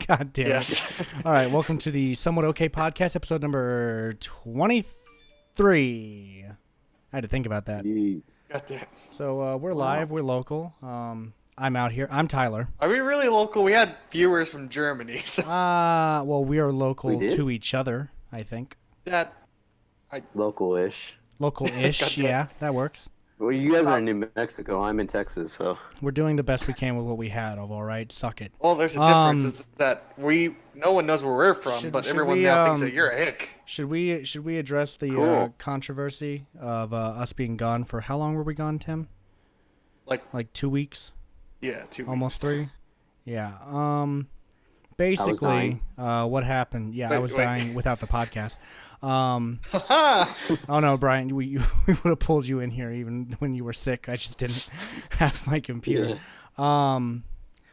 God damn Yes. it. All right, welcome to the Somewhat Okay podcast, episode number 23. I had to think about that. God damn. So we're live, we're local. I'm out here. I'm Tyler. Are we really local? We had viewers from Germany, so Well, we are local We did? to each other, I think. that Local-ish. Local-ish, Goddamn. yeah, that works. Well, you guys are in New Mexico. I'm in Texas, so. We're doing the best we can with what we had, all right? Suck it. well, there's a difference. It's that no one knows where we're from, but should everyone we, now thinks that you're a hick. Should we address the Cool. controversy of us being gone for how long were we gone, Tim? Like 2 weeks? Yeah, 2 weeks. Almost 3? Yeah. Basically, what happened? Yeah, I was dying without the podcast. Oh no, Brian, we would have pulled you in here even when you were sick. I just didn't have my computer. Yeah.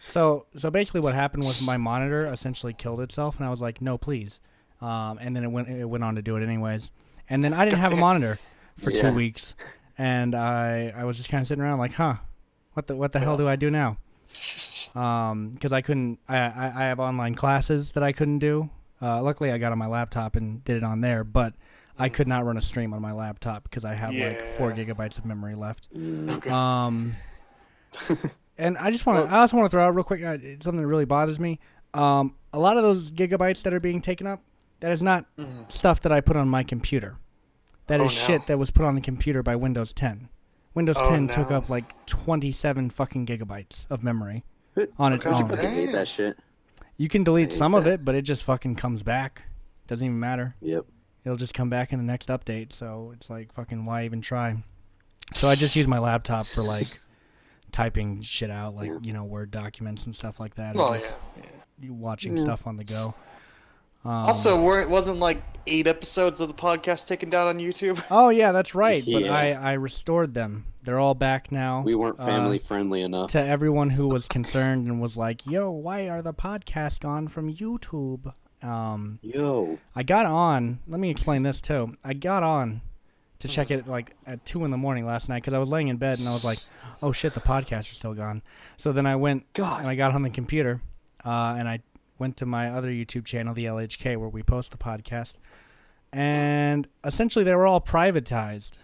So basically, what happened was my monitor essentially killed itself, and I was like, no, please. And then it went on to do it anyways. And then I didn't have a monitor for 2 weeks, and I was just kind of sitting around like, huh, what the hell do I do now? Because I couldn't. I have online classes that I couldn't do. Luckily, I got on my laptop and did it on there, but I could not run a stream on my laptop because I have like 4 gigabytes of memory left. Okay. And I also want to throw out real quick something that really bothers me. A lot of those gigabytes that are being taken up, that is not stuff that I put on my computer. That is shit that was put on the computer by Windows 10. Windows 10 took up like 27 fucking gigabytes of memory on its own. You hate that shit. You can delete some of it, but it just fucking comes back. Doesn't even matter. Yep. It'll just come back in the next update, so it's like fucking why even try? So I just use my laptop for like typing shit out, like Word documents and stuff like that. Oh, Watching stuff on the go. Also, wasn't like 8 episodes of the podcast taken down on YouTube? Oh yeah, that's right. Yeah. But I restored them. They're all back now. We weren't family friendly enough. To everyone who was concerned and was like, "Yo, why are the podcasts gone from YouTube?" I got on. Let me explain this too. I got on to check it like at 2 a.m. last night because I was laying in bed and I was like, "Oh shit, the podcasts are still gone." So then I went and I got on the computer and I went to my other YouTube channel, the LHK, where we post the podcast, and essentially they were all privatized,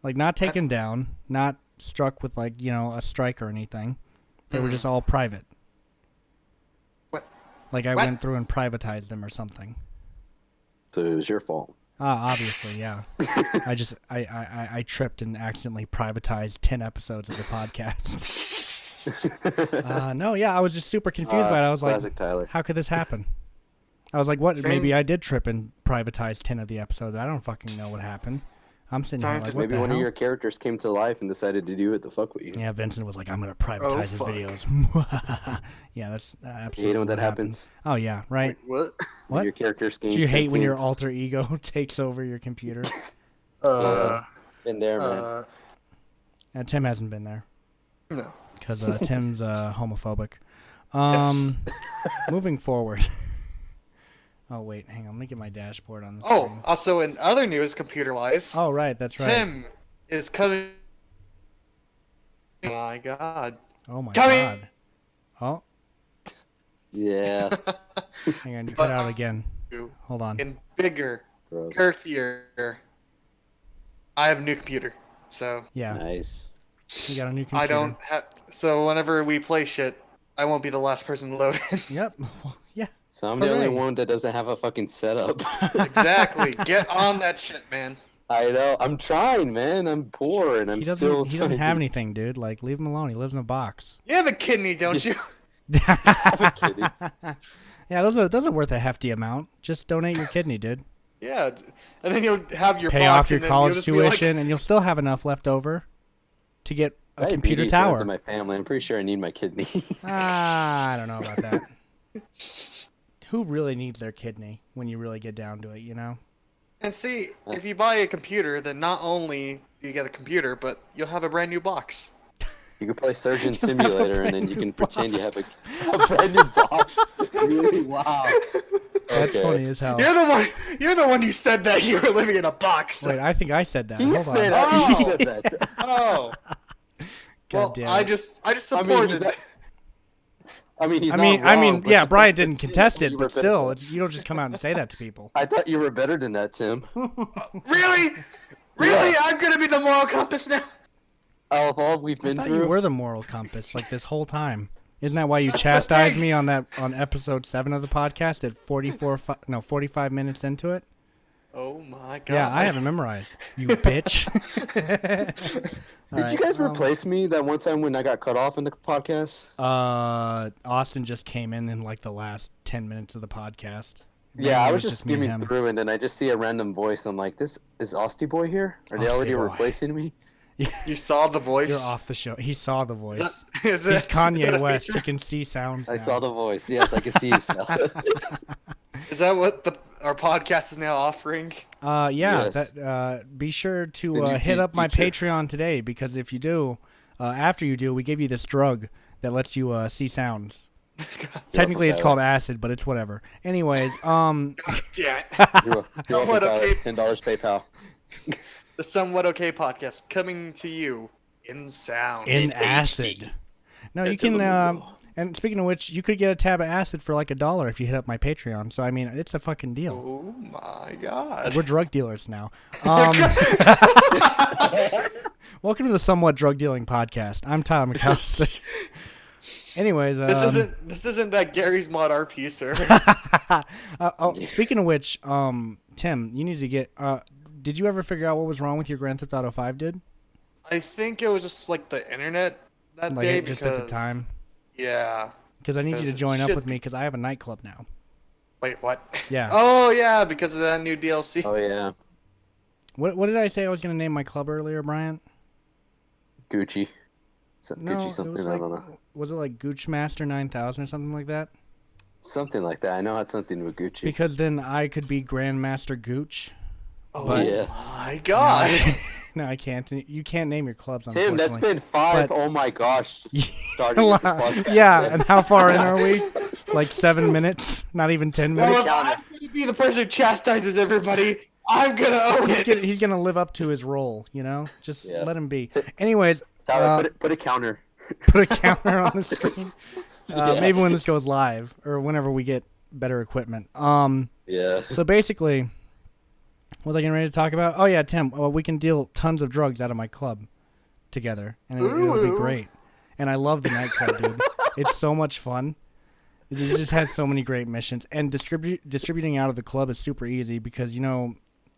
like not taken down, not struck with like a strike or anything. They were just all private. What? Like I went through and privatized them or something. So it was your fault. Obviously, yeah. I tripped and accidentally privatized 10 episodes of the podcast. No, yeah, I was just super confused by it. I was like, Tyler. how could this happen? I was like, what? Maybe I did trip and privatize 10 of the episodes. I don't fucking know what happened. I'm sitting here like, what Maybe the one hell? of your characters came to life and decided to do it the fuck with you. Yeah, Vincent was like, I'm going to privatize his videos. Yeah, that's absolutely You hate when that what happened. happens? Oh, yeah, right? What? What? Your characters gain Do you hate when your sentience. alter ego takes over your computer? Been there, man. Tim hasn't been there. No. Because Tim's homophobic. Yes. Moving forward. Oh, wait, hang on. Let me get my dashboard on the screen. Oh, also in other news, computer-wise, Oh, right, that's right. Tim is coming. Oh my God. Oh, my Coming! God. Oh, Yeah. hang on. You cut out again. Hold on. And bigger, Gross. girthier. I have a new computer, so Yeah, Nice. you got a new computer. I don't have. So whenever we play shit, I won't be the last person to load in. Yep. Yeah. So I'm the only Hooray. one that doesn't have a fucking setup. Exactly. Get on that shit, man. I know. I'm trying, man. I'm poor and I'm He still doesn't trying to have anything, dude. Like, leave him alone. He lives in a box. You have a kidney, don't you? I'm kidding. Yeah, those are worth a hefty amount. Just donate your kidney, dude. Yeah, and then you'll have your Pay box off your and then college you'll just be like, tuition, and you'll still have enough left over to get a Diabetes computer runs tower. in my family. I'm pretty sure I need my kidney. I don't know about that. Who really needs their kidney when you really get down to it, you know? And see, if you buy a computer, then not only do you get a computer, but you'll have a brand new box. You can play Surgeon Simulator and then you can pretend you have a brand new box. Really? Wow. That's funny as hell. You're the one who said that you were living in a box. Wait, I think I said that. He Hold on. said that. He said that. Oh. God Well, damn I it. just I mean, supported. I mean, he's I not mean, wrong, yeah, but Brian didn't contest it, you were but better still, than it's, you don't just come out and say that to people. I thought you were better than that, Tim. Really? Really? Yeah. I'm gonna be the moral compass now? Out of all we've I been thought through. you were the moral compass, like this whole time. Isn't that why you That's chastised okay. me on episode 7 of the podcast at 45 minutes into it? Oh my god. Yeah, I have it memorized. You bitch. Did you guys replace me that one time when I got cut off in the podcast? Austin just came in like the last 10 minutes of the podcast. Yeah, Mainly I it was just me and skimming him. through, and then I just see a random voice. I'm like, "This is Austy Boy here? Are they Austy already Boy. replacing me?" You saw the voice? You're off the show. He saw the voice. Is He's that Kanye a West. feature? He can see sounds I now. saw the voice. Yes, I can see his now. Is that what our podcast is now offering? Yeah. Yes. That. Be sure The to new hit up my feature. Patreon today, because if you do, after you do, we give you this drug that lets you see sounds. Technically, it's called acid, but it's whatever. Anyways, Yeah. You're Somewhat welcome, Tyler. okay. $10 PayPal. The Somewhat Okay podcast coming to you in sound. in acid. No, you can. And speaking of which, you could get a tab of acid for like $1 if you hit up my Patreon. So I mean, it's a fucking deal. Oh my god. We're drug dealers now. Welcome to the Somewhat Drug Dealing Podcast. I'm Tyler McAllister. Anyways, This isn't that Gary's Mod RP server. Speaking of which, Tim, you need to get. Did you ever figure out what was wrong with your Grand Theft Auto 5? I think it was just like the internet that Like day just at the time. Yeah. Because I need you to Because it join up should with me because I have a nightclub now. Wait, what? Yeah. Oh yeah, because of that new DLC. Oh yeah, What did I say I was gonna name my club earlier, Brian? Gucci. No, Gucci it something. was I like, don't know. was it like Gooch Master 9000 or something like that? Something like that. I know it had something to do with Gucci. Because then I could be Grandmaster Gooch. Oh yeah. my god. No, I can't. You can't name your clubs. Tim, that's unfortunately. been 5. But- Oh my gosh. Starting with this podcast. Yeah, and how far in are we? Like 7 minutes? Not even 10 Well, minutes? if I'm gonna be the person who chastises everybody, I'm gonna own it. He's gonna live up to his role, you know? Just Yeah. let him be. Anyways, Tyler, put a counter. put a counter on the screen. Yeah. Maybe when this goes live or whenever we get better equipment. Yeah. So basically, what was I getting ready to talk about? Oh yeah, Tim. Well, we can deal tons of drugs out of my club together, and it'll be great. And I love the nightclub, dude. It's so much fun. It just has so many great missions, and distributing out of the club is super easy because in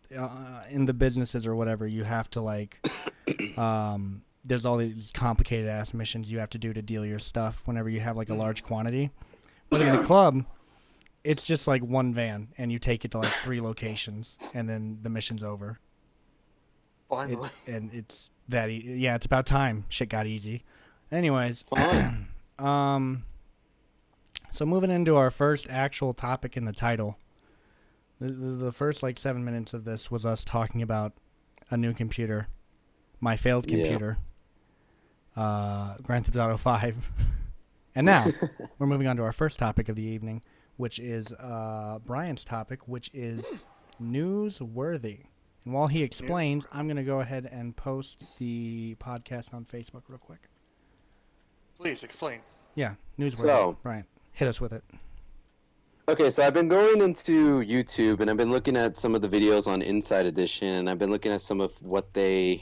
the businesses or whatever, you have to like, there's all these complicated ass missions you have to do to deal your stuff whenever you have like a large quantity. But in the club, it's just like one van, and you take it to like 3 locations, and then the mission's over. Finally. It's that yeah, it's about time shit got easy. Anyways, so moving into our first actual topic in the title. The first like 7 minutes of this was us talking about a new computer, my failed computer, Grand Theft Auto 5. And now we're moving on to our first topic of the evening, which is Brian's topic, which is Newsworthy. And while he explains, I'm going to go ahead and post the podcast on Facebook real quick. Please explain. Yeah, Newsworthy. So- Brian, hit us with it. Okay, so I've been going into YouTube and I've been looking at some of the videos on Inside Edition, and I've been looking at some of the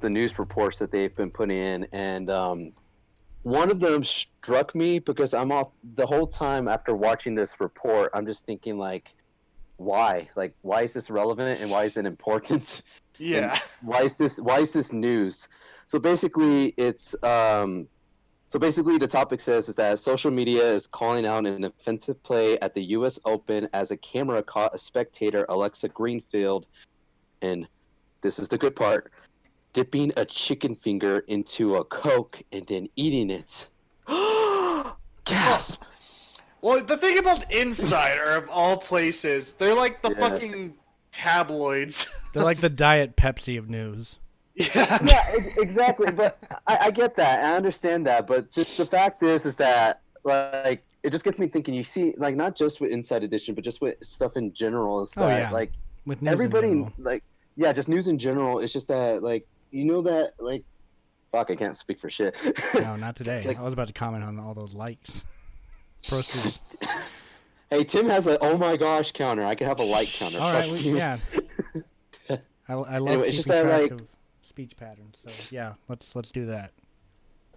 news reports that they've been putting in, and one of them struck me because I'm off the whole time after watching this report. I'm just thinking like, why? Like, why is this relevant and why is it important? Yeah. And why is this news? So basically, the topic says is that social media is calling out an offensive play at the U.S. Open as a camera caught a spectator, Alexa Greenfield, and this is the good part, dipping a chicken finger into a Coke and then eating it. Gasp! Well, the thing about Insider, of all places, they're like the Yeah. fucking tabloids. They're like the Diet Pepsi of news. Yeah. Yeah, exactly. But I get that. I understand that. But just the fact is that like it just gets me thinking. You see, like not just with Inside Edition, but just with stuff in general. Is that like With news everybody in general. like just news in general. It's just that like that like fuck. I can't speak for shit. No, not today. Like- I was about to comment on all those likes. Proceed. Hey, Tim has a oh my gosh counter. I could have a like counter. All right, Fuck you. yeah. I love Anyway, it's keeping just that, track like, of speech patterns. So yeah, let's do that.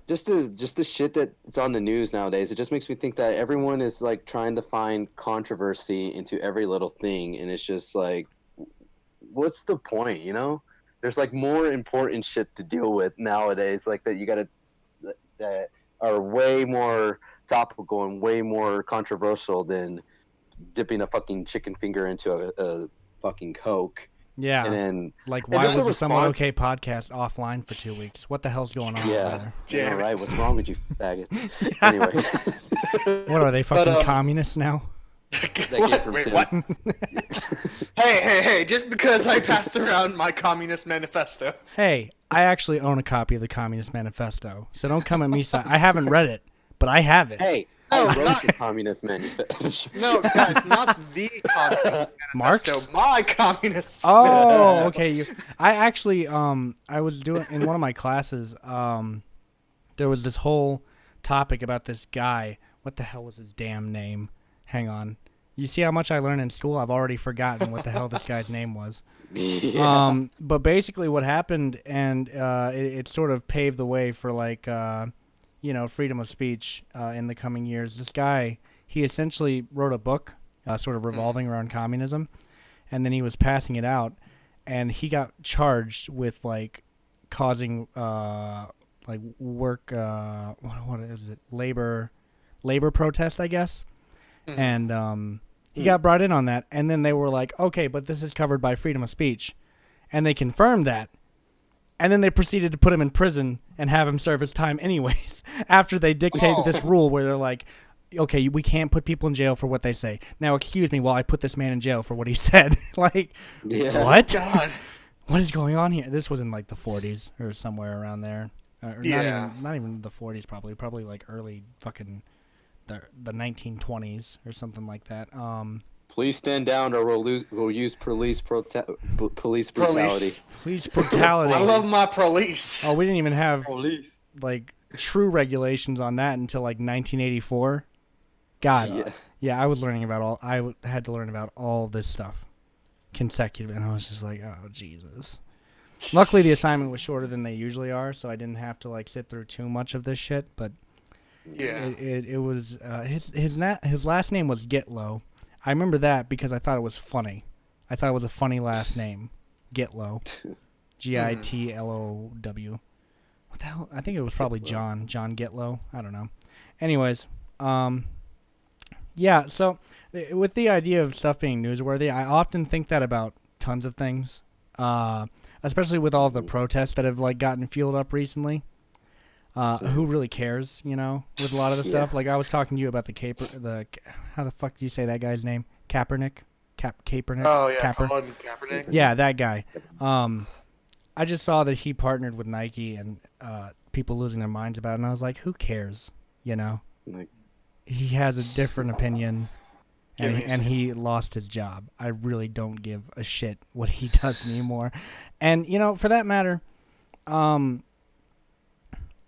just the shit that's on the news nowadays. It just makes me think that everyone is like trying to find controversy into every little thing, and it's just like, what's the point? You know, there's like more important shit to deal with nowadays. Like that you gotta that are way more topical and way more controversial than dipping a fucking chicken finger into a fucking Coke. Yeah. And then Like, and why just was the the Someone response- Okay podcast offline for 2 weeks? What the hell's going on Yeah, over yeah, Damn it. right. What's wrong with you faggots? Anyway, there? What are they, fucking communists now? That came What? from Wait, Tim. what? Hey! Just because I passed around my Communist Manifesto. Hey, I actually own a copy of the Communist Manifesto, so don't come at me. I haven't read it, but I have it. Hey, No, I wrote not- the Communist Manifesto. No, guys, not the Communist Marx? Manifesto. My Communist. Oh, okay. I actually, I was doing in one of my classes. There was this whole topic about this guy. What the hell was his damn name? Hang on. You see how much I learned in school? I've already forgotten what the hell this guy's name was. Yeah. But basically, what happened, and it sort of paved the way for like, freedom of speech in the coming years. This guy, he essentially wrote a book, sort of revolving around communism, and then he was passing it out, and he got charged with like causing like work, what is it, labor protest, I guess. And he got brought in on that, and then they were like, okay, but this is covered by freedom of speech, and they confirmed that, and then they proceeded to put him in prison and have him serve his time anyways after they dictated this rule where they're like, okay, we can't put people in jail for what they say. Now, excuse me while I put this man in jail for what he said. Like, Yeah. what? God. What is going on here? This was in like the 40s or somewhere around there. Or Yeah. not even the 40s probably like early fucking the 1920s or something like that. Please stand down, or we'll use police brutality. Police brutality. I love my police. Oh, we didn't even have Police. like true regulations on that until like 1984. God, yeah, I had to learn about all this stuff consecutive, and I was just like, oh Jesus. Luckily, the assignment was shorter than they usually are, so I didn't have to like sit through too much of this shit. But Yeah. it was his last name was Gitlow. I remember that because I thought it was funny. I thought it was a funny last name, Gitlow, Gitlow. What the hell? I think it was probably John Gitlow. I don't know. Anyways, yeah. So with the idea of stuff being newsworthy, I often think that about tons of things, especially with all the protests that have like gotten fueled up recently. Who really cares, you know, with a lot of the stuff? Like, I was talking to you about how the fuck do you say that guy's name? Kaepernick? Kaepernick? Oh, yeah. Capper? Colin Kaepernick. Yeah, that guy. I just saw that he partnered with Nike and people losing their minds about it, and I was like, who cares, you know? Like, He has a different opinion, and, Yeah, and he lost his job. I really don't give a shit what he does anymore. And, you know, for that matter,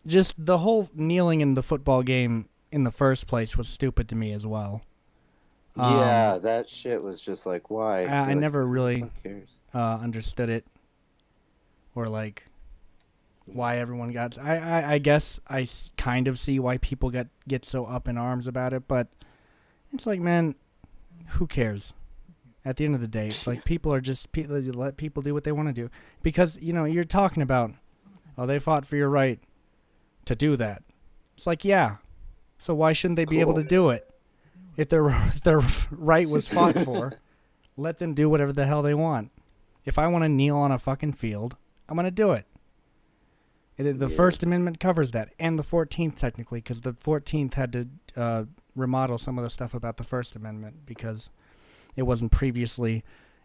just the whole kneeling in the football game in the first place was stupid to me as well. yeah, that shit was just like, why? I Like, never really who cares? understood it, or like why everyone got. I guess I kind of see why people get so up in arms about it, but it's like, man, who cares? At the end of the day, like, people are just let people do what they want to do, because you know you're talking about, oh, they fought for your right to do that. It's like, yeah, so why shouldn't they be able to do it? If their right was fought for, let them do whatever the hell they want. If I want to kneel on a fucking field, I'm going to do it. The First Amendment covers that, and the 14th technically, because the 14th had to remodel some of the stuff about the First Amendment because it wasn't previously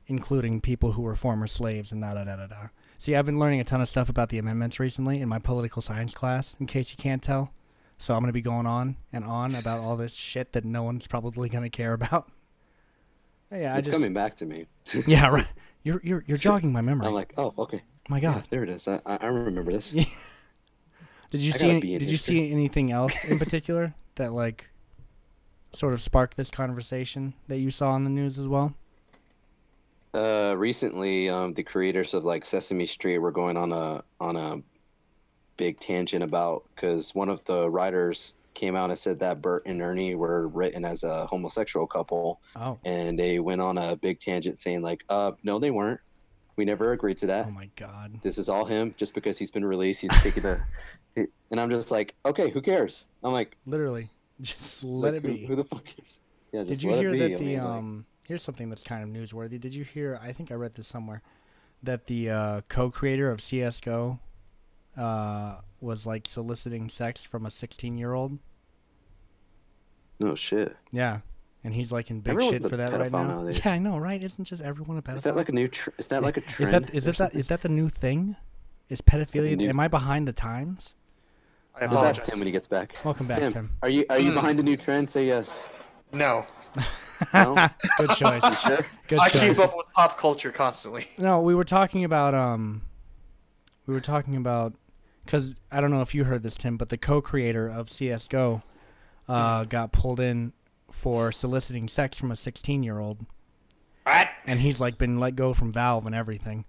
including people who were former slaves and da-da-da-da-da. See, I've been learning a ton of stuff about the amendments recently in my political science class, in case you can't tell. So I'm going to be going on and on about all this shit that no one's probably going to care about. Yeah, It's coming back to me. Yeah, right. You're jogging my memory. I'm like, oh, okay. My Yeah, God. there it is. I remember this. Did you I gotta be in see history. anything else in particular that like sort of sparked this conversation that you saw on the news as well? Recently, the creators of like Sesame Street were going on a big tangent about because one of the writers came out and said that Bert and Ernie were written as a homosexual couple. Oh. And they went on a big tangent saying like, no, they weren't. We never agreed to that. Oh my God. This is all him just because he's been released. He's taking and I'm just like, okay, who cares? I'm like, literally, just let it be. Who the fuck cares? Yeah, just Did you let hear it be. that the I mean, here's something that's kind of newsworthy. Did you hear, I think I read this somewhere, that the co-creator of CS:GO was like soliciting sex from a 16-year-old? no shit. Yeah. And he's like in big Everyone's shit a for that right pedophile now. nowadays. Yeah, I know, right? Isn't just everyone a pedophile? Is that like a new? Is that like a trend? Is that the new thing? Is pedophilia? Am I behind the times? I Let's apologize. ask Tim when he gets back. Welcome back, Tim. Are you behind the new trend? Say yes. No. No? Good choice. You sure? Good I choice. keep up with pop culture constantly. No, we were talking about because I don't know if you heard this, Tim, but the co-creator of CS:GO got pulled in for soliciting sex from a 16-year-old. What? And he's like been let go from Valve and everything.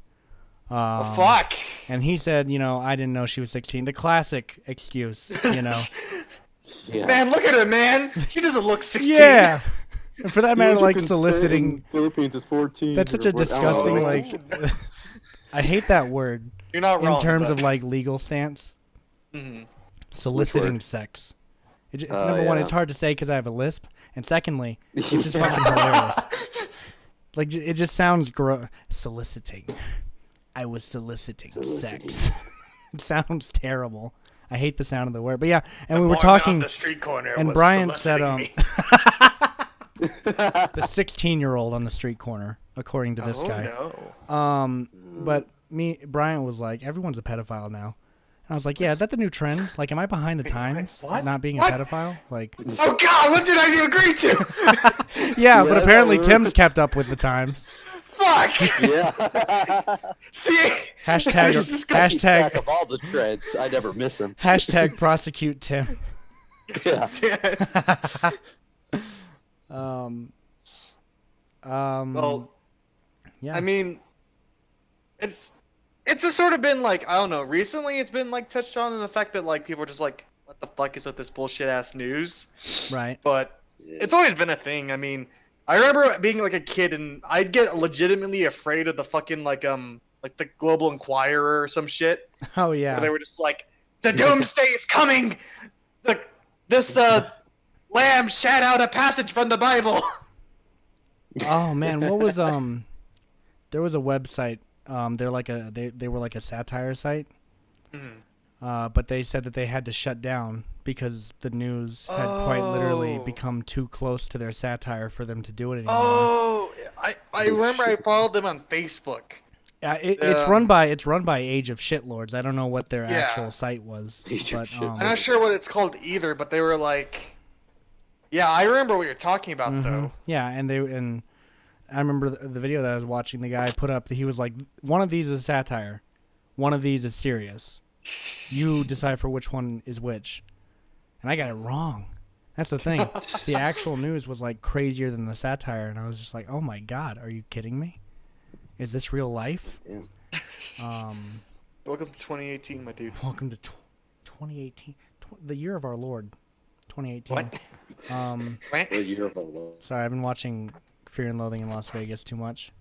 Fuck. And he said, I didn't know she was 16. The classic excuse, Yeah. Man, look at her, man. She doesn't look 16. Yeah. And for that matter, Age of like consent soliciting. in Philippines is 14. That's such or a what- disgusting, oh, like. I hate that word You're not wrong. in terms but... of like legal stance. Mhm. Soliciting word? sex. Number one, yeah. it's hard to say because I have a lisp, and secondly, it's just fucking hilarious. Like it just sounds soliciting. I was soliciting sex. It sounds terrible. I hate the sound of the word, but yeah. And we were talking. On the street corner And was Brian said, soliciting me. the 16-year-old on the street corner, according to this guy. No. But Brian was like, everyone's a pedophile now. And I was like, yeah, is that the new trend? Like, am I behind the times? what? Not being What? a pedophile? Like, Oh God, what did I agree to? yeah, but apparently no. Tim's kept up with the times. Fuck. Yeah. See. Hashtag, This is Keep track hashtag, of all the trends. I never miss them. hashtag prosecute Tim. Yeah. Well, yeah. I mean, it's just sort of been like, I don't know. Recently, it's been like touched on in the fact that like people are just like, what the fuck is with this bullshit ass news? Right. But it's always been a thing. I mean, I remember being like a kid and I'd get legitimately afraid of the fucking like the Global Inquirer or some shit. Oh, yeah. Where they were just like, the doomsday is coming. This lamb shat out a passage from the Bible. Oh, man. What was, there was a website. They were like a satire site. But they said that they had to shut down because the news had quite literally become too close to their satire for them to do it anymore. Oh, I remember I followed them on Facebook. It's run by Age of Shitlords. I don't know what their Yeah. actual site was, Age of but Shitlords. I'm not sure what it's called either, but they were like, yeah, I remember what you're talking about though. yeah, and I remember the video that I was watching. The guy put up. He was like, one of these is satire, one of these is serious. You decipher which one is which. And I got it wrong. That's the thing. The actual news was like crazier than the satire, and I was just like, oh my God, are you kidding me? Is this real life? Yeah. Welcome to 2018, my dude. Welcome to 2018, the year of our Lord, 2018. What? The year of our Lord. Sorry, I've been watching Fear and Loathing in Las Vegas too much.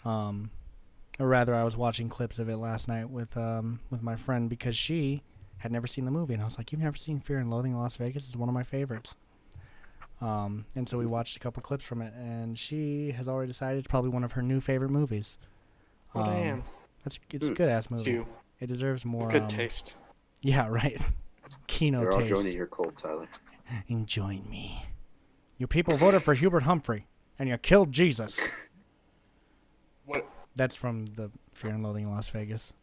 Or rather, I was watching clips of it last night with my friend because she had never seen the movie, and I was like, "You've never seen Fear and Loathing in Las Vegas? It's one of my favorites." And so we watched a couple clips from it, and she has already decided it's probably one of her new favorite movies. Oh, damn. It's a good ass movie. You. It deserves more. Good taste. Yeah, right. Kino You're all taste. joining your cult, Tyler. And join me. You people voted for Hubert Humphrey, and you killed Jesus. What? That's from the Fear and Loathing in Las Vegas.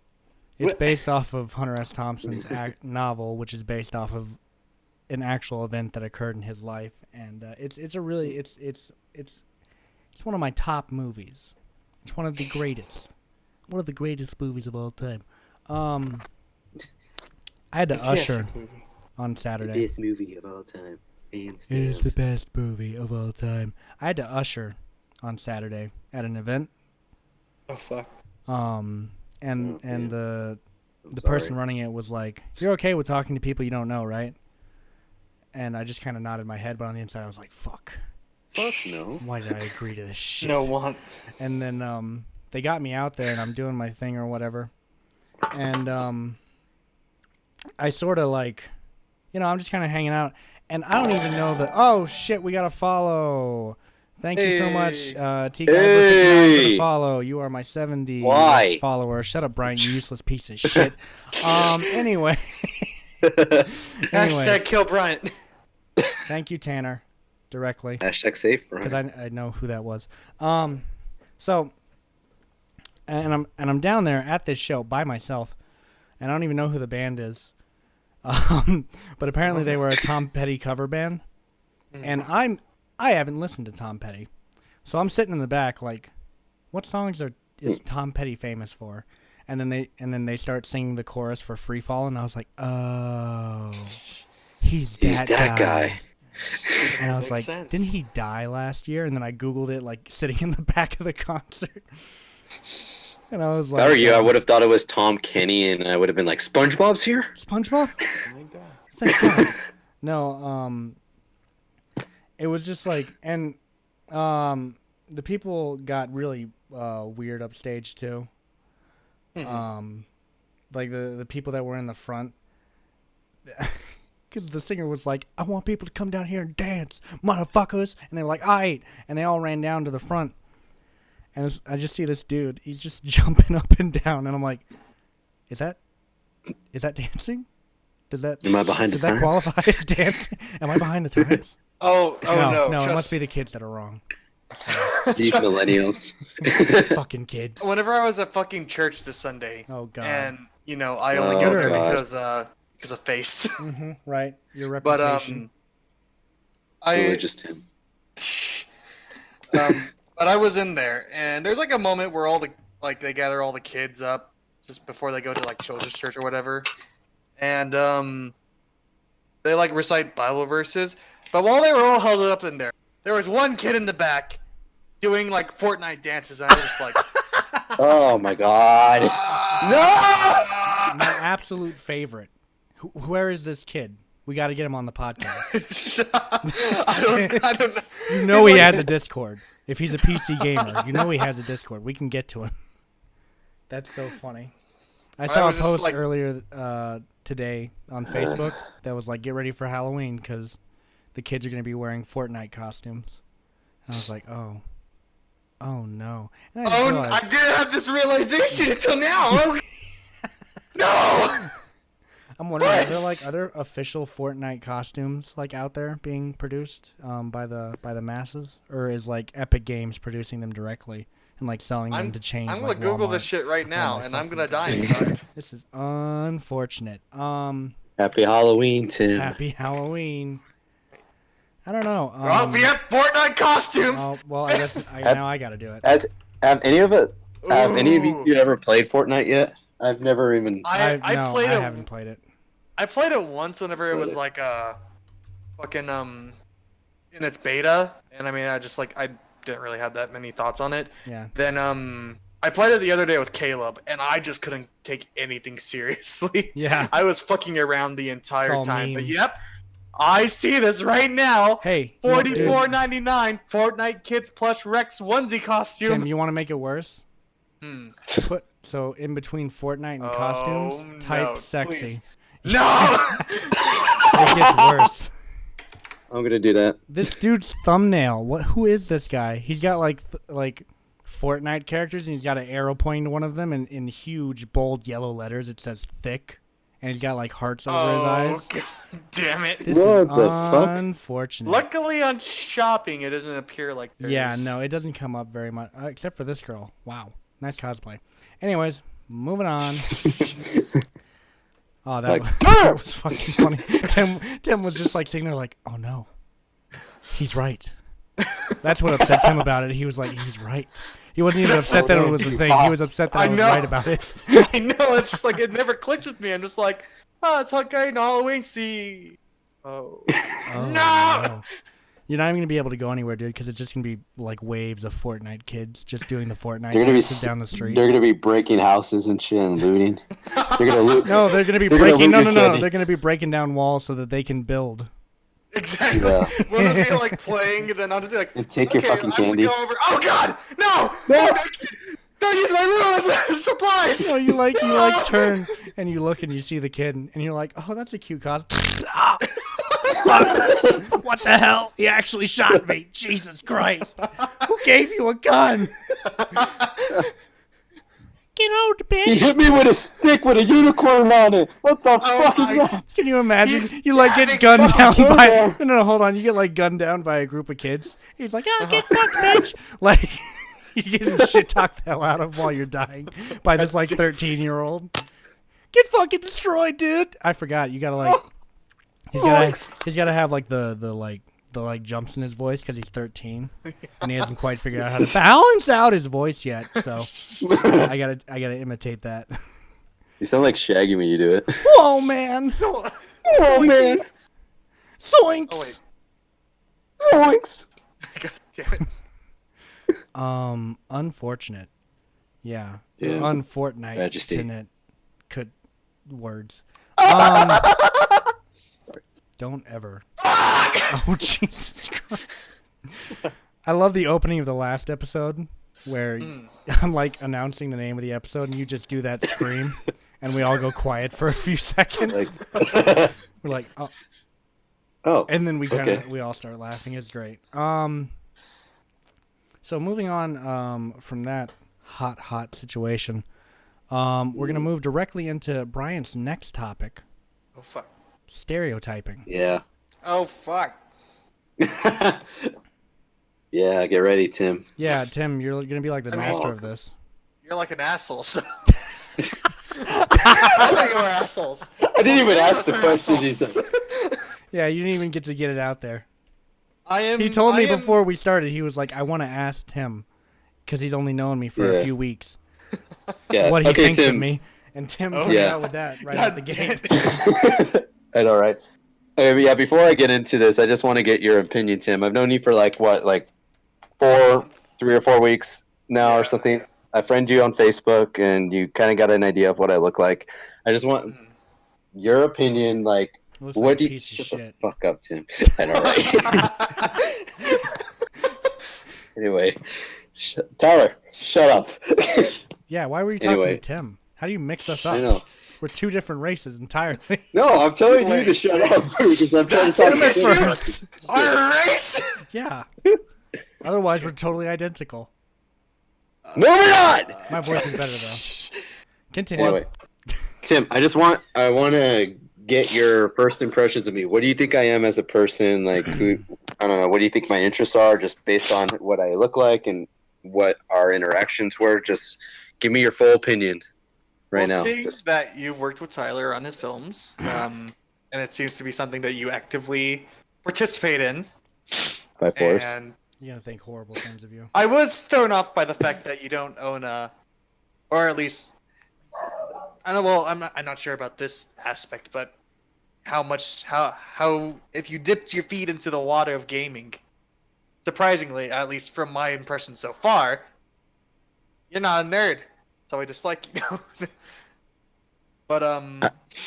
It's based off of Hunter S. Thompson's novel, which is based off of an actual event that occurred in his life, and it's one of my top movies. It's one of the greatest movies of all time. I had to usher on Saturday. Best movie of all time. It is the best movie of all time. I had to usher on Saturday at an event. Oh fuck. And the person running it was like, "You're okay with talking to people you don't know, right?" And I just kind of nodded my head, but on the inside I was like, "Fuck. Fuck no. Why did I agree to this shit?" No one. And then they got me out there, and I'm doing my thing or whatever. And I sort of like, I'm just kind of hanging out. And I don't even know that. Oh shit, we got a follow. Thank you so much, T. for the follow. You are my 70 follower. Shut up, Brian, you useless piece of shit. Anyway. Hashtag kill Bryant. Thank you, Tanner. Directly. Hashtag safe, Brian. Because I know who that was. So, and I'm down there at this show by myself, and I don't even know who the band is. But apparently they were a Tom Petty cover band, and I haven't listened to Tom Petty, so I'm sitting in the back like, what songs is Tom Petty famous for? And then they start singing the chorus for Free Fall, and I was like, oh, he's that guy. And I was like, didn't he die last year? And then I Googled it, like sitting in the back of the concert. And I was like, "How are you?" I would have thought it was Tom Kenny, and I would have been like, "SpongeBob's here." SpongeBob? Oh my god! Thank God. No, it was just like, and the people got really weird upstage too. Like the people that were in the front, because the singer was like, "I want people to come down here and dance, motherfuckers," and they were like, "Aight," and they all ran down to the front. And I just see this dude. He's just jumping up and down, and I'm like, "Is that dancing? Does Am I behind the times? Does that qualify as dancing? Am I behind the times?" No. No, it must be the kids that are wrong. These millennials. Fucking kids. Whenever I was at fucking church this Sunday, oh god, and I only go there because of face. Right, your reputation. Religious Tim. But I was in there, and there's like a moment where they gather all the kids up just before they go to like children's church or whatever, and they like recite Bible verses. But while they were all huddled up in there was one kid in the back doing like Fortnite dances, and I was just like, "Oh my god, no!" My absolute favorite. Where is this kid? We got to get him on the podcast. I don't know. You know he has a Discord. If he's a PC gamer, you know he has a Discord. We can get to him. That's so funny. I saw a post earlier today on Facebook that was like, "Get ready for Halloween because the kids are going to be wearing Fortnite costumes." And I was like, oh no. And I didn't have this realization until now. No. I'm wondering, are there official Fortnite costumes like out there being produced by the masses, or is like Epic Games producing them directly and like selling them to chains? I'm gonna like Google Walmart? this shit right now, and I'm gonna die inside. This is unfortunate. Happy Halloween, Tim. Happy Halloween. I don't know. We have Fortnite costumes. Well, I guess now I gotta do it. Have any of you ever played Fortnite yet? I've never even. I haven't played it. I played it once whenever it was like fucking in its beta, and I mean I didn't really have that many thoughts on it. Yeah. Then I played it the other day with Caleb, and I just couldn't take anything seriously. Yeah. I was fucking around the entire time. But memes. yep, I see this right now. Hey, $44.99 Fortnite Kids Plush Rex onesie costume. Tim, you want to make it worse? So in between Fortnite and costumes, type sexy. Please. No! It gets worse. I'm gonna do that. This dude's thumbnail. Who is this guy? He's got like Fortnite characters, and he's got an arrow pointing to one of them, and in huge bold yellow letters it says "thick," and he's got like hearts over his eyes. God damn it! This is unfortunate. Luckily on shopping, it doesn't appear like this. Yeah, no, it doesn't come up very much, except for this girl. Wow, nice cosplay. Anyways, moving on. Oh, that was fucking funny. Tim was just like sitting there like, oh no, he's right. That's what upset Tim about it. He was like, he's right. He wasn't even upset that it was the thing. He was upset that I was right about it. I know. It's just like it never clicked with me. I'm just like, oh, it's okay, Halloween. See, Oh. Oh, No! You're not even gonna be able to go anywhere, dude, because it's just gonna be like waves of Fortnite kids just doing the Fortnite They're gonna dances down the street. They're gonna be breaking houses and shit and looting. They're gonna loot. No, they're gonna be They're gonna breaking. loot No, your no, no. candy. They're gonna be breaking down walls so that they can build. Exactly. Yeah. We'll just be like playing, and then I'll just be like, And take your okay, fucking I'm gonna candy. Go over. Oh God, no! No! Don't use my room as supplies. So you like turn and you look and you see the kid and you're like, oh, that's a cute costume. Ah, fuck. What the hell? He actually shot me. Jesus Christ. Who gave you a gun? Get out, bitch. He hit me with a stick with a unicorn on it. What the fuck is that? Can you imagine? He's You like get having gunned down fun. by no, hold on. You get like gunned down by a group of kids. He's like, oh, get fucked, bitch. Like you getting shit talked the hell out of while you're dying by this like 13-year-old. Get fucking destroyed, dude. I forgot. You gotta like. He's gotta have like the jumps in his voice because he's 13 and he hasn't quite figured out how to balance out his voice yet. So I gotta imitate that. You sound like Shaggy when you do it. Whoa, man! Oh man! Zoinks! Oh wait. Zoinks! God damn it. Unfortunate. Yeah. Yeah. Unfortnite. Majesty. Tenant. Could words. Don't ever. Oh Jesus Christ! I love the opening of the last episode where I'm like announcing the name of the episode and you just do that scream and we all go quiet for a few seconds. Like, We're like, oh, oh. and then Okay. we all start laughing. It's great. So moving on from that hot situation, we're gonna move directly into Brian's next topic. Oh fuck. Stereotyping. Yeah. Oh fuck. Yeah, get ready, Tim. Yeah, Tim, you're gonna be like the master of this. You're like an asshole. So. I think we're assholes. I didn't even All ask three the of us are question. He assholes. said. Yeah, you didn't even get to get it out there. He told me before we started, he was like, I want to ask Tim, because he's only known me for a Yeah. few weeks, Yeah. what he okay, thinks Tim. of me. And Tim Oh, came yeah. out with that right God out the gate. I know, right? Yeah, before I get into this, I just want to get your opinion, Tim. I've known you for like 3 or 4 weeks now or something. I friend you on Facebook, and you kind of got an idea of what I look like. I just want your opinion, like, Looks what like do a you... piece of Shut shit. the fuck up, Tim. I know, right? Anyway, Tyler, shut up. Yeah, why were you talking Anyway. to Tim? How do you mix us up? I know. We're two different races entirely. No, I'm telling you to shut up because I'm trying to talk That's to true. Tim. Our race. Yeah. Otherwise, we're totally identical. No, we're not. My voice is better, though. Continue. Anyway, Tim, I want to get your first impressions of me. What do you think I am as a person? Like, who? I don't know. What do you think my interests are, just based on what I look like and what our interactions were? Just give me your full opinion right now. Seeing Just- that you've worked with Tyler on his films, and it seems to be something that you actively participate in. by force. And You're going to think horrible things of you. I was thrown off by the fact that you don't own or at least, I don't know. Well, I'm not sure about this aspect, but how if you dipped your feet into the water of gaming, surprisingly, at least from my impression so far, you're not a nerd, so I dislike you. But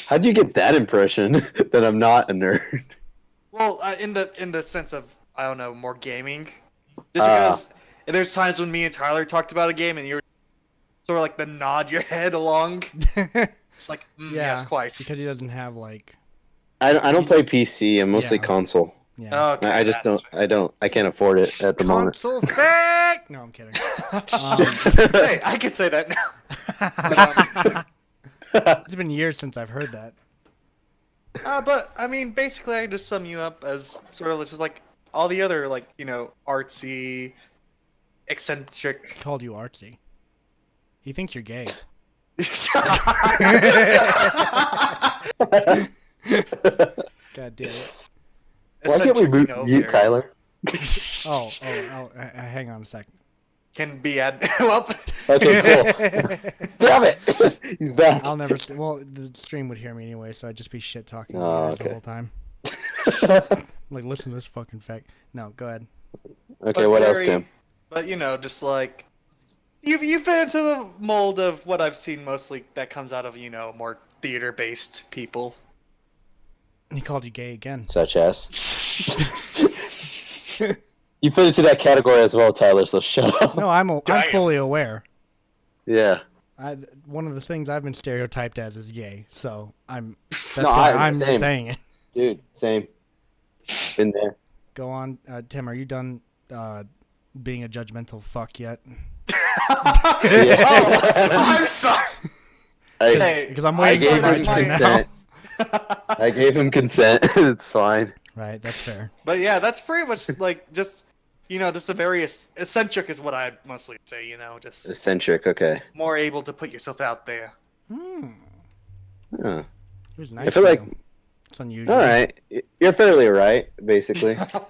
How'd you get that impression that I'm not a nerd? well, in the sense of, I don't know, more gaming, just because there's times when me and Tyler talked about a game and you were sort of like the nod your head along. It's like, yes, quite. Because he doesn't have, like... I don't play PC. I'm mostly Yeah. console. Yeah. Okay, I just that's I can't afford it at the moment. Console fake! No, I'm kidding. Hey, I could say that now. It's been years since I've heard that. But I mean, basically, I just sum you up as sort of just like all the other, like, you know, artsy, eccentric. He called you artsy. He thinks you're gay. God damn it. Why can't we Eccentric, mute Tyler? Hang on a second. Can be at well. Okay, cool. Damn it! He's back. I'll never. Well, the stream would hear me anyway, so I'd just be shit talking Oh, the okay. whole time. Like, listen to this fucking fact. No, go ahead. Okay, But what else, Tim? But just like you've been into the mold of what I've seen mostly that comes out of more theater-based people. He called you gay again. Such as. You fit into that category as well, Tyler. So shut up. No, I'm fully aware. Yeah. One of the things I've been stereotyped as is gay, so I'm same. saying it. Dude, same. Been there. Go on, Tim. Are you done being a judgmental fuck yet? Oh, I'm sorry. Because I'm waiting for my turn now. I gave him consent. It's fine. Right, that's fair. But yeah, that's pretty much like just a very eccentric is what I'd mostly say. Just Eccentric. Okay. more able to put yourself out there. Huh. It was nice. I feel like it's unusual. all right. You're fairly right, basically. All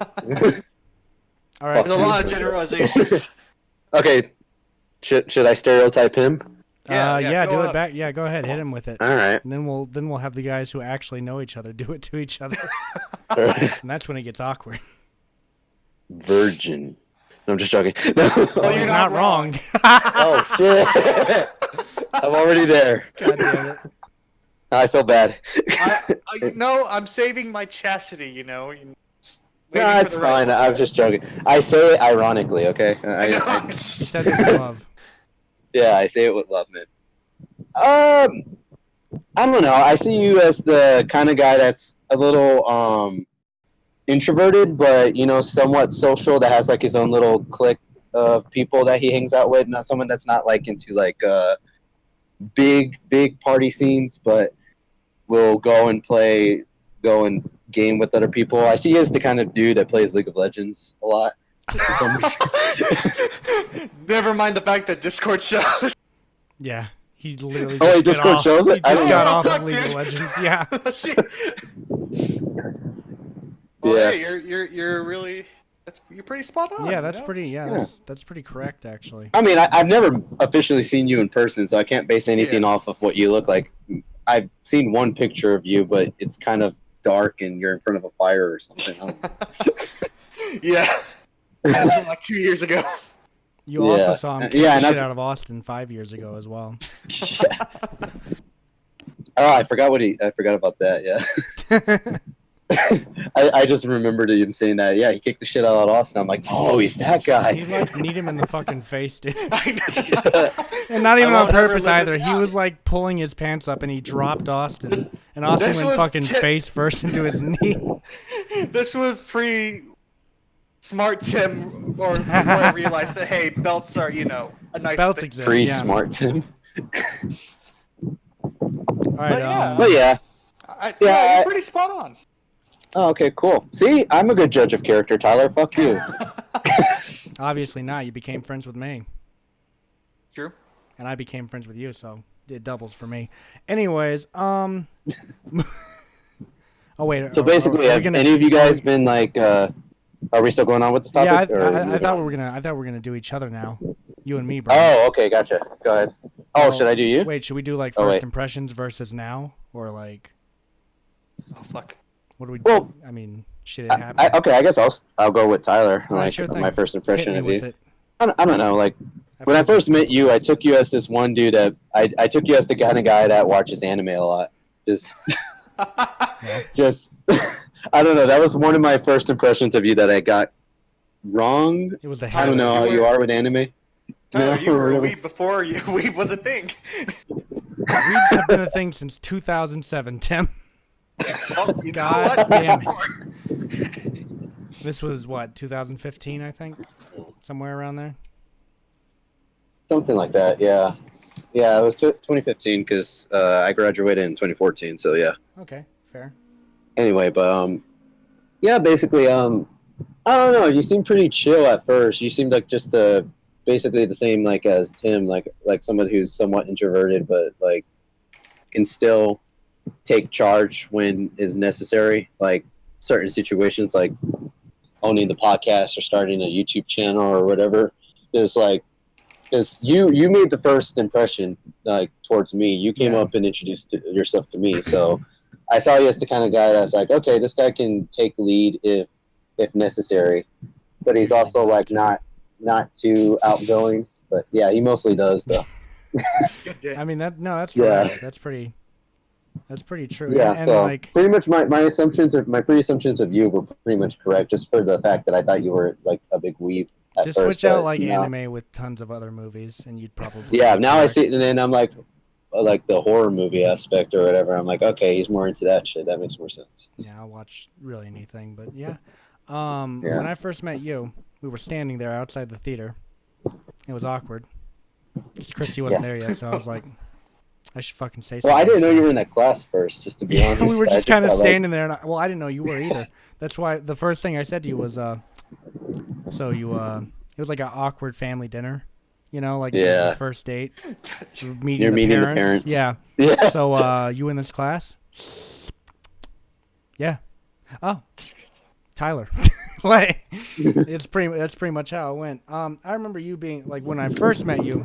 right. There's a lot of generalizations. Okay. Should I stereotype him? Yeah, do it back. Yeah, go ahead, hit him with it. All right. And then we'll have the guys who actually know each other do it to each other, All right. and that's when it gets awkward. Virgin. No, I'm just joking. No. Well, you're not wrong. Oh shit! I'm already there. God damn it. I feel bad. I'm saving my chastity. No, it's fine. I'm just joking. I say it ironically, okay? He says it with love. Yeah, I say it with love, man. I don't know. I see you as the kind of guy that's a little introverted, but somewhat social. That has like his own little clique of people that he hangs out with. Not someone that's not like into like big party scenes, but will go and game with other people. I see you as the kind of dude that plays League of Legends a lot. Never mind the fact that Discord shows. Yeah, he literally. Oh, wait, Discord shows it? He just got know. off Fuck, of League of dude. Legends. Yeah. Shit. Well, Yeah. hey, you're really you're pretty spot on. Yeah, that's pretty. Yeah, that's pretty correct, actually. I mean, I've never officially seen you in person, so I can't base anything off of what you look like. I've seen one picture of you, but it's kind of dark and you're in front of a fire or something. I don't know. Yeah. That's from like 2 years ago. You also saw him kick Yeah, the and shit out of Austin 5 years ago as well. Yeah. Oh, I forgot about that. Yeah. I just remembered him saying that. Yeah, he kicked the shit out of Austin. I'm like, oh, he's that guy. You like need him in the fucking face, dude. Yeah. And not even on purpose live either. it He down. was like pulling his pants up and he dropped Austin. And Austin this went was fucking face first into his knee. This was pre-smart Tim, or before I realized that hey, belts are a nice Belts thing. exist. Pre-smart Tim. All right. But yeah. But yeah. You're pretty spot on. Oh, okay, cool. See, I'm a good judge of character, Tyler. Fuck you. Obviously not. You became friends with me. True. And I became friends with you, so it doubles for me. Anyways, oh wait. So basically, have any of you guys been like? Are we still going on with this topic? Yeah, I thought we were gonna do each other now. You and me, bro. Oh, okay, gotcha. Go ahead. Oh, should I do you? Wait, should we do like Oh, first wait. impressions versus now, or like Oh fuck. what do we? Well, I mean, shit, it happened. Okay, I guess I'll go with Tyler. All right, Like sure thing. my first Hit impression me of with you. it. I don't know. Like when I first met you, I took you as this one dude that I took you as the kind of guy that watches anime a lot. Just I don't know. That was one of my first impressions of you that I got wrong. It was the I don't know how you are with anime. Tyler, No, you were a really. weeb before weeb was a thing. Weeds have been a thing since 2007, Tim. Well, you know God what? damn it. This was what, 2015, I think, somewhere around there. Something like that. Yeah. Yeah, it was 2015 because I graduated in 2014. So yeah. Okay, fair. Anyway, but yeah, basically, I don't know. You seemed pretty chill at first. You seemed like just basically the same like as Tim, like someone who's somewhat introverted, but like can still take charge when is necessary. Like certain situations, like owning the podcast or starting a YouTube channel or whatever, is like. Because you made the first impression like towards me. You came up and introduced yourself to me. So I saw you as the kind of guy that's like, okay, this guy can take lead if necessary, but he's also like not too outgoing. But yeah, he mostly does though. I mean that's correct. That's pretty true. Yeah, and so like pretty much my pre-assumptions of you were pretty much correct, just for the fact that I thought you were like a big weeb at just first, switch out like now, anime with tons of other movies, and you'd probably yeah. be Now I correct. see it, and then I'm like the horror movie aspect or whatever. I'm like, okay, he's more into that shit. That makes more sense. Yeah, I'll watch really anything, but yeah. When I first met you, we were standing there outside the theater. It was awkward. Just Christy wasn't there yet, so I was like, I should fucking say something. Well, I didn't know you were in that class first, just to be honest. We were just kind of standing there, and I didn't know you were either. That's why the first thing I said to you was, so you, it was like an awkward family dinner, you know, like the first date. Meeting the parents. Yeah. Yeah. So, you in this class? Yeah. Oh, Tyler. Like, that's pretty much how it went. I remember you being like, when I first met you,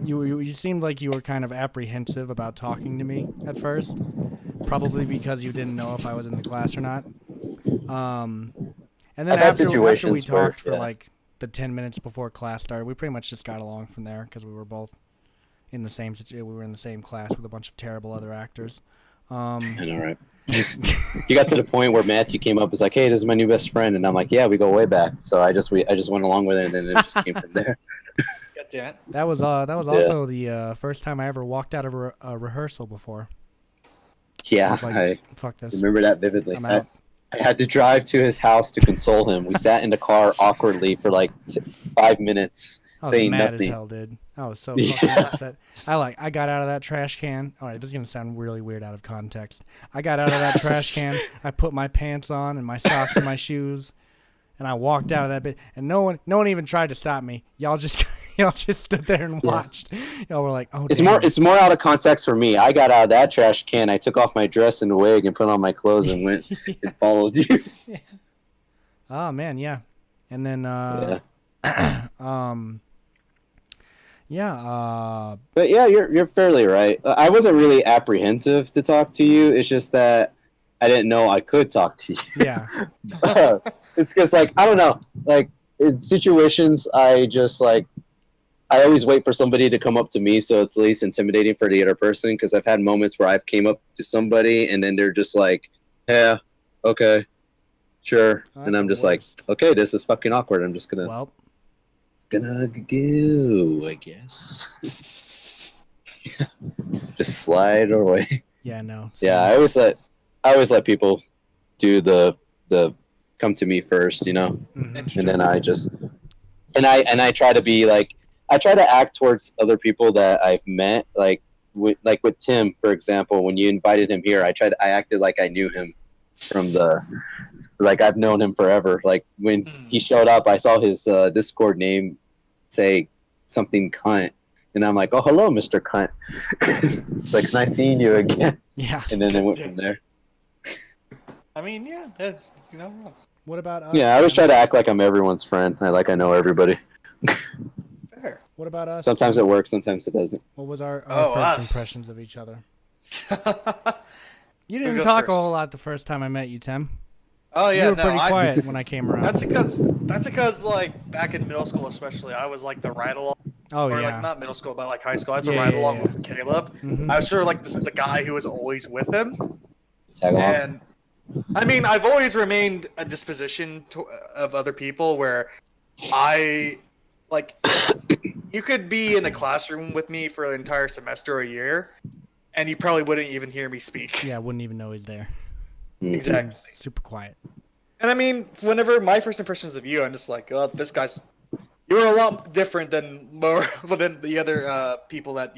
you seemed like you were kind of apprehensive about talking to me at first, probably because you didn't know if I was in the class or not. And then after we talked for like the 10 minutes before class started, we pretty much just got along from there because we were both in the same situation. We were in the same class with a bunch of terrible other actors. I know, right? You got to the point where Matthew came up, was like, "Hey, this is my new best friend," and I'm like, "Yeah, we go way back." So I just went along with it, and then it just came from there. That was also the first time I ever walked out of a rehearsal before. Yeah, like, fuck this. Remember that vividly. I'm out. I had to drive to his house to console him. We sat in the car awkwardly for like 5 minutes, saying mad nothing. As hell, dude. I was so fucking upset. I got out of that trash can. All right, this is gonna sound really weird out of context. I got out of that trash can. I put my pants on and my socks and my shoes, and I walked out of that bit. And no one even tried to stop me. Y'all just stood there and watched. Y'all were like, "Oh, it's more out of context for me. I got out of that trash can. I took off my dress and wig and put on my clothes and went and followed you." Yeah. Oh man, yeah. And then but yeah, you're fairly right. I wasn't really apprehensive to talk to you. It's just that I didn't know I could talk to you. Yeah. It's because, like, I don't know, like, in situations, I just, like, I always wait for somebody to come up to me, so it's least intimidating for the other person, because I've had moments where I've came up to somebody, and then they're just like, "Yeah, okay, sure." And I'm just like, "Okay, this is fucking awkward. I'm just gonna go, I guess." Just slide away. Yeah, no. Yeah, I always let people do the come to me first, you know, and then I just I try to be like, I try to act towards other people that I've met, like with Tim, for example. When you invited him here, I acted like I knew him from like I've known him forever. Like when he showed up, I saw his Discord name say something cunt, and I'm like, "Oh, hello, Mr. Cunt." It's like, nice seeing you again. Yeah. And then it went from there. I mean, yeah, you know. What about us? Yeah, I always try to act like I'm everyone's friend. I know everybody. Fair. What about us? Sometimes it works, sometimes it doesn't. What was our first impressions of each other? You didn't talk a whole lot the first time I met you, Tim. Oh yeah, you were pretty quiet when I came around. That's because like back in middle school especially, I was like the ride along. Oh or yeah. like not middle school, but like high school. I had to ride along with Caleb. I was sort of like the guy who was always with him. Tag along. And I mean, I've always remained a disposition of other people where I like you could be in a classroom with me for an entire semester or a year, and you probably wouldn't even hear me speak. Yeah, I wouldn't even know he's there. Exactly. Super quiet. And I mean, whenever my first impressions of you, I'm just like, oh, this guy's. You were a lot different than the other people that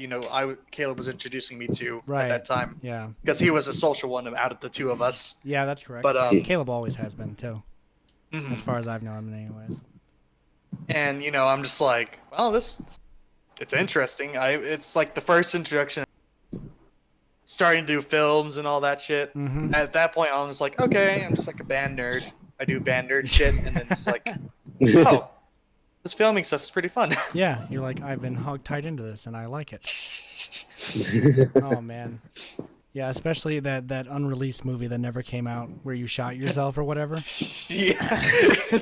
Caleb was introducing me to at that time. Yeah. Because he was a social one out of the two of us. Yeah, that's correct. But Caleb always has been too, as far as I've known him, anyways. And I'm just like, well, it's interesting. It's like the first introduction. Starting to do films and all that shit. At that point, I was like, okay, I'm just like a band nerd. I do band nerd shit, and then it's like, oh, this filming stuff is pretty fun. Yeah, you're like, I've been hog tied into this, and I like it. Oh man, Yeah, especially that unreleased movie that never came out where you shot yourself or whatever. Yeah.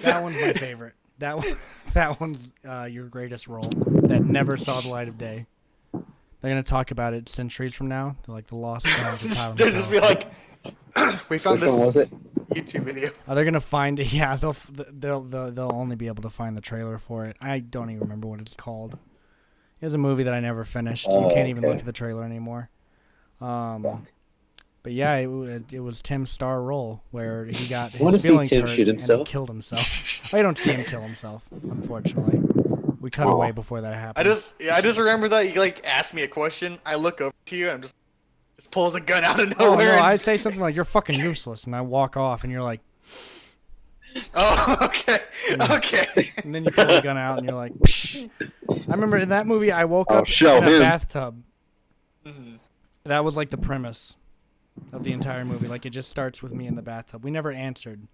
That one's my favorite. That one's your greatest role that never saw the light of day. They're gonna talk about it centuries from now. They're like the lost films of Tyler They'll just be McCall. like, we found Which one was this it? YouTube video. Oh, they're gonna find it. Yeah, they'll only be able to find the trailer for it. I don't even remember what it's called. It was a movie that I never finished. You can't even look at the trailer anymore. But yeah, it was Tim's star role where he got his feelings hurt and he killed himself. I don't see him kill himself, unfortunately. We cut away before that happened. I just remember that you like asked me a question. I look over to you and just pulls a gun out of Oh nowhere. no, I say something like "You're fucking useless," and I walk off, and you're like, Oh, okay, okay. and then you pull the gun out, and you're like, Psh. I remember in that movie, I woke up show in a him. bathtub. Mhm. That was like the premise of the entire movie. Like it just starts with me in the bathtub. We never answered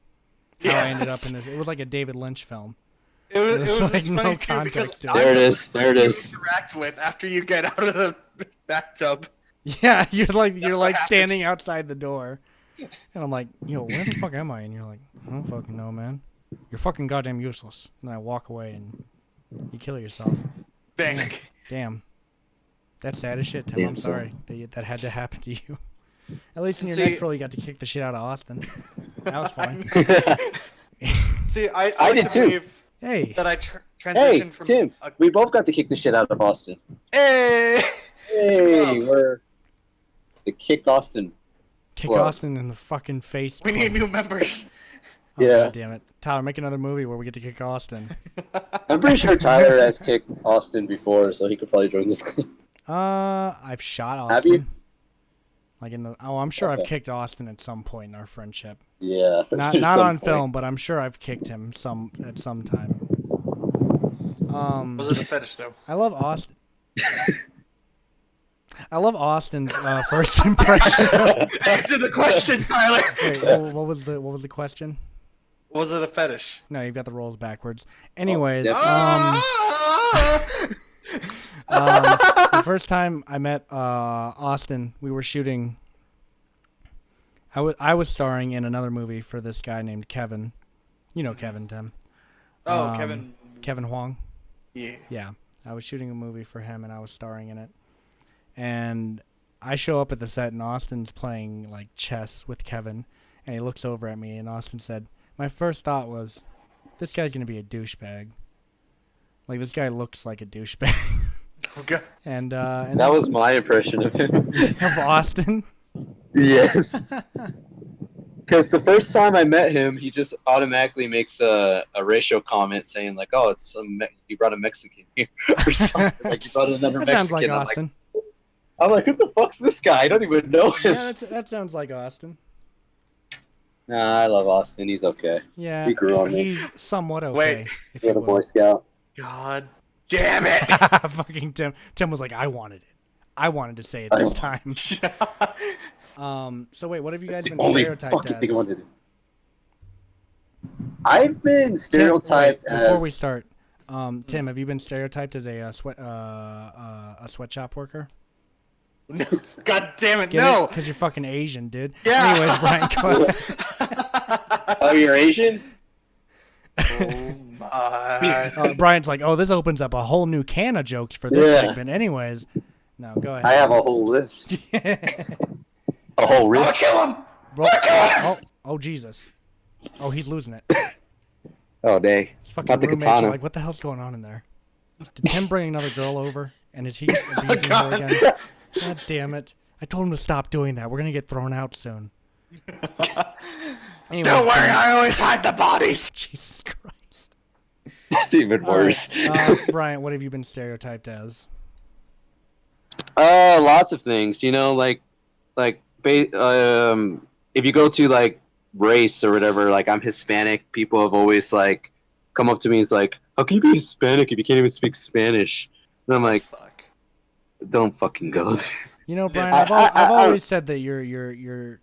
how I ended up in this. It was like a David Lynch film. It was like just no funny too because context to it. There it I'm the is, there it person is. you interact with after you get out of the bathtub. Yeah, you're like what standing happens. outside the door, and I'm like, yo, where the fuck am I? And you're like, I don't fucking know, man. You're fucking goddamn useless. And I walk away, and you kill yourself. Bang. Damn. That's sad as shit, Tim. Damn, I'm son. sorry that had to happen to you. At least in your See- next role, you got to kick the shit out of Austin. That was fine. See, I I like did to too. believe Hey, that I Hey, transitioned from Tim, we both got to kick the shit out of Austin. Hey! It's a Hey, club. we're the Kick Austin. kick Well, Austin in the fucking face. We need club. new members. Oh, Yeah. God damn it. Tyler, make another movie where we get to kick Austin. I'm pretty sure Tyler has kicked Austin before, so he could probably join this club. I've shot Austin. Have you? Like I'm sure I've Okay. kicked Austin at some point in our friendship. Yeah. Not there's some on point. film, but I'm sure I've kicked him at some time. Was it a fetish though? I love Austin. I love Austin's first impression. Answer the question, Tyler. Wait, what was the question? Was it a fetish? No, you've got the roles backwards. Anyways, definitely. the first time I met Austin, we were shooting. I was starring in another movie for this guy named Kevin. You know Kevin, Tim. Oh, Kevin. Kevin Huang. Yeah. Yeah, I was shooting a movie for him, and I was starring in it. And I show up at the set, and Austin's playing like chess with Kevin, and he looks over at me, and Austin said, "My first thought was, this guy's gonna be a douchebag. Like this guy looks like a douchebag." Okay. and That was my impression of him. of Austin. Yes. Because the first time I met him, he just automatically makes a racial comment saying like, "Oh, it's you brought a Mexican here," or something. Like you brought another That Mexican. sounds like Austin. I'm like, who the fuck's this guy? I don't even know him. Yeah, that sounds like Austin. Nah, I love Austin. He's okay. Yeah, He grew on me. he's somewhat okay. Wait. if He's you a will. Boy Scout. God damn it. Fucking Tim. Tim was like, I wanted it. I wanted to say it this time. So wait, what have you guys been Only stereotyped fucking thing I as? wanted to do. I've been stereotyped Tim, wait, before as. we start, Tim, have you been stereotyped as a sweatshop worker? No. God damn it, Get no. because you're fucking Asian, dude. Yeah. Anyways, Brian, go ahead. Oh, you're Asian? Oh my. Brian's like, oh, this opens up a whole new can of jokes for this Yeah. segment. Anyways, no, go ahead. I have a whole list. A whole I'll list. kill him. Oh, Jesus. Oh, he's losing it. Oh, dang. His fucking Not the roommates are katana. like, what the hell's going on in there? Did Tim bring another girl over? And is he abusing her again? God damn it. I told him to stop doing that. We're going to get thrown out soon. Anyways, Don't worry, Brian- I always hide the bodies. Jesus Christ. It's even All right, worse. Brian, what have you been stereotyped as? Lots of things. You know, if you go to like race or whatever, like I'm Hispanic. People have always like come up to me. It's like, how can you be Hispanic if you can't even speak Spanish? And I'm like, Fuck. don't fucking go there. You know, Brian, I- I've I- always said that you're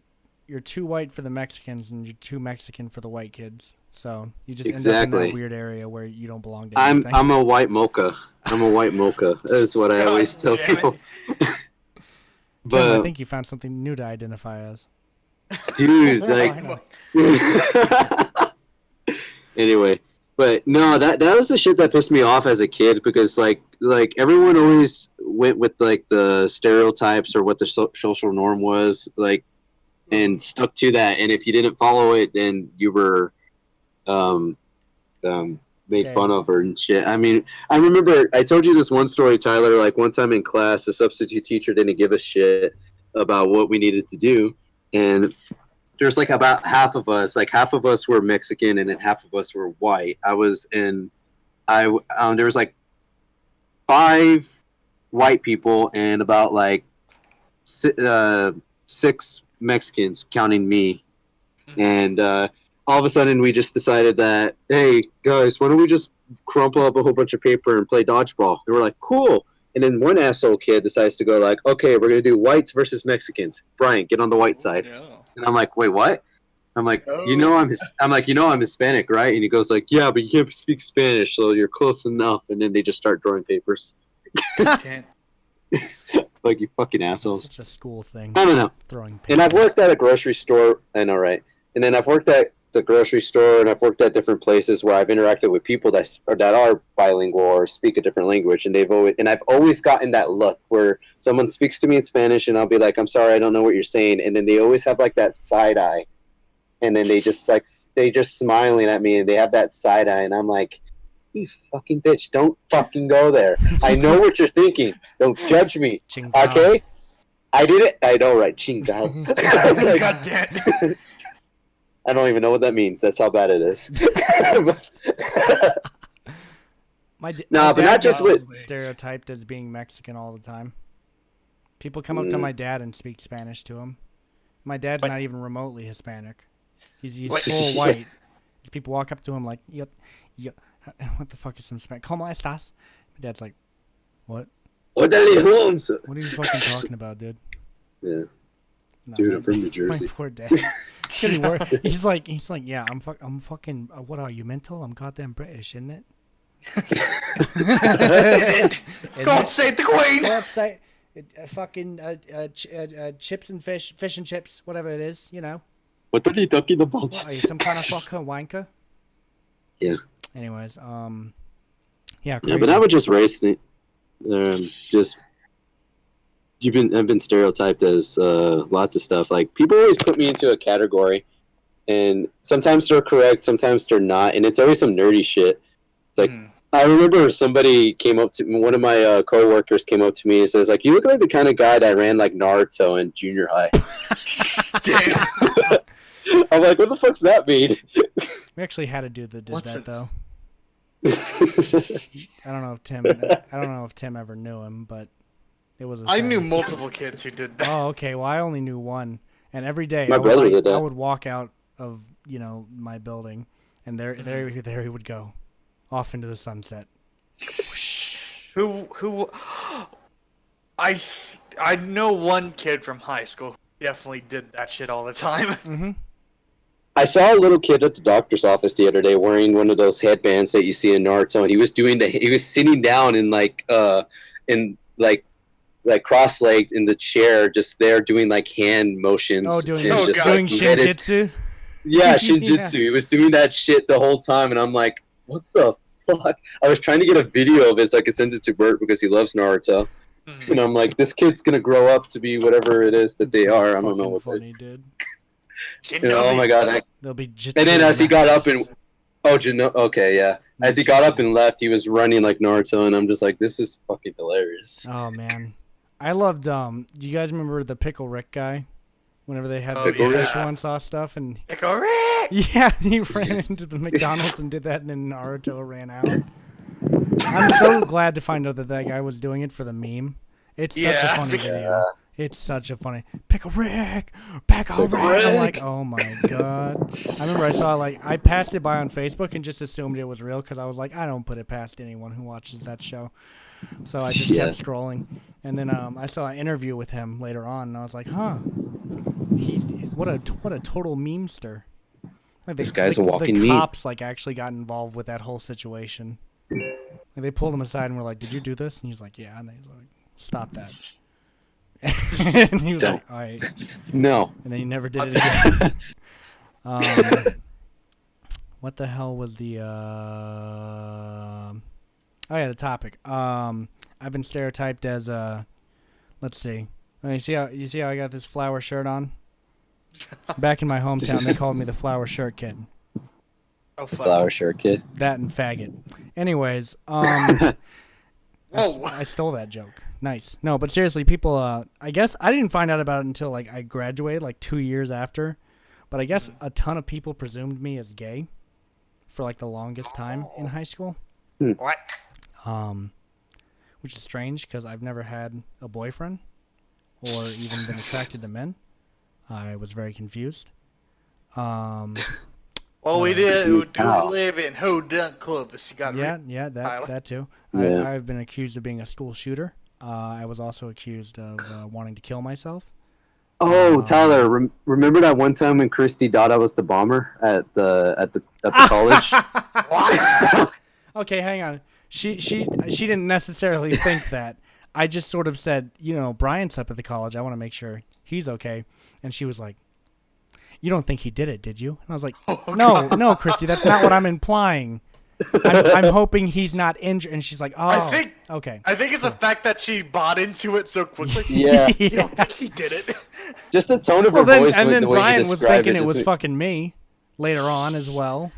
too white for the Mexicans and you're too Mexican for the white kids. So you just end up in Exactly. that weird area where you don't belong to I'm anything. I'm a white mocha. I'm a white mocha. That is what I God always tell damn it. people. But I think you found something new to identify as. dude, like, anyway, but no, that was the shit that pissed me off as a kid because like everyone always went with like the stereotypes or what the social norm was like, and stuck to that. And if you didn't follow it, then you were um, made fun of her and shit. I mean, I remember I told you this one story, Tyler. Like one time in class, the substitute teacher didn't give a shit about what we needed to do, and there's like about half of us. Like half of us were Mexican, and then half of us were white. There was like 5 white people and about like 6 Mexicans, counting me, and all of a sudden we just decided that, hey guys, why don't we just crumple up a whole bunch of paper and play dodgeball? And we're like, cool. And then one asshole kid decides to go like, okay, we're gonna do whites versus Mexicans. Brian, get on the white side. No. And I'm like, wait, what? I'm like, I'm Hispanic, right? And he goes like, yeah, but you can't speak Spanish, so you're close enough. And then they just start drawing papers. Like, you fucking assholes. Such a school thing. I don't know. Throwing papers. And I've worked at a grocery store. I know, right? And then I've worked at the grocery store, and I've worked at different places where I've interacted with people that are bilingual or speak a different language, and I've always gotten that look where someone speaks to me in Spanish, and I'll be like, "I'm sorry, I don't know what you're saying," and then they always have like that side eye, and then they just smiling at me, and they have that side eye, and I'm like, "You fucking bitch! Don't fucking go there. I know what you're thinking. Don't judge me, okay?" I did it. I know, right? Chingao. Like, God damn. I don't even know what that means. That's how bad it is. But not just with stereotyped as being Mexican all the time. People come up to my dad and speak Spanish to him. My dad's not even remotely Hispanic. He's full white. People walk up to him like, yo, what the fuck is some Spanish? ¿Cómo estás? My dad's like, what? What are you fucking talking about, dude? Yeah. No, dude, I'm from New Jersey. My poor dad. He's like, yeah, I'm fucking. What are you, mental? I'm goddamn British, isn't it? God save the Queen. God save, fucking chips and fish and chips, whatever it is, you know. What are you talking about? What, are you some kind of fucker wanker? Yeah. Anyways, yeah. Crazy. Yeah, but that would just race the, just. I've been stereotyped as lots of stuff. Like, people always put me into a category, and sometimes they're correct, sometimes they're not, and it's always some nerdy shit. It's like, I remember somebody came up to me, one of my coworkers came up to me and says, like, you look like the kind of guy that ran like Naruto in junior high. Damn. I'm like, what the fuck's that mean? We actually had a dude that did though. I don't know if Tim ever knew him, but it was. I knew multiple kids who did that. Oh, okay. Well, I only knew one, and every day my brother did that. I would walk out of my building, and there he would go, off into the sunset. Who? I know one kid from high school who definitely did that shit all the time. Mm-hmm. I saw a little kid at the doctor's office the other day wearing one of those headbands that you see in Naruto, and he was sitting down in cross-legged in the chair, just there doing like hand motions. Oh, doing shinjitsu? Yeah, shinjitsu. Yeah. He was doing that shit the whole time, and I'm like, what the fuck? I was trying to get a video of it so I could send it to Bert because he loves Naruto. And I'm like, this kid's gonna grow up to be whatever it is that they are. I don't know what funny, dude. Oh my god. They'll be and then as he got up and okay, yeah. As he got up and left, he was running like Naruto, and I'm just like, this is fucking hilarious. Oh man, I loved. Do you guys remember the Pickle Rick guy? Whenever they had the fish one sauce stuff, and Pickle Rick. Yeah, he ran into the McDonald's and did that, and then Naruto ran out. I'm so glad to find out that guy was doing it for the meme. It's such a funny video. It's such a funny Pickle Rick. I'm like, oh my god. I remember I saw I passed it by on Facebook and just assumed it was real because I was like, I don't put it past anyone who watches that show. So I just kept scrolling, and then I saw an interview with him later on, and I was like, huh, what a total memester. This guy's a walking meme. The cops actually got involved with that whole situation. They pulled him aside and were like, did you do this? And he's like, yeah. And they like, stop that. And he was like, all right. No. And then he never did it again. What the hell was the the topic. I've been stereotyped as let's see. You see how I got this flower shirt on? Back in my hometown, they called me the flower shirt kid. Oh, fuck. Flower shirt kid. That and faggot. Anyways, Whoa. I stole that joke. Nice. No, but seriously, people, I guess I didn't find out about it until like I graduated, like 2 years after. But I guess a ton of people presumed me as gay for like the longest time in high school. What? Which is strange because I've never had a boyfriend or even been attracted to men. I was very confused. Well, we do live in Hodunk Clovis. You got that too. Yeah. I've been accused of being a school shooter. I was also accused of wanting to kill myself. Oh, Tyler, remember that one time when Christy thought I was the bomber at the college? What? Okay, hang on. She didn't necessarily think that. I just sort of said, Brian's up at the college. I want to make sure he's okay. And she was like, "You don't think he did it, did you?" And I was like, "No, Christy, that's not what I'm implying. I'm hoping he's not injured." And she's like, "Oh, okay." I think it's the fact that she bought into it so quickly. Yeah. You don't think he did it? Just the tone of her voice. And then the way Brian you was described thinking it was fucking me later on as well.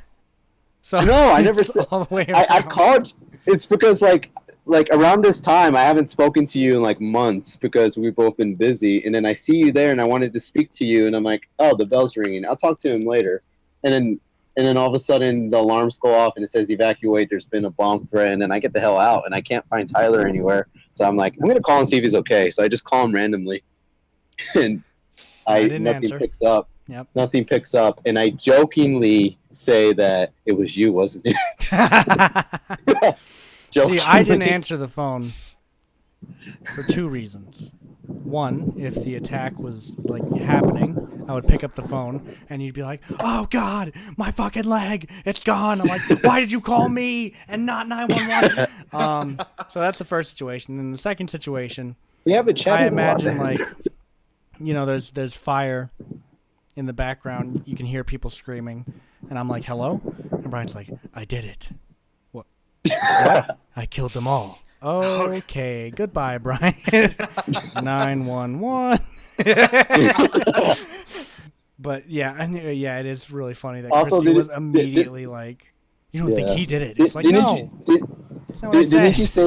So no, I never said. All the way I called. It's because like around this time I haven't spoken to you in like months because we've both been busy, and then I see you there and I wanted to speak to you, and I'm like, oh, the bell's ringing. I'll talk to him later, and then all of a sudden the alarms go off and it says evacuate. There's been a bomb threat, and then I get the hell out and I can't find Tyler anywhere. So I'm like, I'm gonna call and see if he's okay. So I just call him randomly, and nothing answer. picks up. Yep. Nothing picks up, and I jokingly say that it was you, wasn't it? See, I didn't answer the phone for 2 reasons. One, if the attack was like happening, I would pick up the phone and you'd be like, "Oh God, my fucking leg, it's gone." I'm like, "Why did you call me and not 911?" So that's the first situation. And the second situation, we have a chat. I imagine like, there's fire in the background. You can hear people screaming, and I'm like, "Hello?" And Brian's like, "I did it." What? I killed them all. Okay, goodbye, Brian. 911. But yeah, it is really funny that Also, Christy was immediately like, "You don't think he did it?" It's like, no. Didn't you say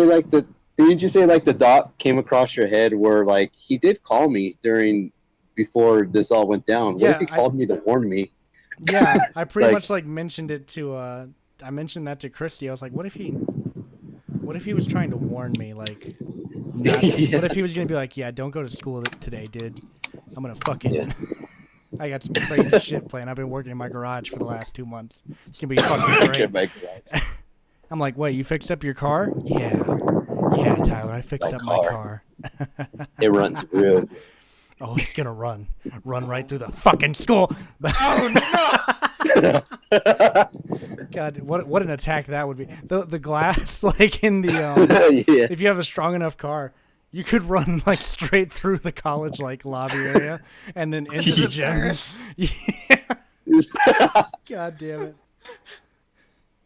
like the dot came across your head where like he did call me before this all went down? What if he called me to warn me? Yeah, I pretty much like mentioned it to I mentioned that to Christy. I was like, what if he was trying to warn me, like, what if he was gonna be like, "Yeah, don't go to school today, dude. I'm gonna fucking I got some crazy shit planned. I've been working in my garage for the last 2 months. It's gonna be fucking great." I'm like, "Wait, you fixed up your car?" Yeah, Tyler, I fixed up my car. It runs real good. Oh, it's gonna run right through the fucking school. Oh no! God, what an attack that would be. The glass, like in the if you have a strong enough car, you could run like straight through the college like lobby area and then into the gyms. Yeah. God damn it.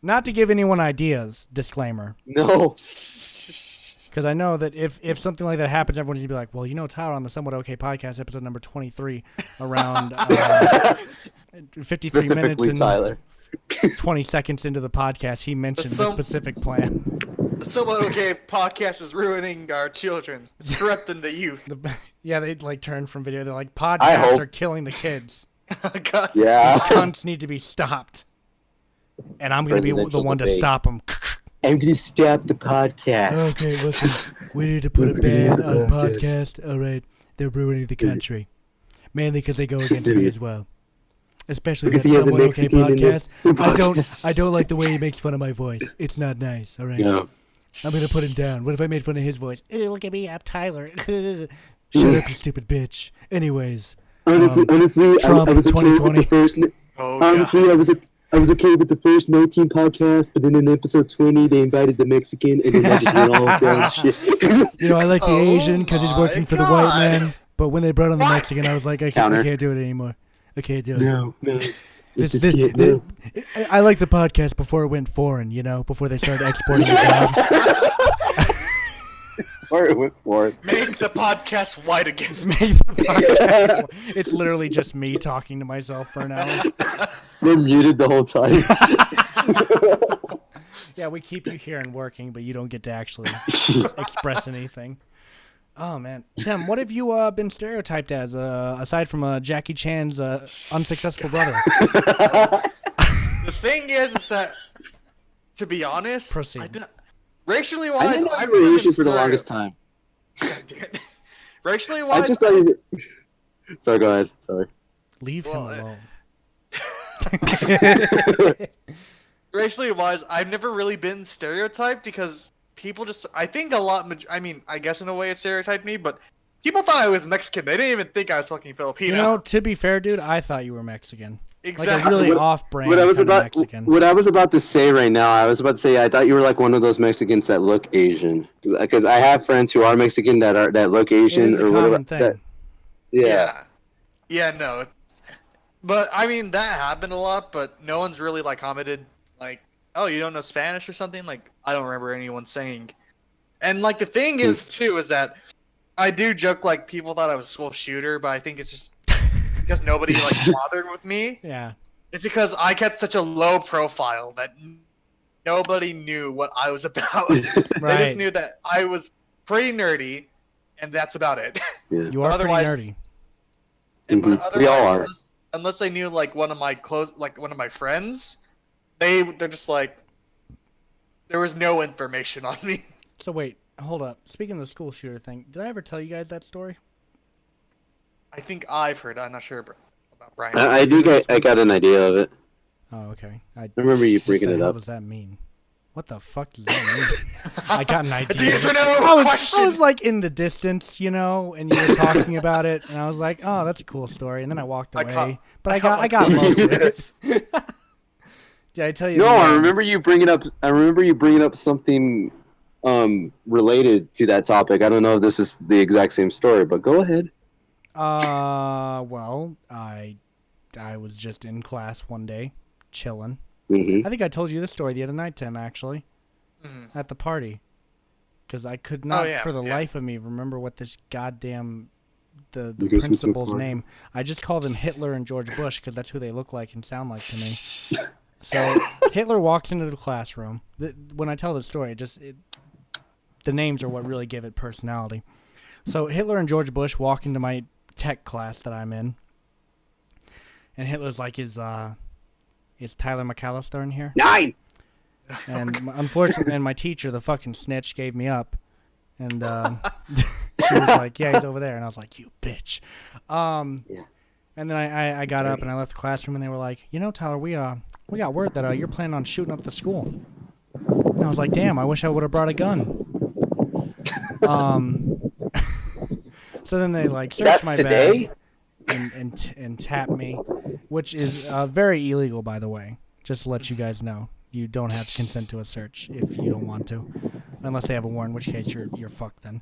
Not to give anyone ideas, disclaimer. No. Because I know that if something like that happens, everyone's going to be like, "Well, Tyler on the Somewhat Okay podcast, episode number 23, around 53 minutes and Tyler. 20 seconds into the podcast, he mentioned the specific plan." The Somewhat Okay podcast is ruining our children. It's corrupting the youth. They like turn from video. They're like, "Podcasts are killing the kids. God. Yeah. These cunts need to be stopped." And I'm going to be the one to stop them. I'm going to stop the podcast. Okay, listen. We need to put a ban on podcast. All right. They're ruining the country. Mainly because they go against me as well. Especially that Somewhat Okay podcast. I don't like the way he makes fun of my voice. It's not nice. All right. No. I'm going to put him down. What if I made fun of his voice? Look at me. I'm Tyler. Shut up, you stupid bitch. Anyways. Honestly, Trump I was 2020. honestly, I was okay with the first 19 podcasts, but then in episode 20, they invited the Mexican, and then I just went all down shit. I like the Asian because he's working for the white man. But when they brought on the What? Mexican, I was like, I can't do it anymore. I can't do it. No. I like the podcast before it went foreign, before they started exporting it down. Or it went foreign. Make the podcast white again. Make the podcast. It's literally just me talking to myself for an hour. We're muted the whole time. Yeah, we keep you here and working, but you don't get to actually express anything. Oh, man. Tim, what have you been stereotyped as, aside from Jackie Chan's unsuccessful brother? The thing is that, to be honest, Proceed. Racially I wise, didn't know I've you were never Asian been for the longest time. God damn it. Racially I wise, just thought you... Sorry, go ahead. Sorry. Leave him alone. Racially wise, I've never really been stereotyped because people just, I think a lot, I mean, I guess in a way it stereotyped me, but people thought I was Mexican. They didn't even think I was fucking Filipino. To be fair, dude, I thought you were Mexican. Exactly. Like a really off-brand Mexican. What I was about to say right now, I was about to say I thought you were like one of those Mexicans that look Asian, because I have friends who are Mexican that look Asian It is a or whatever. common thing. Yeah, no. But I mean that happened a lot, but no one's really like commented like, "Oh, you don't know Spanish or something?" Like I don't remember anyone saying. And like the thing is too is that I do joke like people thought I was a school shooter, but I think it's just because nobody like bothered with me. Yeah. It's because I kept such a low profile that nobody knew what I was about. Right. They just knew that I was pretty nerdy, and that's about it. Yeah. You are pretty nerdy. But We all are. Unless they knew like one of my friends, they're just like there was no information on me. So wait, hold up. Speaking of the school shooter thing, did I ever tell you guys that story? I think I've heard. I'm not sure about Brian. I do get. I got an idea of it. Oh, okay. I remember you bringing it up. What does that mean? What the fuck does that mean? I got an idea. It's a yes or no question. I was like in the distance, and you were talking about it, and I was like, "Oh, that's a cool story." And then I walked away, but I got most of it. Did I tell you? No, I remember you bringing up. Something related to that topic. I don't know if this is the exact same story, but go ahead. Well, I was just in class one day, chilling. Mm-hmm. I think I told you this story the other night, Tim, actually, at the party. Because I could not, for the life of me, remember what this goddamn, the principal's name. I just called him Hitler and George Bush because that's who they look like and sound like to me. So Hitler walks into the classroom. When I tell the story, the names are what really give it personality. So Hitler and George Bush walk into my tech class that I'm in. And Hitler's like, is Tyler McAllister in here? 9! And unfortunately, my teacher, the fucking snitch, gave me up. And she was like, yeah, he's over there. And I was like, you bitch. And then I got up and I left the classroom and they were like, Tyler, we got word that you're planning on shooting up the school. And I was like, damn, I wish I would have brought a gun. So then they searched my bag and tap me, which is very illegal, by the way. Just to let you guys know, you don't have to consent to a search if you don't want to, unless they have a warrant, in which case you're fucked then.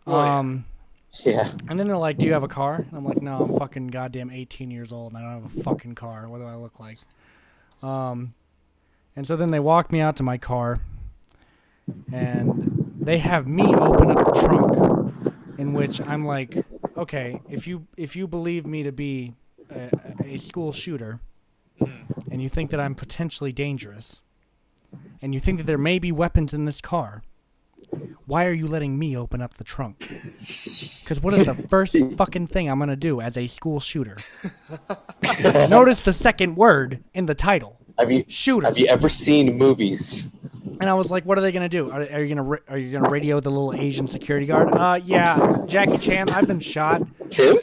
Yeah. And then they're like, "Do you have a car?" And I'm like, "No, I'm fucking goddamn 18 years old and I don't have a fucking car. What do I look like?" And so then they walk me out to my car, and they have me open up the trunk, in which I'm like, "Okay, if you believe me to be a school shooter, and you think that I'm potentially dangerous, and you think that there may be weapons in this car, why are you letting me open up the trunk? Because what is the first fucking thing I'm going to do as a school shooter?" Notice the second word in the title. Shooter. Have you ever seen movies? And I was like, what are they going to do? Are you gonna radio the little Asian security guard? Yeah, Jackie Chan, I've been shot. Tim?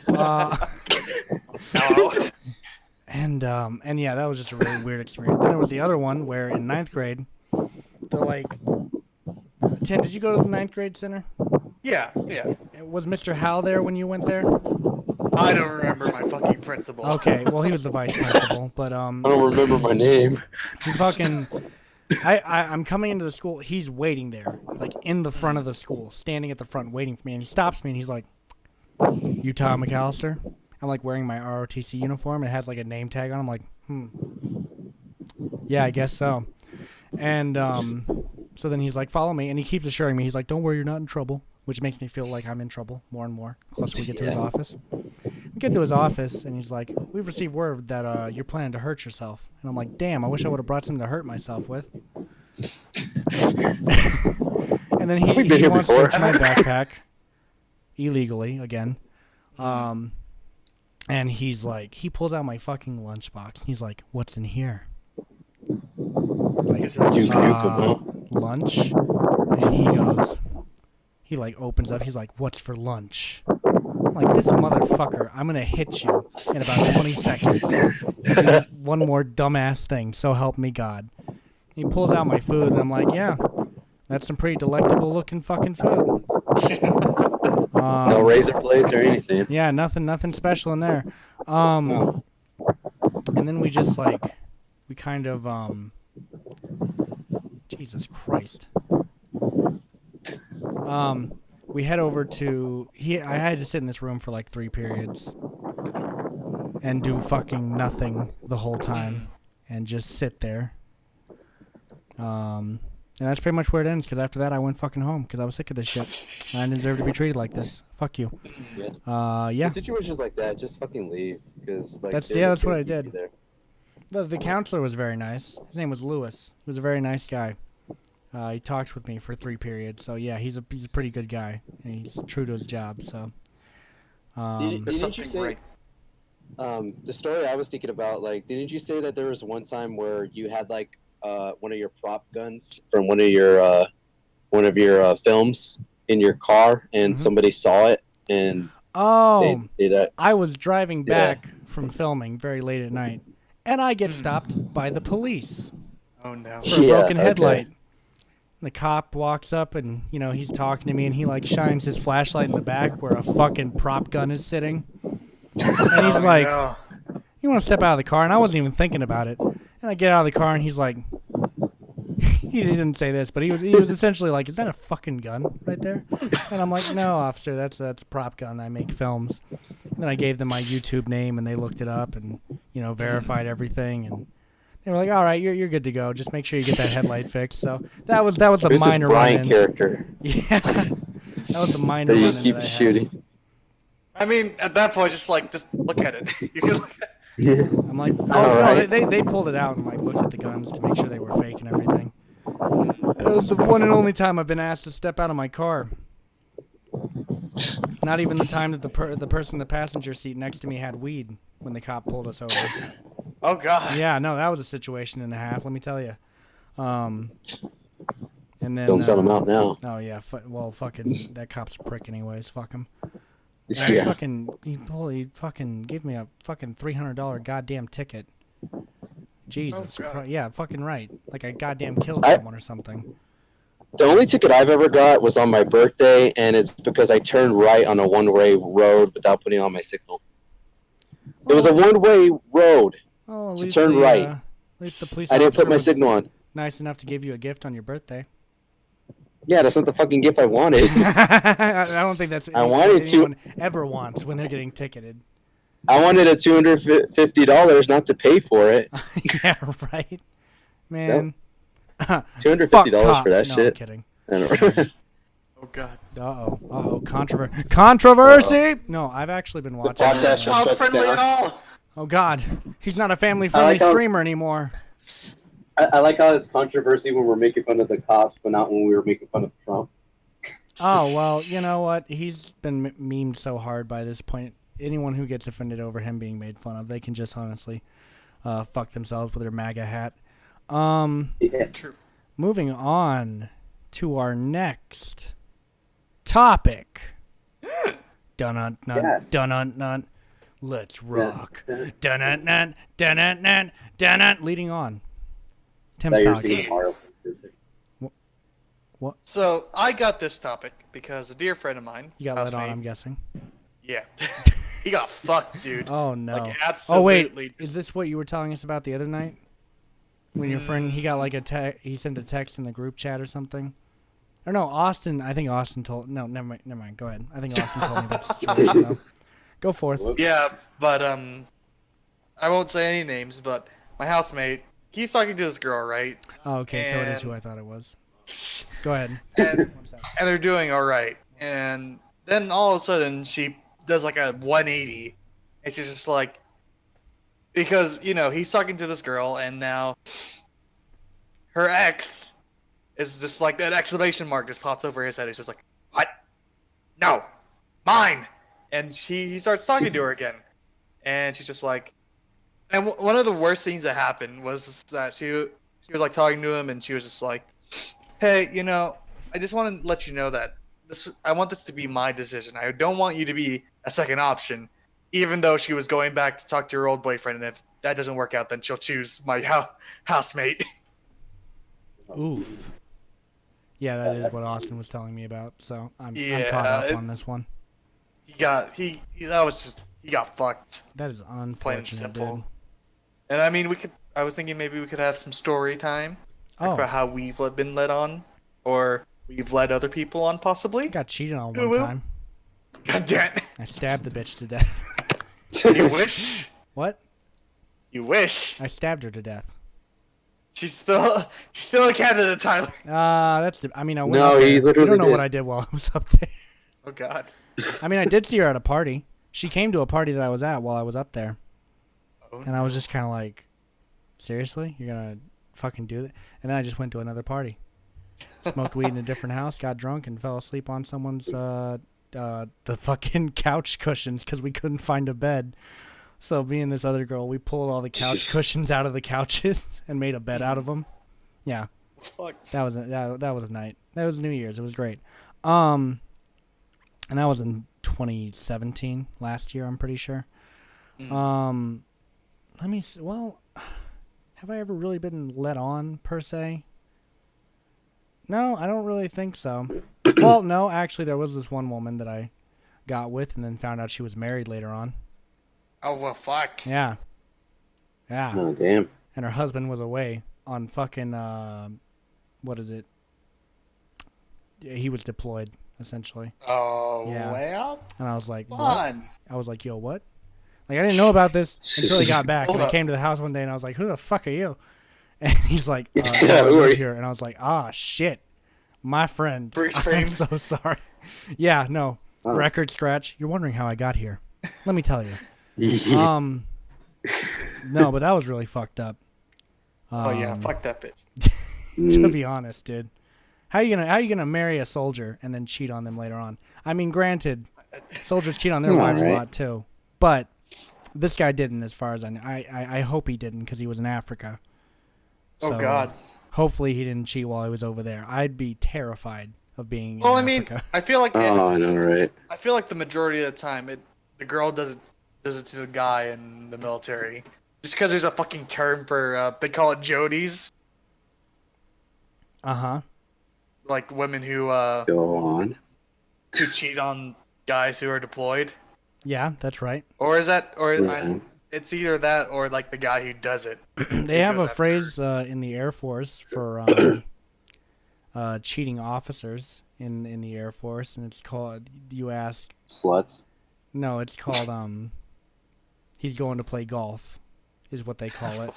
And yeah, that was just a really weird experience. Then there was the other one where in 9th grade, they're like, Tim, did you go to the 9th grade center? Yeah. Was Mr. Hal there when you went there? I don't remember my fucking principal. Okay, well he was the vice principal, but I don't remember my name. he fucking. I'm coming into the school. He's waiting there, like in the front of the school, standing at the front, waiting for me. And he stops me and he's like, "You Tom McAllister?" I'm like wearing my ROTC uniform. It has like a name tag on. I'm like, yeah, I guess so. And so then he's like, "Follow me," and he keeps assuring me. He's like, "Don't worry, you're not in trouble," which makes me feel like I'm in trouble more and more. Closer we get to his office. We get to his office, and he's like, "We've received word that you're planning to hurt yourself." And I'm like, "Damn, I wish I would have brought something to hurt myself with." And then he wants to search my backpack illegally again. And he's like, he pulls out my fucking lunchbox. He's like, "What's in here?" Like, lunch. And he like opens up. He's like, "What's for lunch?" I'm like, "This motherfucker, I'm gonna hit you in about 20 seconds. One more dumbass thing, so help me God." He pulls out my food, and I'm like, "Yeah, that's some pretty delectable looking fucking food." No razor blades or anything. Yeah, nothing special in there. No. And then we just like, we kind of, Jesus Christ. We head over to, I had to sit in this room for like 3 periods and do fucking nothing the whole time and just sit there. And that's pretty much where it ends, because after that I went fucking home because I was sick of this shit. And I didn't deserve to be treated like this. Fuck you. Yeah. In situations like that, just fucking leave, because like That's what I did. The counselor was very nice. His name was Lewis. He was a very nice guy. He talked with me for 3 periods, so yeah, he's a pretty good guy, and he's true to his job. So, didn't you say the story I was thinking about? Like, didn't you say that there was one time where you had like one of your prop guns from one of your films in your car, and somebody saw it, and I was driving back from filming very late at night, and I get stopped by the police. Oh no! For a broken headlight. The cop walks up and, he's talking to me, and he like shines his flashlight in the back where a fucking prop gun is sitting. And he's like, "You want to step out of the car?" And I wasn't even thinking about it. And I get out of the car, and he's like, he didn't say this, but he was essentially like, "Is that a fucking gun right there?" And I'm like, "No, officer, that's a prop gun. I make films." And then I gave them my YouTube name, and they looked it up and, verified everything, and they were like, "All right, you're good to go. Just make sure you get that headlight fixed." So that was the minor Brian character. Yeah, that was the minor. That you keep shooting. I mean, at that point, just look at it. You can look at I'm like, no, they pulled it out and like looked at the guns to make sure they were fake and everything. It was the one and only time I've been asked to step out of my car. Not even the time that the person in the passenger seat next to me had weed when the cop pulled us over. Oh God. Yeah, no, that was a situation and a half. Let me tell you. And then don't sell them out now. Oh yeah, fucking that cop's a prick anyways. Fuck him. Yeah. He fucking gave me a fucking $300 goddamn ticket. Jesus Christ. Yeah, fucking right. Like I goddamn killed someone or something. The only ticket I've ever got was on my birthday, and it's because I turned right on a one-way road without putting on my signal. It was a one-way road to turn right. At least the police I didn't put my signal on. Nice enough to give you a gift on your birthday. Yeah, that's not the fucking gift I wanted. I don't think that's anyone ever wants when they're getting ticketed. I wanted a $250 not to pay for it. Yeah, right. Man. Yep. $250 for that shit. I'm kidding. Oh God. Uh-oh. Controversy! Uh-oh. No, I've actually been watching. Child friendly at all. Oh God. He's not a family-friendly streamer anymore. I like how it's controversy when we're making fun of the cops, but not when we were making fun of Trump. Oh, well, you know what? He's been memed so hard by this point. Anyone who gets offended over him being made fun of, they can just honestly fuck themselves with their MAGA hat. Yeah. True. Moving on to our next topic. Dun-dun-dun. Let's rock. Dun-dun-dun. Dun-dun-dun. Dun-dun. Leading on. Tim's talking. What? So I got this topic because a dear friend of mine. You got let on, I'm guessing. Yeah. He got fucked, dude. Oh no. Like, absolutely. Oh wait, is this what you were telling us about the other night? When your friend, he got like he sent a text in the group chat or something? Or no, Austin. I think Austin told. No, never mind. Go ahead. I think Austin told me about the situation. No. Go forth. Yeah, but I won't say any names, but my housemate, he's talking to this girl, right? Oh, okay, so it is who I thought it was. Go ahead. And they're doing all right, and then all of a sudden she does like a 180, and she's just like, because he's talking to this girl, and now her ex is just like that exclamation mark just pops over his head. He's just like, what? No, mine. And he starts talking to her again, and she's just like, and one of the worst things that happened was that she was like talking to him, and she was just like, hey, I just want to let you know that I want this to be my decision. I don't want you to be a second option, even though she was going back to talk to her old boyfriend, and if that doesn't work out, then she'll choose my housemate. Oof. Yeah, that is what Austin was telling me about. So I'm caught up on this one. He got fucked. That is unfortunate, plain and simple. dude. And I mean, I was thinking maybe we could have some story time about how we've been led on, or we've led other people on, possibly. I got cheated on one time. God damn it! I stabbed the bitch to death. You wish? What? You wish? I stabbed her to death. She's still a candidate, Tyler. That's. I mean, I went no, he literally. You don't know did. what I did while I was up there. Oh God. I mean, I did see her at a party. She came to a party that I was at while I was up there. Oh, and I was just kind of like, seriously? You're going to fucking do that? And then I just went to another party. Smoked weed in a different house, got drunk, and fell asleep on someone's, the fucking couch cushions because we couldn't find a bed. So me and this other girl, we pulled all the couch cushions out of the couches and made a bed out of them. Yeah. Fuck. That was a night. That was New Year's. It was great. And that was in 2017, last year, I'm pretty sure. Let me see. Well, have I ever really been let on, per se? No, I don't really think so. Well, no, actually, there was this one woman that I got with and then found out she was married later on. Oh, well, fuck. Yeah. Yeah. Oh, damn. And her husband was away on fucking, what is it? He was deployed, essentially. Oh, yeah. Well. And I was like, fun. What? I was like, yo, what? Like, I didn't know about this until he got back. And I came to the house one day, and I was like, who the fuck are you? And he's like, who are you? Here. And I was like, shit. My friend. Freeze I'm frame. so sorry. Yeah, no. Oh. Record scratch. You're wondering how I got here. Let me tell you. No, but that was really fucked up. Oh, yeah. Fuck that bitch. To be honest, dude. How are you gonna marry a soldier and then cheat on them later on? I mean, granted, soldiers cheat on their wives a lot too, but this guy didn't, as far as I know. I hope he didn't because he was in Africa. So, oh God. Hopefully he didn't cheat while he was over there. I'd be terrified of being. Well, in I Africa. mean, I feel like. I know, right? I feel like the majority of the time, the girl does it to the guy in the military, just because there's a fucking term for they call it Jodies. Like women who go on who cheat on guys who are deployed. Yeah, that's right. Or is that it's either that or like the guy who does it. They have a phrase in the Air Force for cheating officers in the Air Force, and it's called. You ask. Sluts. No, it's called he's going to play golf, is what they call it.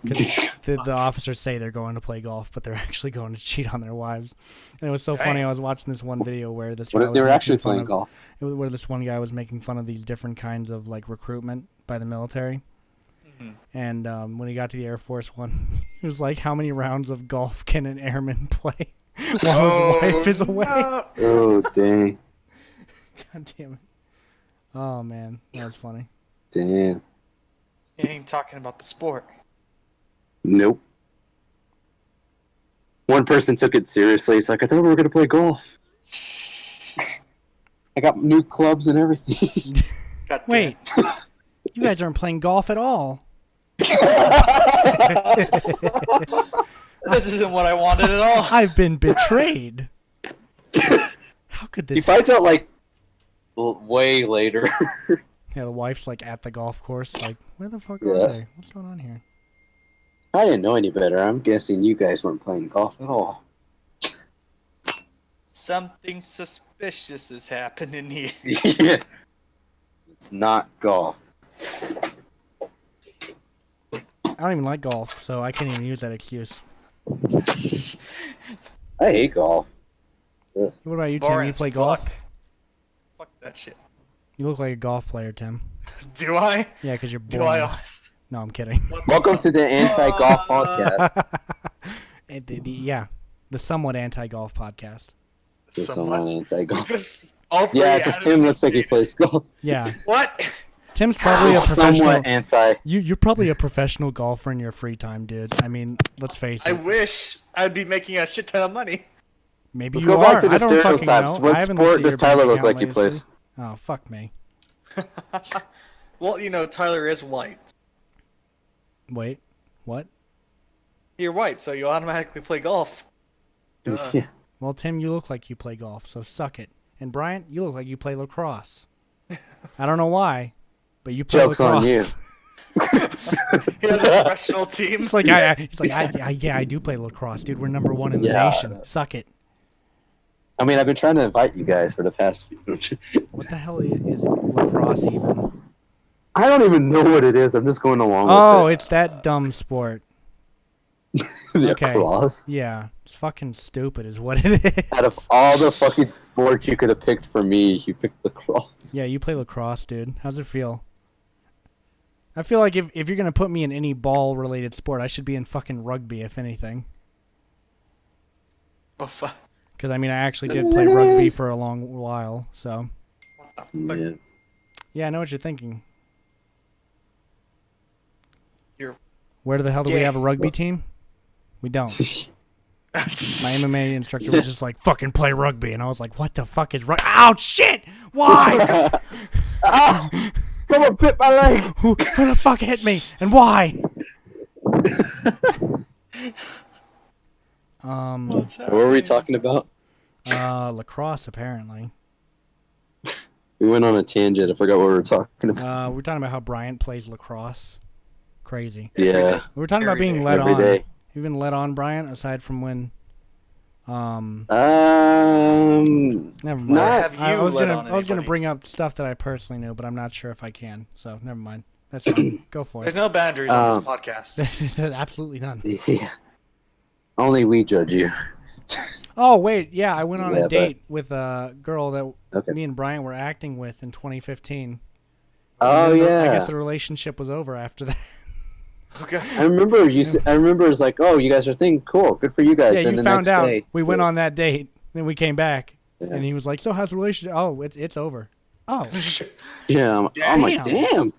Because the officers say they're going to play golf, but they're actually going to cheat on their wives. And it was so funny. I was watching this one video where this guy they were actually playing golf. Where this one guy was making fun of these different kinds of like recruitment by the military. Mm-hmm. And when he got to the Air Force one, he was like, "How many rounds of golf can an airman play while his wife is away?" No. Oh dang! God damn it! Oh man, that was funny. Damn. He ain't talking about the sport. Nope. One person took it seriously. It's like, I thought we were going to play golf. I got new clubs and everything. Wait. You guys aren't playing golf at all. This isn't what I wanted at all. I've been betrayed. How could this He finds out, like, way later. Yeah, the wife's like at the golf course, like, where the fuck Yeah. are they? What's going on here? I didn't know any better. I'm guessing you guys weren't playing golf at all. Something suspicious is happening here. Yeah. It's not golf. I don't even like golf, so I can't even use that excuse. I hate golf. What about you, Tim? Boring You as play golf? Fuck that shit. You look like a golf player, Tim. Do I? Yeah, because you're Do boring. I? No, I'm kidding. Welcome to the anti-golf podcast. The somewhat anti-golf podcast. Someone anti-golf. Just all three Yeah, because Tim looks like he plays golf. Yeah. What? Tim's probably a professional. Somewhat anti. You're probably a professional golfer in your free time, dude. I mean, let's face it. I wish I'd be making a shit ton of money. Maybe Let's you go are. back to the I don't fucking stereotypes. know. What I haven't sport looked at does your Tyler bank look account like he lately. plays? Oh, fuck me. Well, you know, Tyler is white. Wait, what? You're white, so you automatically play golf. Duh. Yeah. Well, Tim, you look like you play golf, so suck it. And Bryant, you look like you play lacrosse. I don't know why, but you play Joke's lacrosse. on you. He has a professional team. He's like, I do play lacrosse, dude. We're number one in the Yeah. nation. Suck it. I mean, I've been trying to invite you guys for the past few. What the hell is lacrosse even? I don't even know what it is. I'm just going along Oh, with it's that dumb sport. it. The okay. lacrosse. Yeah, it's fucking stupid is what it is. Out of all the fucking sports you could have picked for me, you picked lacrosse. Yeah, you play lacrosse, dude. How's it feel? I feel like if you're going to put me in any ball-related sport, I should be in fucking rugby, if anything. Oh, fuck. Because, I mean, I actually did play rugby for a long while, so. Yeah. Yeah, I know what you're thinking. You're Where the hell do we have a rugby team? We don't. My MMA instructor was just like, fucking play rugby. And I was like, what the fuck is rugby? Ow, shit! Why? Ah! Someone bit my leg! who the fuck hit me? And why? What's What were we talking about? Lacrosse, apparently. We went on a tangent. I forgot what we were talking about. We're talking about how Bryant plays lacrosse. Crazy. Yeah. We were talking about Every being day. led Every on. day. You've been led on, Bryant, aside from when. Never mind. Not- Have I you was led gonna on I was gonna anybody? bring up stuff that I personally knew, but I'm not sure if I can. So never mind. That's fine. Go for There's it. no boundaries on this podcast. Absolutely none. Yeah. Only we judge you. Oh wait, yeah, I went on Yeah, a but- date with a girl that Okay. me and Bryant were acting with in 2015. Oh, And then yeah. I guess the relationship was over after that. Okay. I remember you. I remember it's like, oh, you guys are thinking, cool, good for you guys. Yeah, Then you the found next out. day, We went on that date. Then we came back, Yeah. and he was like, "So how's the relationship?" Oh, it's over. Oh, Yeah, I'm like, Damn. damn.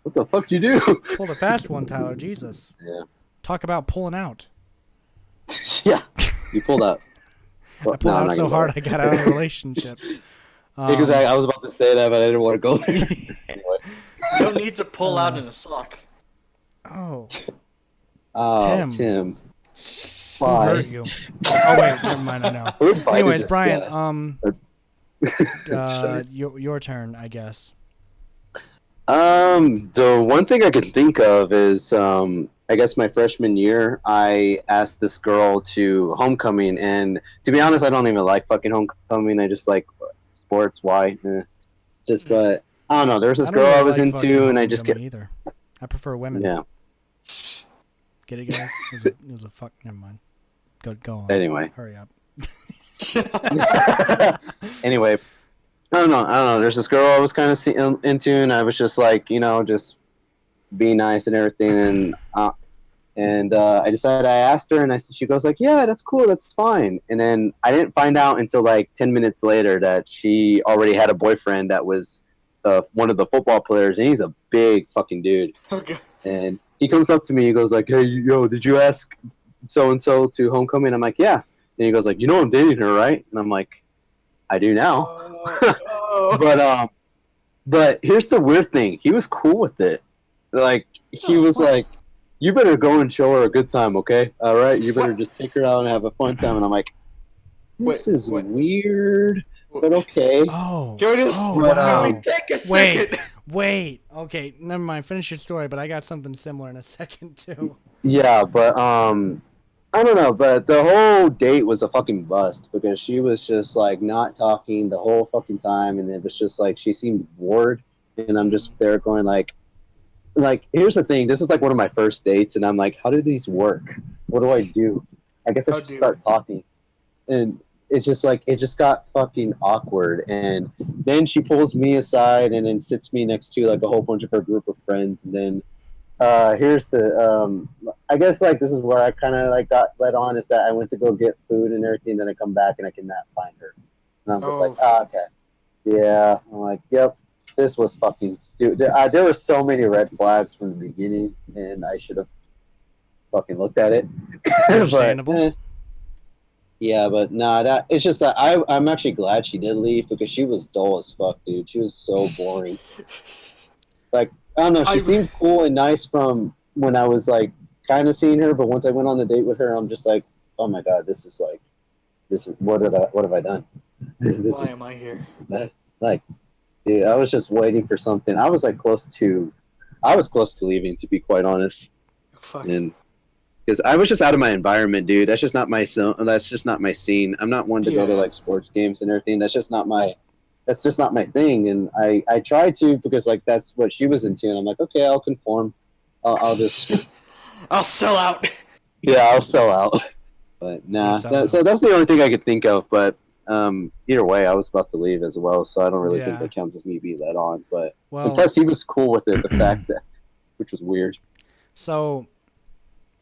What the fuck did you do? pull the fast one, Tyler. Jesus. Yeah. Talk about pulling out. Yeah. You pulled out. I pulled out so hard I got out of the relationship. Because I was about to say that, but I didn't want to go there. Anyway. You don't need to pull out in a sock. Oh, Oh, who Tim. hurt Why? you? Oh wait, never mind. I know. Who invited Anyways, this Brian. guy? Your turn, I guess. The one thing I can think of is, I guess my freshman year, I asked this girl to homecoming, and to be honest, I don't even like fucking homecoming. I just like sports. Why? Just, but I don't know. There was this I don't girl really I was like fucking into, and I just get, homecoming either. I prefer women. yeah. Get it, guys? It was a fuck. Never mind. Go on. Anyway. Hurry up. Anyway, I don't know. There's this girl I was kind of into, and I was just like, just be nice and everything, and I decided I asked her, and she goes like, yeah, that's cool, that's fine. And then I didn't find out until like 10 minutes later that she already had a boyfriend that was one of the football players, and he's a big fucking dude. Okay. And he comes up to me, he goes like, hey, yo, did you ask so and so to homecoming? I'm like, yeah. And he goes like, I'm dating her, right? And I'm like, I do now. But here's the weird thing. He was cool with it. Like, he was like, you better go and show her a good time, okay? All right? You better just take her out and have a fun time. And I'm like, this is weird. but okay. Oh. Can we just wow. can we take a second? Wait. Okay, never mind. Finish your story, but I got something similar in a second too. Yeah, but I don't know, but the whole date was a fucking bust because she was just like not talking the whole fucking time, and it was just like she seemed bored, and I'm just there going like here's the thing, this is like one of my first dates, and I'm like, how do these work? What do I do? I guess I should start talking, and it's just like it just got fucking awkward, and then she pulls me aside and then sits me next to like a whole bunch of her group of friends, and then here's the I guess like this is where I kind of like got led on is that I went to go get food and everything, then I come back and I cannot find her, and I'm just like, okay, yeah, I'm like, yep, this was fucking stupid. There were so many red flags from the beginning, and I should have fucking looked at it. Understandable. But, yeah, but nah, that it's just that I'm actually glad she did leave because she was dull as fuck, dude. She was so boring. Like, I don't know, she seemed cool and nice from when I was like kind of seeing her, but once I went on the date with her, I'm just like, oh my god, this is what have I done? Why am I here? Like, dude, I was just waiting for something. I was close to leaving, to be quite honest. Fuck. And because I was just out of my environment, dude. That's just not my zone. That's just not my scene. I'm not one to go to like sports games and everything. That's just not my thing. And I tried to because like that's what she was into, and I'm like, okay, I'll conform. I'll just I'll sell out. Yeah, I'll sell out. But nah, so that's the only thing I could think of. But either way, I was about to leave as well, so I don't really think that counts as me being led on. But and plus, he was cool with it. The fact that, which was weird. So,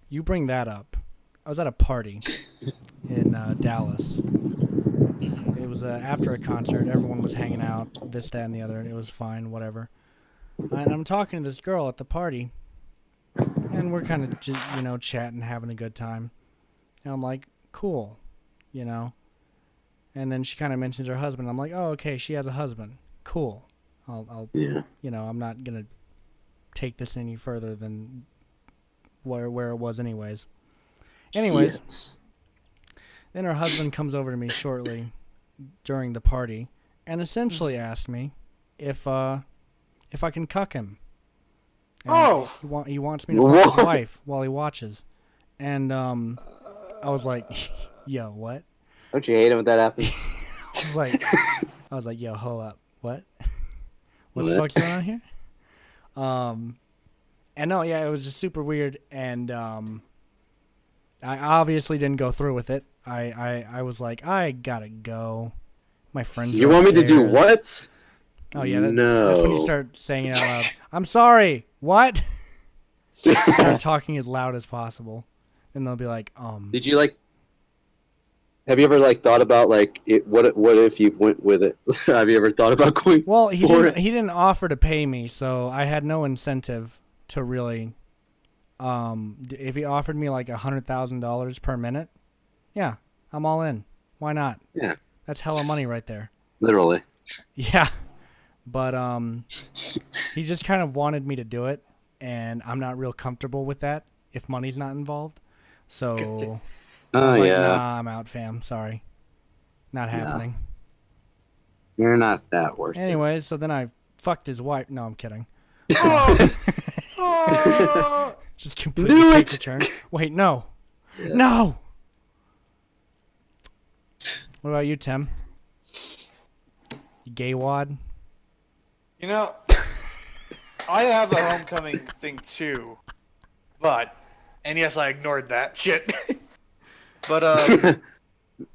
you bring that up. I was at a party in Dallas. It was after a concert. Everyone was hanging out, this, that, and the other. It was fine, whatever. And I'm talking to this girl at the party, and we're kind of just, chatting, having a good time. And I'm like, cool, And then she kind of mentions her husband. I'm like, oh, okay, she has a husband. Cool. I'll I'm not gonna take this any further than where it was, anyways. Anyways, then her husband comes over to me shortly during the party and essentially asked me if I can cuck him. And he wants me to fuck his wife while he watches. And I was like, yo, what? Don't you hate it when that happens? I was like, yo, hold up. What? What the fuck's going on here? And no, yeah, it was just super weird, and I obviously didn't go through with it. I was like, I gotta go. My friends. You want me to do what? Oh yeah, that's when you start saying it out loud. I'm sorry. What? Start talking as loud as possible, and they'll be like, Did you have you ever thought about what if you went with it? Have you ever thought about going? Well, he didn't offer to pay me, so I had no incentive to really. If he offered me $100,000 per minute, yeah, I'm all in. Why not? Yeah, that's hella money right there. Literally. Yeah, but he just kind of wanted me to do it, and I'm not real comfortable with that if money's not involved. So. Nah, I'm out, fam. Sorry. Not happening. No. You're not that worth it. Anyways, so then I fucked his wife. No, I'm kidding. Just completely take the turn. Wait, no. Yeah. No! What about you, Tim? You gay wad? I have a homecoming thing too. And yes, I ignored that shit. But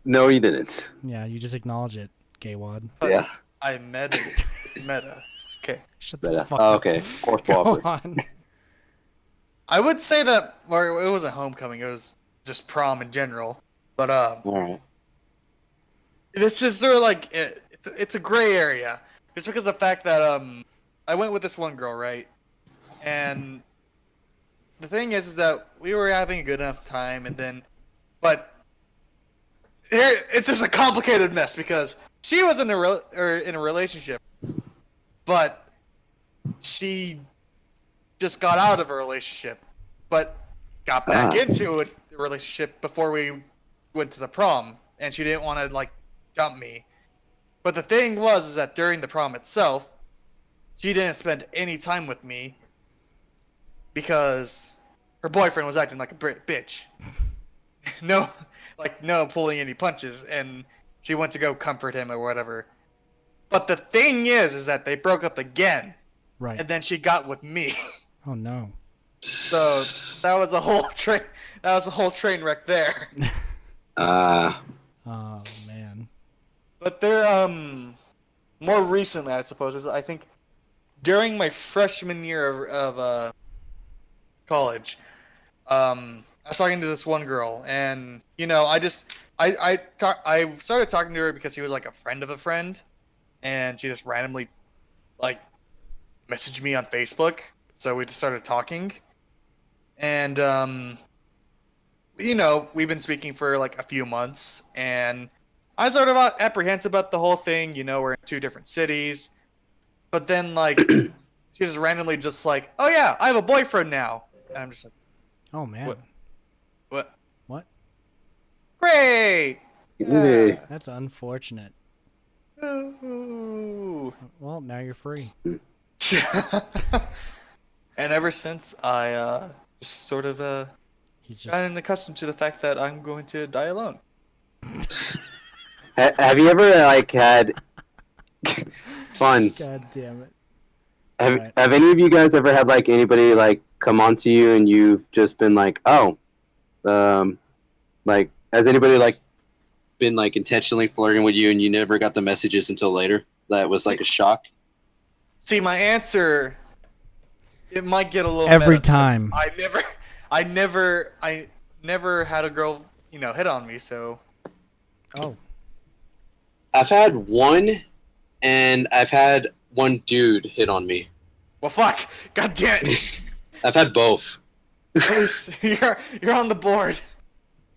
no, you didn't. Yeah, you just acknowledge it, gay wad. Yeah. I meta. It's meta. Okay. Shut the fuck up. Okay. Fourth Go on. I would say that, or it wasn't homecoming. It was just prom in general. But all right. This is sort of it's a gray area, just because of the fact that I went with this one girl, right? And the thing is that we were having a good enough time, but here it's just a complicated mess because she was in a relationship, but she just got out of a relationship, but got back into a relationship before we went to the prom, and she didn't want to dump me. But the thing was is that during the prom itself, she didn't spend any time with me because her boyfriend was acting like a bitch. No pulling any punches, and she went to go comfort him or whatever. But the thing is that they broke up again. Right. And then she got with me. Oh no. So that was a whole train. That was a whole train wreck there. Oh man. But they're more recently, I suppose. I think during my freshman year of college, I was talking to this one girl, and I started talking to her because she was like a friend of a friend, and she just randomly like messaged me on Facebook. So we just started talking, and we've been speaking for like a few months, and I was sort of apprehensive about the whole thing. We're in 2 different cities, but then like she just randomly just like, oh yeah, I have a boyfriend now, and I'm just like, oh man, what? Great. Yeah. That's unfortunate. Ooh. Well, now you're free. And ever since, I just sort of gotten accustomed to the fact that I'm going to die alone. Have you ever like had fun? God damn it! Have any of you guys ever had like anybody like come on to you and you've just been like, oh, like has anybody like been like intentionally flirting with you and you never got the messages until later? That was like a shock. See, my answer, it might get a little every meta time. I never had a girl, hit on me. So. Oh. I've had one, and I've had one dude hit on me. Well, fuck! God damn it! I've had both. At least you're on the board.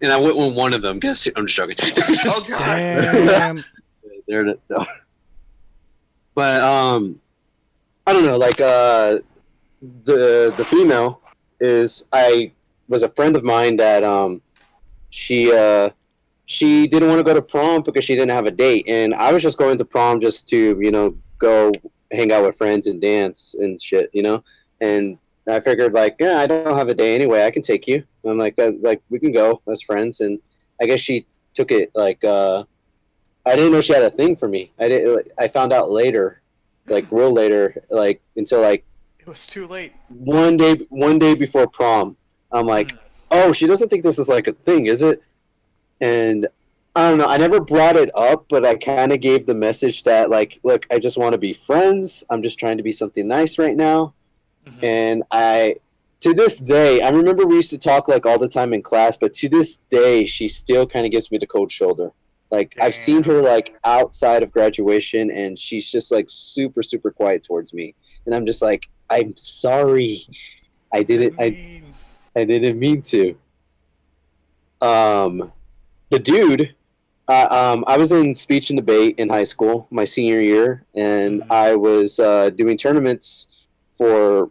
And I went with one of them. Guess I'm just joking. Oh god! Damn. There it is. But I don't know. Like the female was a friend of mine that she didn't want to go to prom because she didn't have a date, and I was just going to prom just to go hang out with friends and dance and shit, and I figured like, yeah, I don't have a day anyway, I can take you. And I'm like, that, like we can go as friends, and I guess she took it like I didn't know she had a thing for me. I found out later, like real later, like until like it was too late. One day before prom, I'm like, oh, she doesn't think this is like a thing, is it? And I don't know, I never brought it up, but I kind of gave the message that, like, look, I just want to be friends. I'm just trying to be something nice right now. Mm-hmm. And to this day, I remember we used to talk, like, all the time in class, but to this day, she still kind of gives me the cold shoulder. Like, damn. I've seen her, like, outside of graduation, and she's just, like, super, super quiet towards me. And I'm just like, I'm sorry. I didn't mean to. The dude, I was in speech and debate in high school, my senior year, and I was doing tournaments for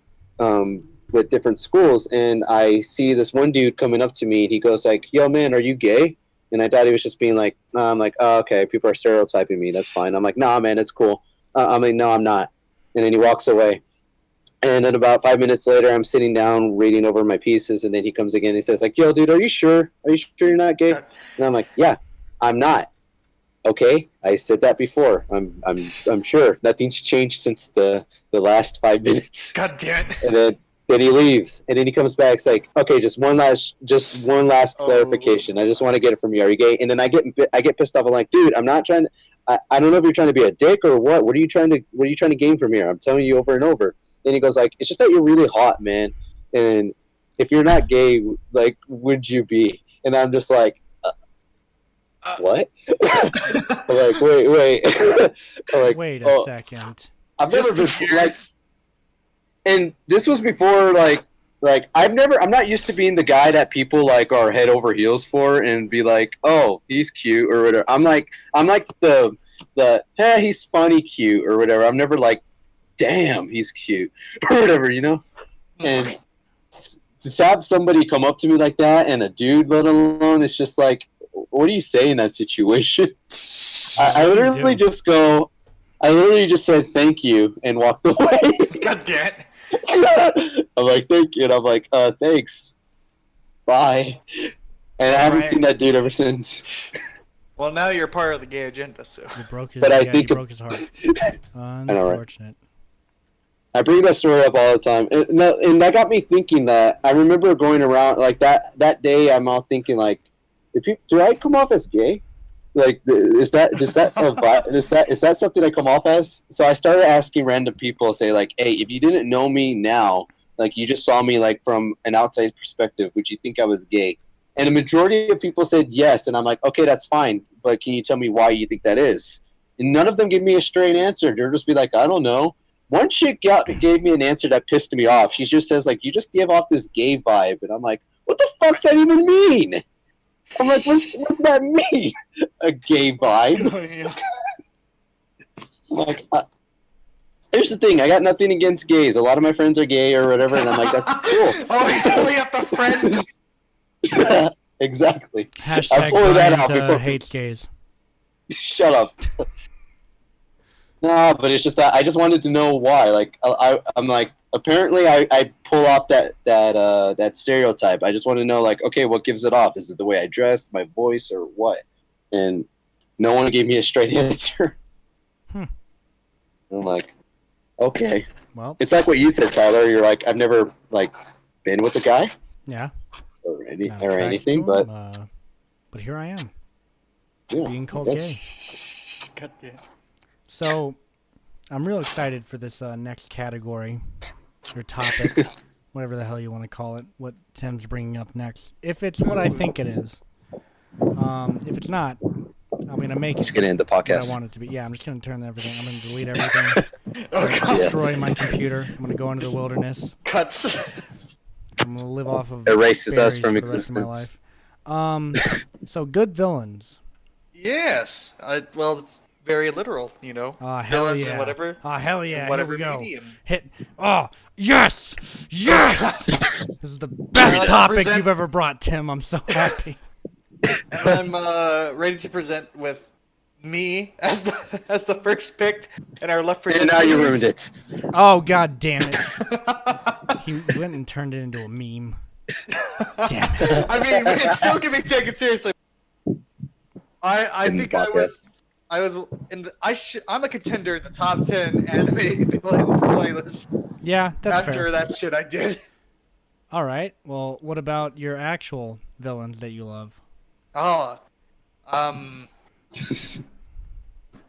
with different schools, and I see this one dude coming up to me, and he goes like, yo, man, are you gay? And I thought he was just being like, I'm like, oh, okay, people are stereotyping me, that's fine. I'm like, nah, man, it's cool. I'm like, no, I'm not. And then he walks away. And then about 5 minutes later, I'm sitting down reading over my pieces, and then he comes again and he says, like, yo, dude, are you sure? Are you sure you're not gay? And I'm like, yeah, I'm not. Okay, I said that before. I'm sure. Nothing's changed since the last 5 minutes. God damn it. And then he leaves, and then he comes back. It's like, okay, just one last clarification. I just want to get it from you. Are you gay? And then I get pissed off. I'm like, dude, I'm not trying to. I don't know if you're trying to be a dick or what. What are you trying to gain from here? I'm telling you over and over. Then he goes like, it's just that you're really hot, man. And if you're not gay, like, would you be? And I'm just like, what? I'm like, wait. I'm like, wait a second. I've never been like, and this was before like I'm not used to being the guy that people like are head over heels for and be like, oh, he's cute or whatever. I'm like the hey, he's funny cute or whatever. I'm never like, damn, he's cute or whatever, And to have somebody come up to me like that, and a dude, let alone, it's just like, what do you say in that situation? I What do you literally do? just go. I literally just said thank you and walked away. God damn it. I'm like, thank you, and I'm like, thanks, bye. And I haven't Right. seen that dude ever since. Well, now you're part of the gay agenda, so. You broke his. But I Yeah, think you broke his heart. I know, right? Unfortunate. I bring that story up all the time, and that got me thinking that I remember going around like that day. I'm all thinking like, do I come off as gay? Like, is that something I come off as? So I started asking random people, say like, hey, if you didn't know me now, like you just saw me like from an outside perspective, would you think I was gay? And the majority of people said yes, and I'm like, okay, that's fine, but can you tell me why you think that is? And none of them give me a straight answer. They'll just be like, I don't know. One chick gave me an answer that pissed me off. She just says like, you just give off this gay vibe, and I'm like, what the fuck's that even mean? I'm like, what's that mean? A gay vibe? Like, here's the thing. I got nothing against gays. A lot of my friends are gay or whatever, and I'm like, that's cool. Oh, he's pulling up the friend. Exactly. Hashtag pulling that out Bryant before- hates gays. Shut up. No, but it's just that I just wanted to know why. Like, I'm like, apparently I pull off that stereotype. I just want to know, like, okay, what gives it off? Is it the way I dress, my voice, or what? And no one gave me a straight answer. I'm like, okay. Well, It's like what you said, Tyler. You're like, I've never like been with a guy yeah. or Not attracted anything, to him, but but here I am, yeah, being called that's- gay. God damn. So, I'm real excited for this next category or topic, whatever the hell you want to call it. What Tim's bringing up next, if it's what I think it is. If it's not, I'm gonna make Let's it get into the what I podcast. want it to be. Yeah, I'm just gonna turn everything. I'm gonna delete everything. Oh, God. Destroy my computer. I'm gonna go into the wilderness. Cuts. I'm gonna live off of Erases us berries from for the rest of my existence. life. So good villains. Yes. Well, it's very literal, you know. Hell Villains yeah. and whatever. Hell yeah. in whatever Here we go. medium. Hit. Oh, yes. Yes. This is the best topic you've ever brought, Tim. I'm so happy. And I'm ready to present with me as the first pick in our Left 4 Dead And now you series. ruined it. Oh, god damn it. He went and turned it into a meme. Damn it. I mean, it still can be taken seriously. I In the think I was in the, I'm a contender in the top 10 anime villains playlist Yeah, that's after fair. that shit I did. All right. Well, what about your actual villains that you love? Oh,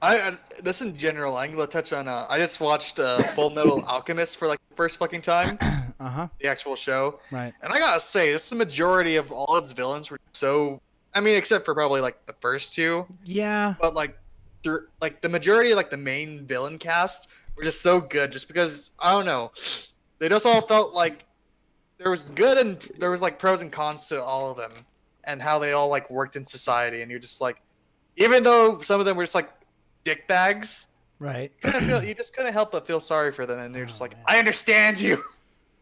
I this in general. I'm gonna touch on. I just watched Full Metal Alchemist for like the first fucking time, Uh-huh. the actual show, Right. and I gotta say, this is the majority of all its villains were so. I mean, except for probably like the first two, Yeah. but like the majority, like the main villain cast, were just so good. Just because I don't know, they just all felt like there was good and there was like pros and cons to all of them, and how they all like worked in society. And you're just like, even though some of them were just like dick bags, Right. you just couldn't help but feel sorry for them. And they're just like, man. I understand you.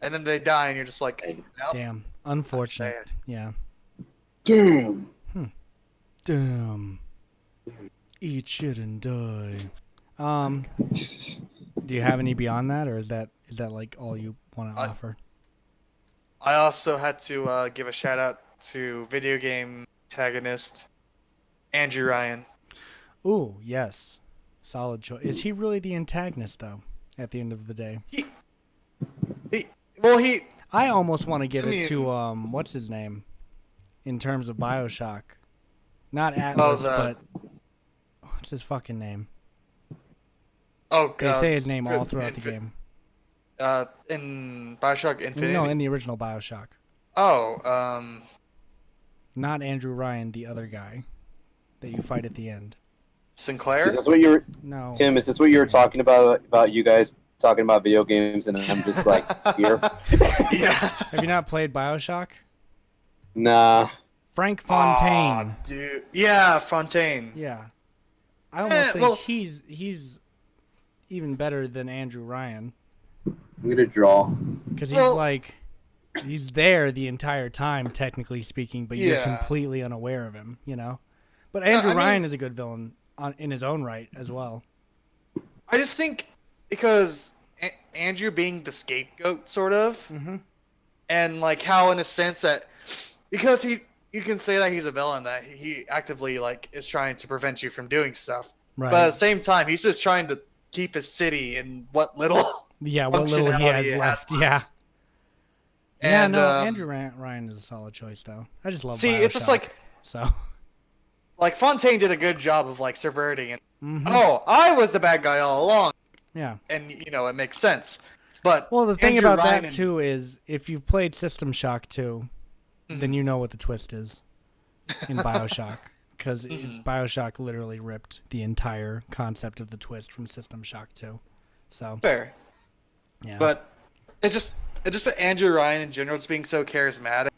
And then they die, and you're just like, nope. Damn. Unfortunate. sad. Yeah. Damn. Damn. Eat shit and die. Do you have any beyond that, or is that like all you want to offer? I also had to give a shout out to video game antagonist Andrew Ryan. Ooh, yes. Solid choice. Is he really the antagonist, though, at the end of the day? I almost want to get I it to, mean- what's his name? In terms of Bioshock. Not Atlas, but what's his fucking name? Oh They god. say his name all throughout the game. In Bioshock Infinite. No, in the original Bioshock. Oh, Not Andrew Ryan, the other guy that you fight at the end. Sinclair. Is this what you were, No. Tim? Is this what you were talking about you guys talking about video games, and I'm just like here? Yeah. Have you not played Bioshock? Nah. Frank Fontaine. Aw, dude. Yeah, Fontaine. Yeah. I almost think well- he's even better than Andrew Ryan. I'm gonna draw. Because Well- he's there the entire time, technically speaking, but you're Yeah. completely unaware of him, you know? But Andrew I mean- Ryan is a good villain in his own right as well. I just think because Andrew being the scapegoat, sort of, and like how in a sense that because you can say that he's a villain, that he actively like is trying to prevent you from doing stuff, Right. but at the same time he's just trying to keep his city in what little what little he has left. Yeah. And, no, Andrew Ryan is a solid choice though. I just love. See, BioShock, it's just like so. Like Fontaine did a good job of like subverting it. Oh, I was the bad guy all along. Yeah. And it makes sense. But well, the thing Andrew about Ryan that too is if you've played System Shock 2, then you know what the twist is in BioShock, because BioShock literally ripped the entire concept of the twist from System Shock 2. So fair. Yeah. But it's just that Andrew Ryan in general just being so charismatic.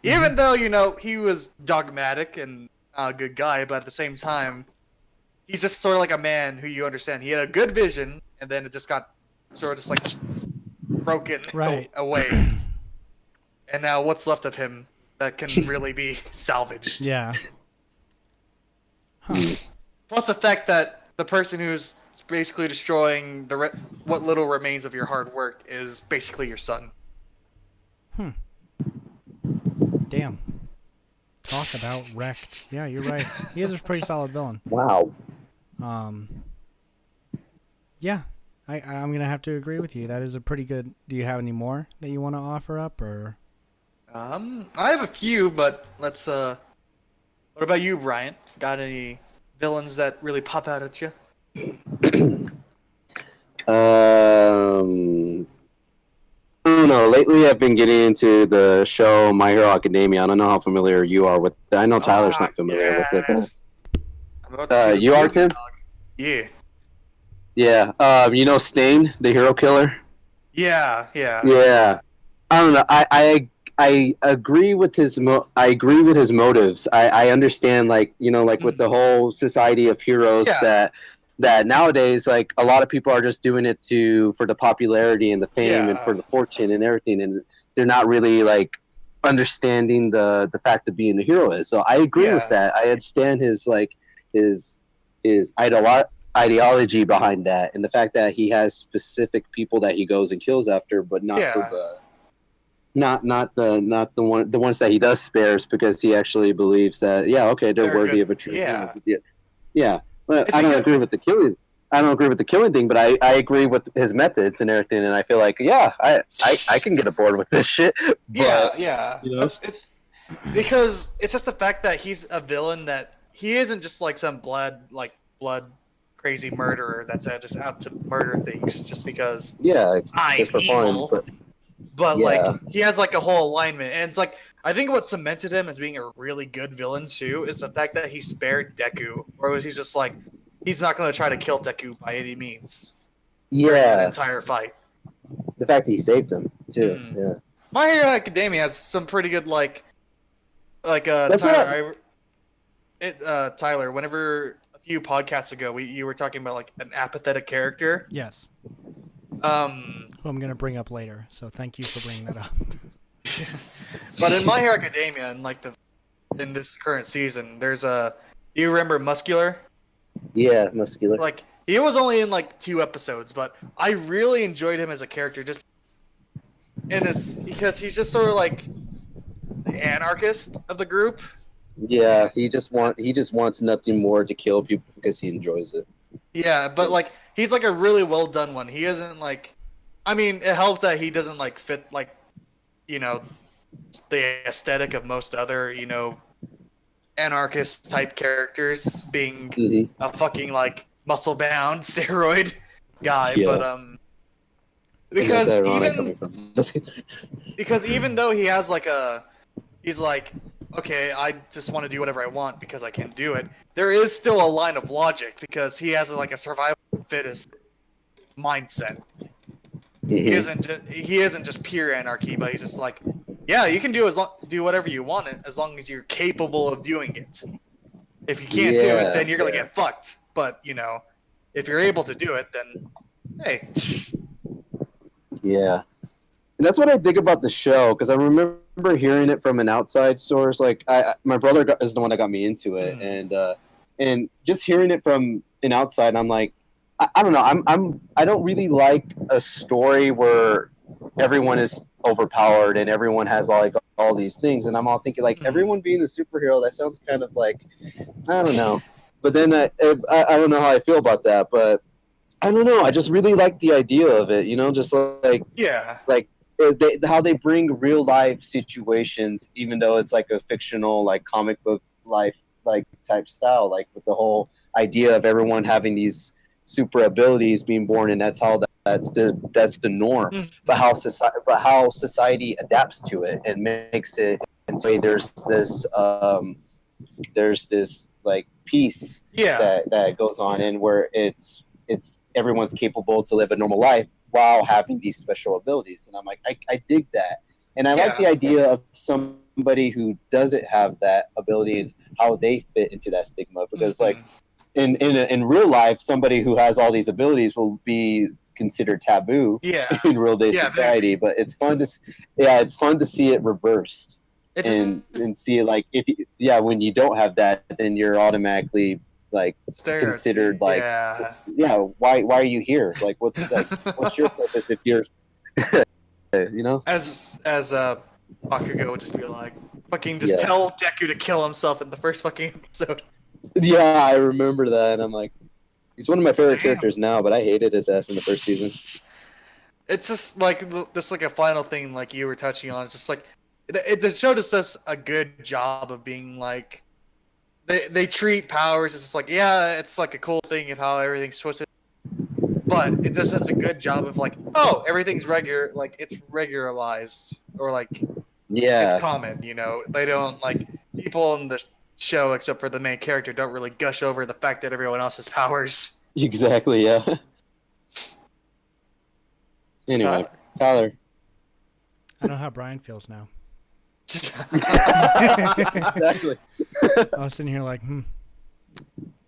Even though, he was dogmatic and not a good guy, but at the same time, he's just sort of like a man who you understand. He had a good vision, and then it just got sort of just like broken away. And now what's left of him that can really be salvaged? Yeah. Plus the fact that the person who's basically destroying what little remains of your hard work is basically your son. Damn. Talk about wrecked. Yeah, you're right. He is a pretty solid villain. Wow. Yeah, I'm gonna have to agree with you. That is a pretty good. Do you have any more that you want to offer up, or? I have a few, but let's. What about you, Ryan? Got any villains that really pop out at you? I don't know. Lately, I've been getting into the show My Hero Academia. I don't know how familiar you are with it. I know Tyler's not familiar with it. You are, Tim? Yeah. Yeah. You know Stain, the hero killer? Yeah. Yeah. I don't know. I agree with his motives. I understand, like with the whole society of heroes that nowadays, like, a lot of people are just doing it for the popularity and the fame and for the fortune and everything, and they're not really like understanding the fact of being a hero is. So I agree with that. I understand his ideology behind that, and the fact that he has specific people that he goes and kills after, but not for the the ones that he does spares, because he actually believes that they're worthy good. of a treatment. Yeah. But I don't agree with the killing. I don't agree with the killing thing, but I agree with his methods and everything, and I feel like I can get aboard with this shit. But, yeah. It's because it's just the fact that he's a villain, that he isn't just like some blood crazy murderer that's just out to murder things just because I'm evil. But like he has like a whole alignment, and it's like I think what cemented him as being a really good villain too is the fact that he spared Deku, or was he just like he's not going to try to kill Deku by any means? During the entire fight. The fact that he saved him too. Yeah. My Hero Academia has some pretty good Tyler. Tyler, whenever a few podcasts ago you were talking about like an apathetic character. Yes. Who I'm going to bring up later, so thank you for bringing that up. But in My Hero Academia, and in this current season, there's do you remember Muscular? Yeah, Muscular. Like, he was only in like 2 episodes, but I really enjoyed him as a character just because he's just sort of like the anarchist of the group. Yeah, he just wants nothing more to kill people because he enjoys it. Yeah, but like he's like a really well done one. He isn't like, I mean, it helps that he doesn't like fit like, the aesthetic of most other, anarchist type characters, being a fucking like muscle bound steroid guy. But because even though he has like he's like, okay, I just want to do whatever I want because I can do it. There is still a line of logic because he has like a survival fittest mindset. He isn't just pure anarchy, but he's just like, yeah, you can do whatever you want as long as you're capable of doing it. If you can't do it, then you're gonna get fucked. But if you're able to do it, then hey. Yeah. And that's what I think about the show, because I remember hearing it from an outside source. Like, my brother is the one that got me into it, and And just hearing it from an outside, I'm like, I don't know. I don't really like a story where everyone is overpowered and everyone has all these things. And I'm all thinking like everyone being a superhero. That sounds kind of like, I don't know. But then I don't know how I feel about that. But I don't know. I just really like the idea of it. You know, just like how they bring real life situations, even though it's like a fictional like comic book life like type style, like with the whole idea of everyone having these super abilities being born, and that's the norm. But how society adapts to it and makes it, and so there's this like peace that goes on, and where it's everyone's capable to live a normal life while having these special abilities. And I'm like, I dig that, and I like the idea of somebody who doesn't have that ability and how they fit into that stigma, because like in real life, somebody who has all these abilities will be considered taboo in real day society. But it's fun to see it reversed. And see it like when you don't have that, then you're automatically like considered like why are you here, like what's your purpose if you're you know, as Bakugo would just be like fucking just tell Deku to kill himself in the first fucking episode. Yeah, I remember that, and I'm like, he's one of my favorite characters now, but I hated his ass in the first season. It's just like a final thing like you were touching on. It's just like the show just does a good job of being like they treat powers as just like it's like a cool thing of how everything's twisted, but it does such a good job of like everything's regular, like it's regularized, or like it's common, you know. They don't like people in the show except for the main character don't really gush over the fact that everyone else has powers. Exactly. Yeah. Anyway, Tyler. I know how Brian feels now. Exactly. I was sitting here like,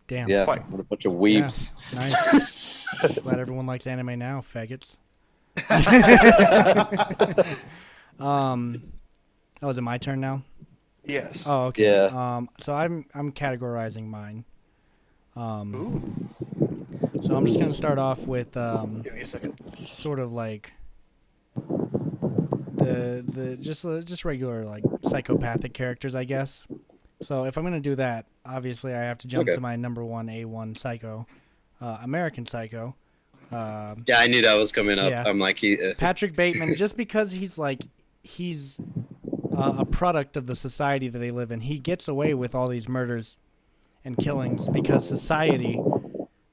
damn. Yeah, what a bunch of weeps. Yeah, nice. Glad everyone likes anime now, faggots. Oh, is it my turn now? Yes. Oh, okay. Yeah. So I'm categorizing mine. So I'm just gonna start off with Give me a second. sort of like the just regular like psychopathic characters, I guess. So if I'm gonna do that, obviously I have to jump to my number one A1 Psycho, American Psycho. Yeah, I knew that was coming up. Yeah. I'm like, Patrick Bateman, just because he's a product of the society that they live in. He gets away with all these murders and killings because society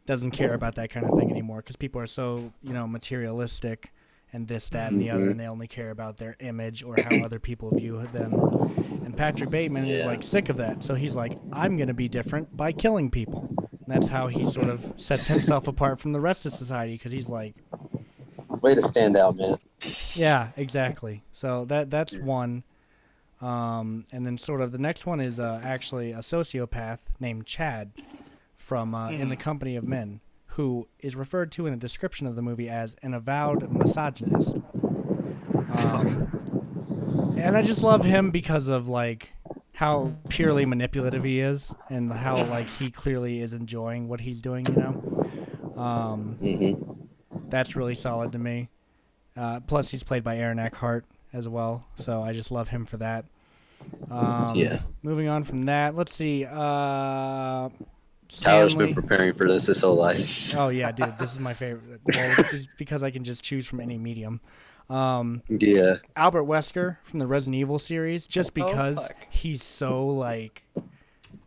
doesn't care about that kind of thing anymore, because people are so, materialistic and this, that, and the other, and they only care about their image or how other people view them. And Patrick Bateman is like sick of that, so he's like, I'm going to be different by killing people. And that's how he sort of sets himself apart from the rest of society, because he's like, way to stand out, man. Yeah, exactly. So that's one. And then sort of the next one is actually a sociopath named Chad from In the Company of Men, who is referred to in the description of the movie as an avowed misogynist. And I just love him because of like how purely manipulative he is, and how like he clearly is enjoying what he's doing, That's really solid to me. Plus he's played by Aaron Eckhart as well, so I just love him for that. Moving on from that, let's see. Tyler's been preparing for this his whole life. Oh yeah, dude, this is my favorite. Well, it's because I can just choose from any medium. Albert Wesker from the Resident Evil series, just because he's so like,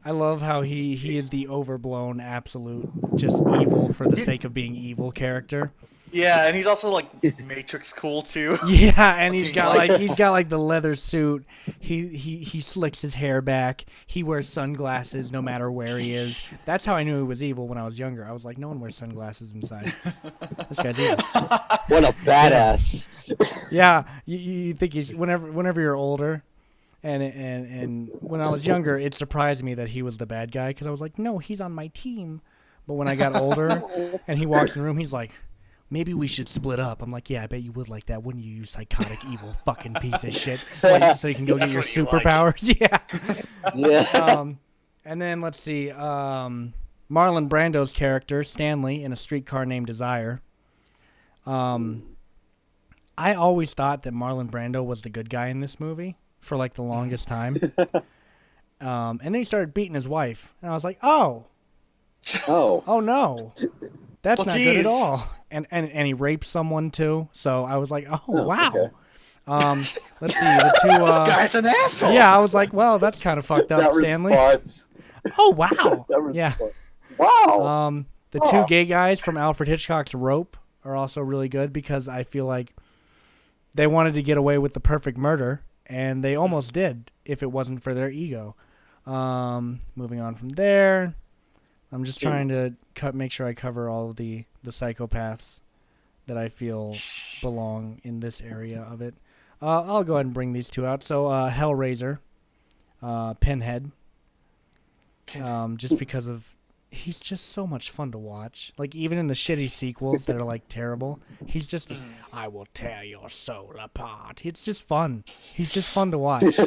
I love how he is the overblown, absolute, just evil for the sake of being evil character. Yeah, and he's also like Matrix cool too. Yeah, and he's got like the leather suit. He slicks his hair back. He wears sunglasses no matter where he is. That's how I knew he was evil when I was younger. I was like, no one wears sunglasses inside. This guy's evil. What a badass. Yeah, you think he's whenever you're older, and when I was younger, it surprised me that he was the bad guy, because I was like, no, he's on my team. But when I got older, and he walks in the room, he's like, maybe we should split up. I'm like, yeah, I bet you would like that, wouldn't you, you psychotic, evil fucking piece of shit? So you can go get your superpowers. Like. Yeah. And then let's see, Marlon Brando's character Stanley in A Streetcar Named Desire. I always thought that Marlon Brando was the good guy in this movie for like the longest time. And then he started beating his wife, and I was like, oh no, that's not good at all. And he raped someone too, so I was like, oh wow. Okay. Let's see, the two. This guy's an asshole. Yeah, I was like, well, that's kind of fucked up, Stanley. Oh wow. Yeah. Wow. The two gay guys from Alfred Hitchcock's Rope are also really good because I feel like they wanted to get away with the perfect murder, and they almost did if it wasn't for their ego. Moving on from there, I'm just trying to make sure I cover all of the psychopaths that I feel belong in this area of it. I'll go ahead and bring these two out. So Hellraiser, Pinhead, just because of he's just so much fun to watch. Like even in the shitty sequels that are like terrible, he's just I will tear your soul apart. It's just fun. He's just fun to watch.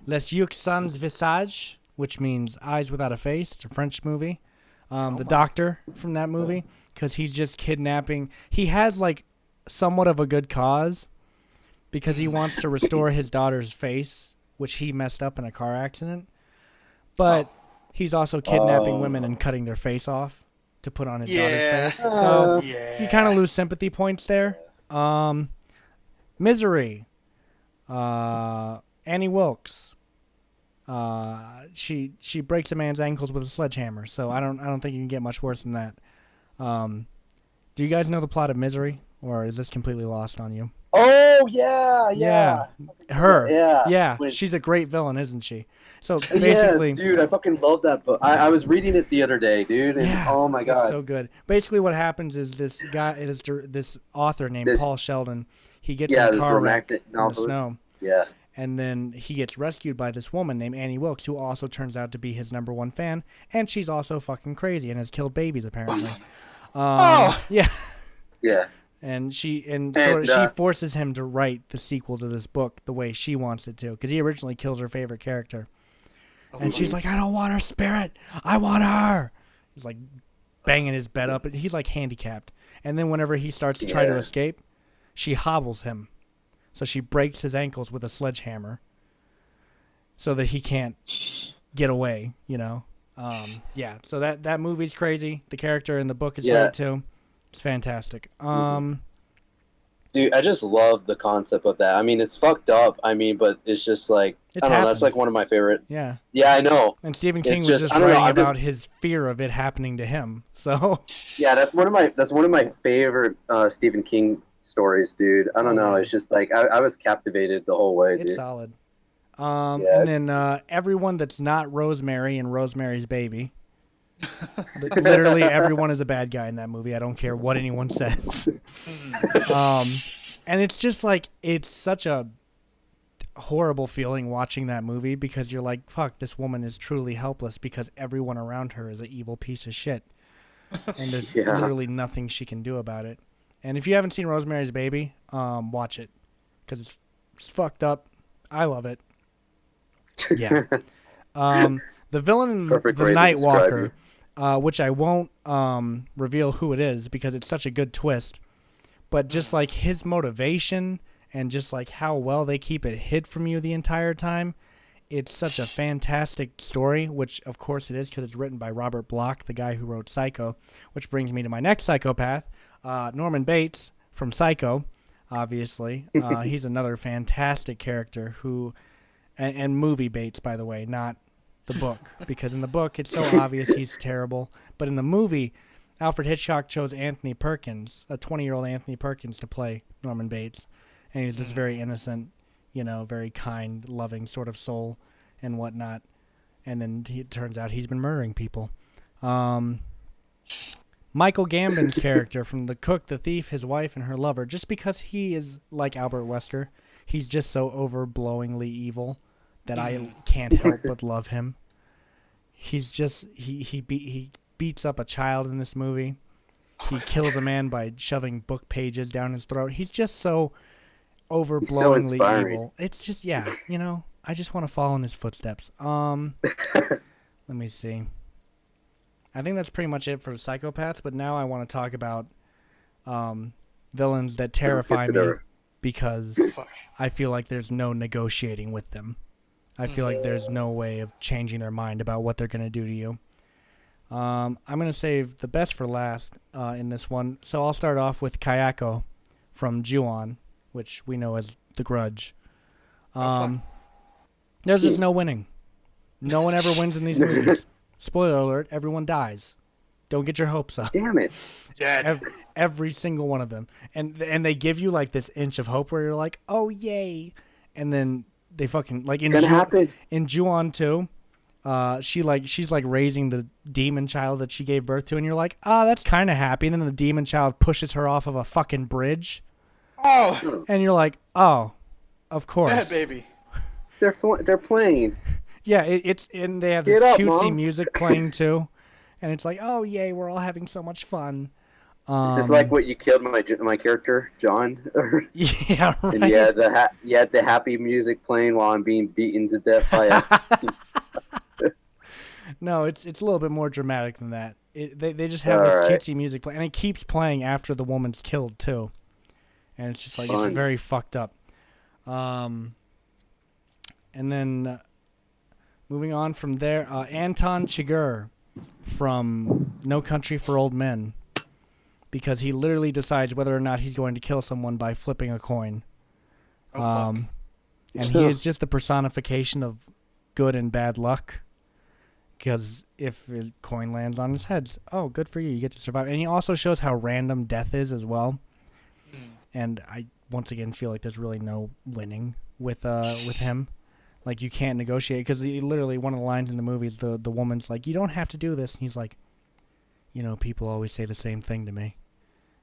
Les Yeux Sans Visage, which means eyes without a face. It's a French movie. The doctor from that movie, because he's just kidnapping. He has like somewhat of a good cause because he wants to restore his daughter's face, which he messed up in a car accident. But he's also kidnapping women and cutting their face off to put on his daughter's face. So you kind of lose sympathy points there. Misery. Annie Wilkes. She breaks a man's ankles with a sledgehammer. So I don't think you can get much worse than that. Do you guys know the plot of Misery, or is this completely lost on you? Oh yeah. Her. Yeah. She's a great villain, isn't she? So basically, yes, dude, I fucking love that book. I was reading it the other day, dude, and oh my god, it's so good. Basically, what happens is this guy, this author named Paul Sheldon, he gets in a car wreck in the snow. Yeah. And then he gets rescued by this woman named Annie Wilkes, who also turns out to be his #1 fan, and she's also fucking crazy and has killed babies apparently. Yeah. Yeah. And she forces him to write the sequel to this book the way she wants it to, because he originally kills her favorite character. And she's like, I don't want her spirit. I want her. He's like banging his bed up. He's like handicapped. And then whenever he starts to try to escape, she hobbles him. So she breaks his ankles with a sledgehammer so that he can't get away, you know? So that movie's crazy. The character in the book is great too. It's fantastic. Dude, I just love the concept of that. I mean, it's fucked up. I mean, but it's just like I don't know. That's like one of my favorite. Yeah. Yeah, I know. And Stephen King was just writing about his fear of it happening to him. So. Yeah, that's one of my favorite Stephen King stories, dude. I don't know. It's just like I was captivated the whole way, dude. It's solid. And then everyone that's not Rosemary and Rosemary's Baby. Literally everyone is a bad guy in that movie. I don't care what anyone says. And it's just like, it's such a horrible feeling watching that movie because you're like, fuck, this woman is truly helpless because everyone around her is an evil piece of shit. And there's literally nothing she can do about it. And if you haven't seen Rosemary's Baby, watch it because it's fucked up. I love it. Yeah. The villain in The Night Walker, which I won't reveal who it is because it's such a good twist, but just like his motivation and just like how well they keep it hid from you the entire time, it's such a fantastic story, which of course it is because it's written by Robert Bloch, the guy who wrote Psycho, which brings me to my next psychopath, Norman Bates from Psycho, obviously. He's another fantastic character who, and movie Bates, by the way, not the book, because in the book it's so obvious he's terrible, but in the movie Alfred Hitchcock chose Anthony Perkins, a 20-year-old Anthony Perkins, to play Norman Bates, and he's this very innocent, you know, very kind, loving sort of soul and whatnot, and then it turns out he's been murdering people. Michael Gambon's character from The Cook, the Thief, his wife, and her lover, just because he is like Albert Wesker, he's just so overblowingly evil that I can't help but love him. He's just he beats up a child in this movie. He kills a man by shoving book pages down his throat. He's just so overblowingly evil. It's just you know, I just want to follow in his footsteps. Let me see. I think that's pretty much it for the psychopaths, but now I want to talk about villains that terrify me because I feel like there's no negotiating with them. I feel like there's no way of changing their mind about what they're going to do to you. I'm going to save the best for last in this one. So I'll start off with Kayako from Ju-on, which we know as The Grudge. There's just no winning. No one ever wins in these movies. Spoiler alert, everyone dies. Don't get your hopes up. Damn it. Every single one of them. And they give you like this inch of hope where you're like, oh, yay. And then they fucking, like in Ju-on too, she's like raising the demon child that she gave birth to, and you're like, that's kind of happy. And then the demon child pushes her off of a fucking bridge. Oh. And you're like, oh, of course. Yeah, baby. They're playing. Yeah, it's and they have this Get up, cutesy Mom. music playing too, and it's like, oh yay, we're all having so much fun. It's just like what you killed my character, John. Yeah, right. And you had the happy music playing while I'm being beaten to death by a... No, it's a little bit more dramatic than that. They just have this cutesy music playing, and it keeps playing after the woman's killed too, and it's just like it's very fucked up. And then moving on from there, Anton Chigurh from No Country for Old Men, because he literally decides whether or not he's going to kill someone by flipping a coin. And he is just the personification of good and bad luck. Because if a coin lands on his head, oh, good for you, you get to survive. And he also shows how random death is as well. And I once again feel like there's really no winning with him. Like, you can't negotiate, because literally one of the lines in the movie is the woman's like, you don't have to do this. And he's like, you know, people always say the same thing to me.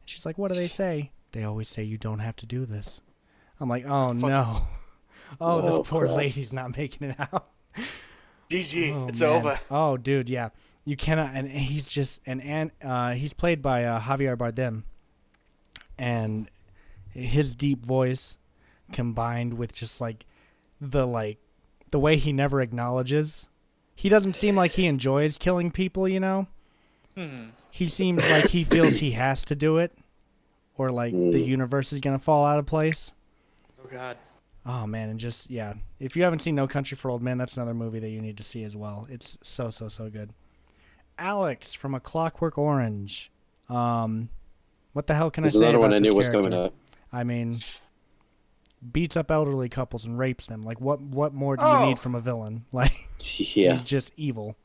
And she's like, what do they say? They always say you don't have to do this. I'm like, oh, no. Oh, this poor lady's not making it out. GG, it's over. Oh, dude, yeah. You cannot, and he's just, he's played by Javier Bardem. And his deep voice combined with just, like, the way he never acknowledges. He doesn't seem like he enjoys killing people, you know? He seems like he feels he has to do it, or like the universe is going to fall out of place. Oh, God. Oh, man, and just, yeah. If you haven't seen No Country for Old Men, that's another movie that you need to see as well. It's so good. Alex from A Clockwork Orange. What the hell can I say another about one I this knew was character? coming up. I mean, beats up elderly couples and rapes them. Like, what more do you need from a villain? Like, he's just evil.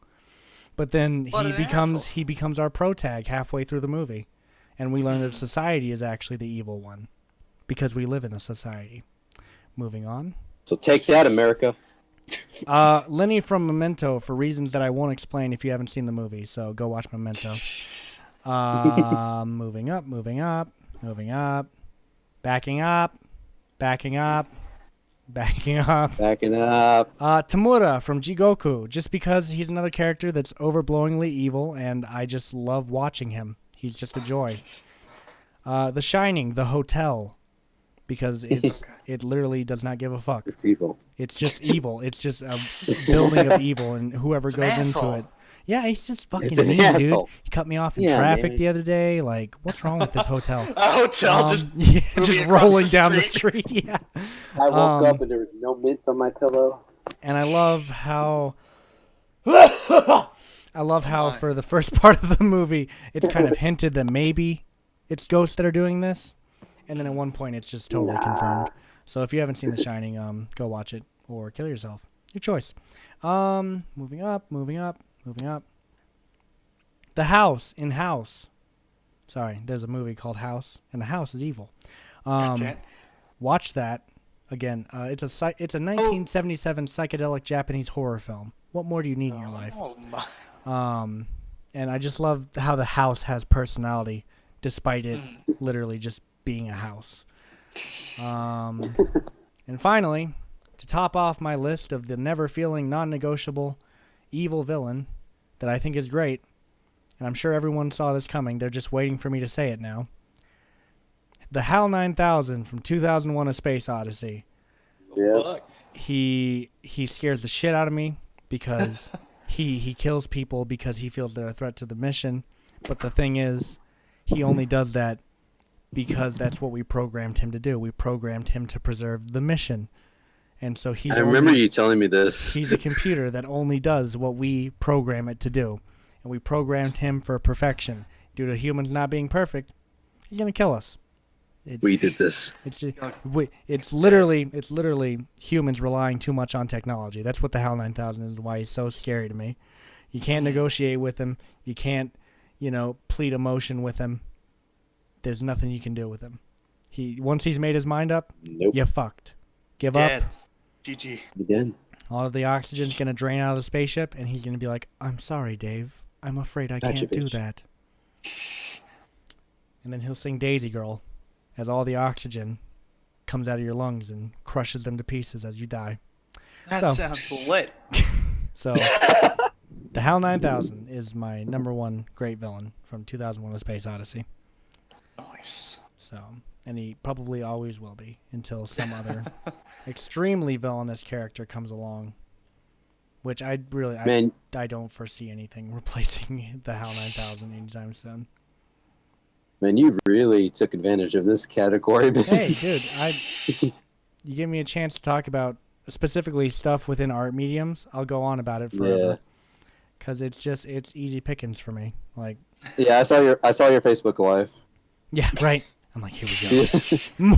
But then he becomes our protag halfway through the movie, and we learn that society is actually the evil one, because we live in a society. Moving on. So take that, America. Lenny from Memento, for reasons that I won't explain if you haven't seen the movie. So go watch Memento. Moving up. Backing up. Tamura from Jigoku, just because he's another character that's overblowingly evil, and I just love watching him. He's just a joy. The Shining, the hotel, because it literally does not give a fuck. It's evil. It's just evil. It's just a building of evil, and whoever goes into it. Yeah, he's just fucking mean, dude. He cut me off in traffic the other day. Like, what's wrong with this hotel? A hotel just rolling down the street. Yeah. I woke up and there was no mint on my pillow. And I love how for the first part of the movie, it's kind of hinted that maybe it's ghosts that are doing this, and then at one point it's just totally confirmed. So if you haven't seen The Shining, go watch it or kill yourself. Your choice. Moving up. The House in House. Sorry, there's a movie called House, and the house is evil. Watch that again. It's a 1977 psychedelic Japanese horror film. What more do you need in your life? And I just love how the house has personality, despite it literally just being a house. And finally, to top off my list of the never-feeling, non-negotiable evil villain that I think is great, and I'm sure everyone saw this coming, they're just waiting for me to say it now. The HAL 9000 from 2001: A Space Odyssey. Yeah. He scares the shit out of me because he kills people because he feels they're a threat to the mission. But the thing is, he only does that because that's what we programmed him to do. We programmed him to preserve the mission. And so I remember you telling me this. He's a computer that only does what we program it to do. And we programmed him for perfection. Due to humans not being perfect, he's going to kill us. We did this. It's literally humans relying too much on technology. That's what the HAL 9000 is, why he's so scary to me. You can't negotiate with him. You can't, plead emotion with him. There's nothing you can do with him. Once he's made his mind up, nope. You're fucked. Give Dead. up. GG. Again. All of the oxygen's going to drain out of the spaceship, and he's going to be like, I'm sorry, Dave. I'm afraid I can't do that. And then he'll sing Daisy Girl as all the oxygen comes out of your lungs and crushes them to pieces as you die. That sounds lit. So, the HAL 9000 is my number one great villain from 2001: A Space Odyssey. Nice. So, and he probably always will be until some other extremely villainous character comes along, which I don't foresee anything replacing the HAL 9000 anytime soon. Man, you really took advantage of this category, man. Hey, dude, you give me a chance to talk about specifically stuff within art mediums, I'll go on about it forever. Because it's easy pickings for me. Like, yeah, I saw your Facebook Live. Yeah, right. I'm like, here we go.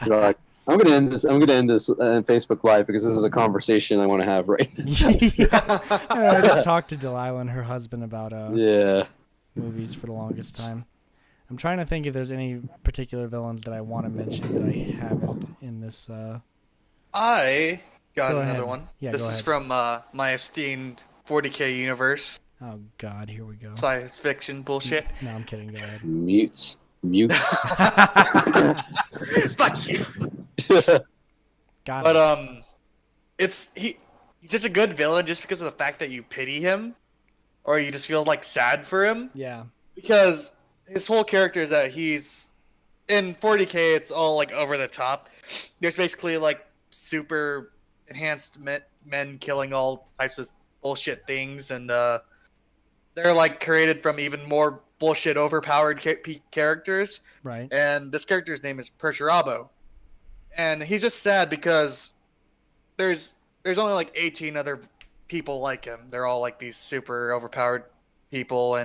You're like, I'm gonna end this Facebook Live because this is a conversation I want to have right now. I just talked to Delilah and her husband about movies for the longest time. I'm trying to think if there's any particular villains that I want to mention that I haven't in this. I got another one. Yeah, this is from my esteemed 40K universe. Oh God, here we go. Science fiction bullshit. No, I'm kidding. Go ahead. Mutes. Fuck you. Got but he's just a good villain just because of the fact that you pity him, or you just feel like sad for him. Yeah. Because his whole character is that he's in 40K. It's all like over the top. There's basically like super enhanced men killing all types of bullshit things, and they're like created from even more bullshit overpowered characters. Right. And this character's name is Perturabo, and he's just sad because there's only like 18 other people like him. They're all like these super overpowered people,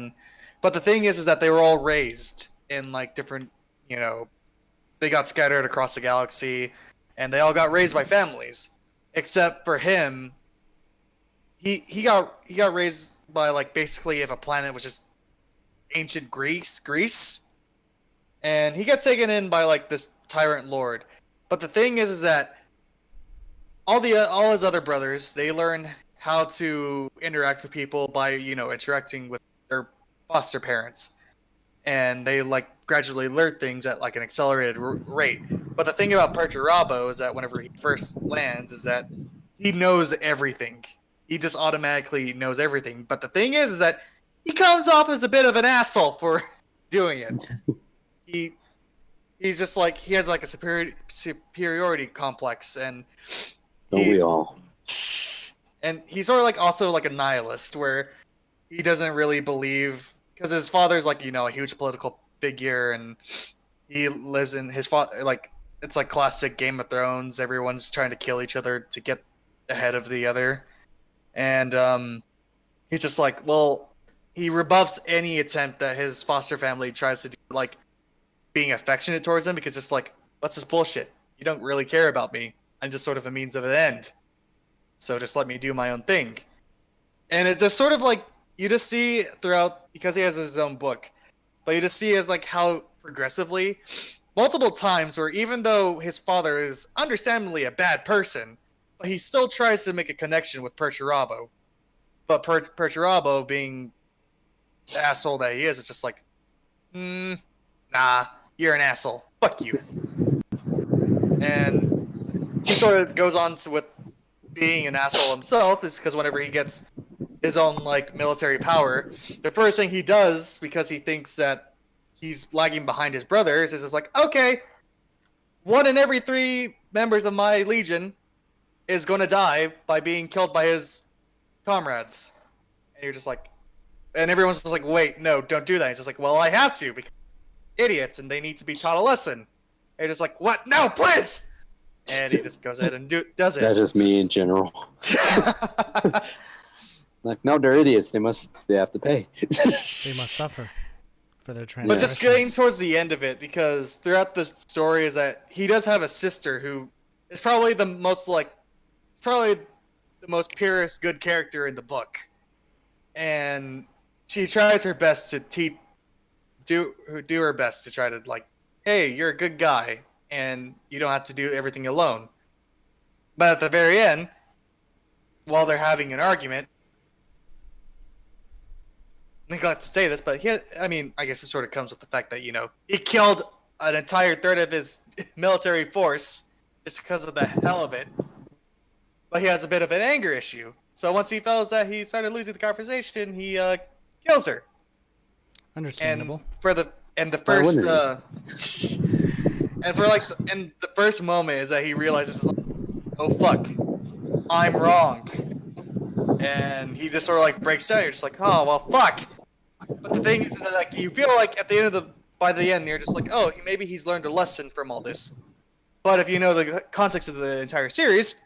but the thing is that they were all raised in like different, they got scattered across the galaxy, and they all got raised by families, except for him. He got raised by like basically if a planet was just ancient Greece, and he got taken in by like this tyrant lord. But the thing is that all his other brothers, they learn how to interact with people by interacting with their foster parents, and they like gradually learn things at like an accelerated rate. But the thing about Perturabo is that whenever he first lands, is that he knows everything. He just automatically knows everything. But the thing is that he comes off as a bit of an asshole for doing it. He's just like, he has like a superiority complex, and don't we all? And he's sort of like also like a nihilist, where he doesn't really believe, because his father's like a huge political figure, and he lives in his father, like it's like classic Game of Thrones. Everyone's trying to kill each other to get ahead of the other, and he's just like, well, he rebuffs any attempt that his foster family tries to do, like being affectionate towards him, because it's like, what's this bullshit? You don't really care about me. I'm just sort of a means of an end. So just let me do my own thing. And it just sort of like, you just see throughout, because he has his own book, but you just see as like how progressively, multiple times where even though his father is understandably a bad person, but he still tries to make a connection with Perturabo. But Perturabo, being the asshole that he is, it's just like, nah, you're an asshole. Fuck you. And he sort of goes on to with being an asshole himself, is because whenever he gets his own like military power, the first thing he does, because he thinks that he's lagging behind his brothers, is just like, okay, 1 in every 3 members of my legion is going to die by being killed by his comrades. And you're just like, and everyone's just like, wait, no, don't do that. He's just like, well, I have to because idiots and they need to be taught a lesson. And you're just like, what? No, please! And he just goes ahead and does it. That's just me in general. Like, no, they're idiots. They have to pay. They must suffer for their transgressions. But just getting towards the end of it, because throughout the story is that he does have a sister who is probably the most purest good character in the book, and she tries her best to do her best to try to like, hey, you're a good guy, and you don't have to do everything alone. But at the very end, while they're having an argument, I neglect to say this, but I guess it sort of comes with the fact that, he killed an entire third of his military force just because of the hell of it. But he has a bit of an anger issue. So once he feels that he started losing the conversation, he kills her. Understandable. And the first moment is that he realizes, oh fuck, I'm wrong. And he just sort of like breaks down. You're just like, oh well, fuck. But the thing is that like you feel like by the end, you're just like, oh, maybe he's learned a lesson from all this. But if you know the context of the entire series,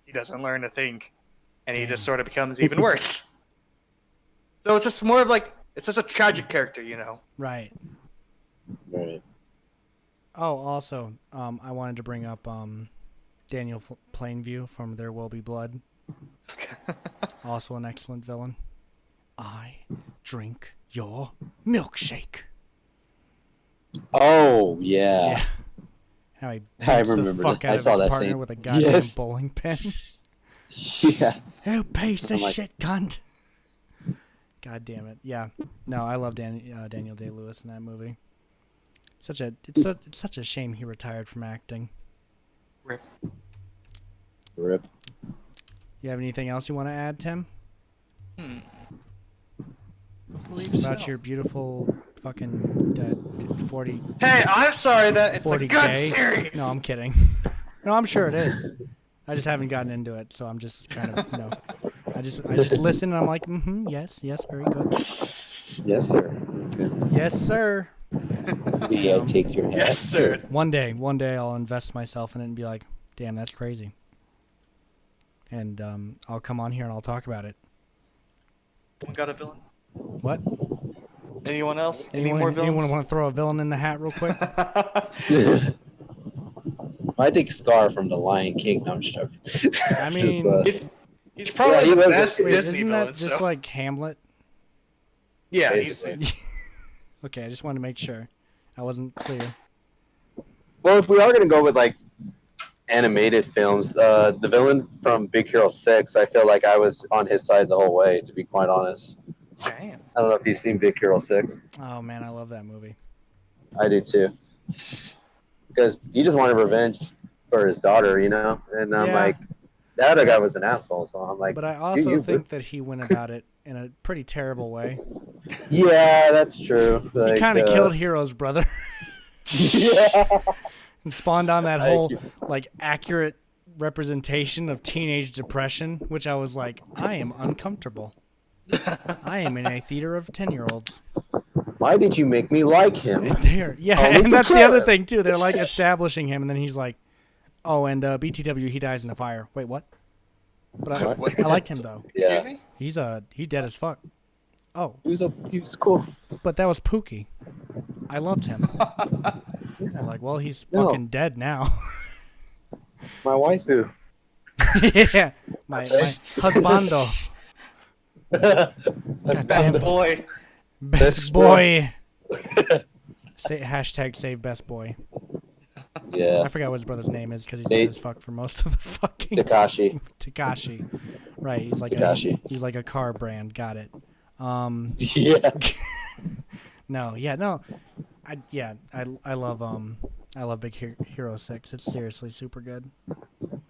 he doesn't learn a thing, and he just sort of becomes even worse. So it's just more of like it's just a tragic character, Right. Right. Oh, also, I wanted to bring up Daniel Plainview from There Will Be Blood. Also an excellent villain. I drink your milkshake. Oh yeah. Yeah. How he I beats the remember fuck that. out I of saw his that partner scene. with a goddamn Yes. bowling pin. Yeah. You piece of I'm like- shit, cunt. God damn it. Yeah. No, I love Daniel Day-Lewis in that movie. It's such a shame he retired from acting. Rip. Rip. You have anything else you want to add, Tim? I About your beautiful fucking 40. Hey, I'm sorry that it's a 40K? good series. No, I'm kidding. No, I'm sure it is. I just haven't gotten into it, so I'm just kind of, I just listen and I'm like, yes, very good. Yes, sir. Yes, sir. I take your hat. Yes, sir. One day I'll invest myself in it and be like, damn, that's crazy. And I'll come on here and I'll talk about it. Got a villain? What? Anyone else? Any Anyone, more villains? anyone want to throw a villain in the hat real quick? I think Scar from The Lion King. No, I'm just joking. I mean, he's probably he the was best a- wait, Disney isn't villain. that just So. like Hamlet? Yeah, he's Basically. Okay, I just wanted to make sure. I wasn't clear. Well, if we are gonna go with like animated films, the villain from Big Hero 6, I feel like I was on his side the whole way. To be quite honest, damn. I don't know if you've seen Big Hero 6. Oh man, I love that movie. I do too, because he just wanted revenge for his daughter, and I'm Yeah. like, that other guy was an asshole. So I'm like, But I also you- think that he went about it in a pretty terrible way. yeah, that's true. Like, He kind of killed Hero's brother Yeah. and spawned on that Thank whole you. like accurate representation of teenage depression, which I was like, I am uncomfortable. I am in a theater of 10-year-olds. Why did you make me like him? There, yeah, Oh, look and that's at the other him. thing too. They're like establishing him, and then he's like, "Oh, and BTW, he dies in a fire." Wait, what? But What? I liked him though. Yeah, Excuse me? He dead as fuck. Oh, he was cool. but that was Pookie. I loved him. I'm like, well, he's No. fucking dead now. My waifu. Yeah, my husbando, Best boy. best boy. Hashtag save best boy. Yeah, I forgot what his brother's name is because he's Nate. dead as fuck for most of the fucking Takashi. Takashi. Right, he's like Takashi. he's like a car brand. Got it. Yeah. No. I love Big Hero 6. It's seriously super good.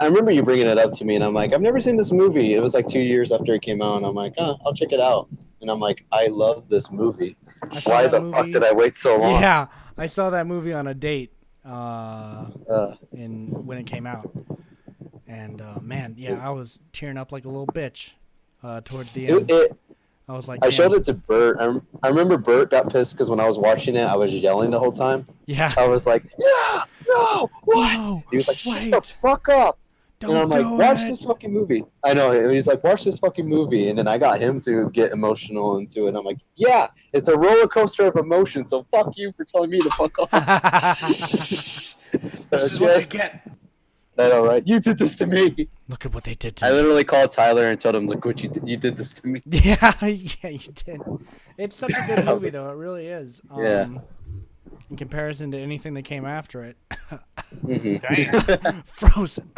I remember you bringing it up to me, and I'm like, I've never seen this movie. It was like 2 years after it came out, and I'm like, I'll check it out. And I'm like, I love this movie. I saw Why that the fuck movie- did I wait so long? Yeah, I saw that movie on a date when it came out. And man, yeah, I was tearing up like a little bitch towards the end. I was like, I showed it to Bert. I remember Bert got pissed because when I was watching it, I was yelling the whole time. Yeah. I was like, yeah, no, what? No, He was like, shut wait. the fuck up. Don't and I'm like, do watch it. this fucking movie. I know. He's like, watch this fucking movie. And then I got him to get emotional into it. I'm like, yeah, it's a roller coaster of emotion. So fuck you for telling me to fuck off. This is what you get. I know, right? You did this to me. Look at what they did to me. I literally called Tyler and told him, look what you did. You did this to me. Yeah, yeah, you did. It's such a good movie, though. It really is. Yeah. In comparison to anything that came after it. Damn. Frozen.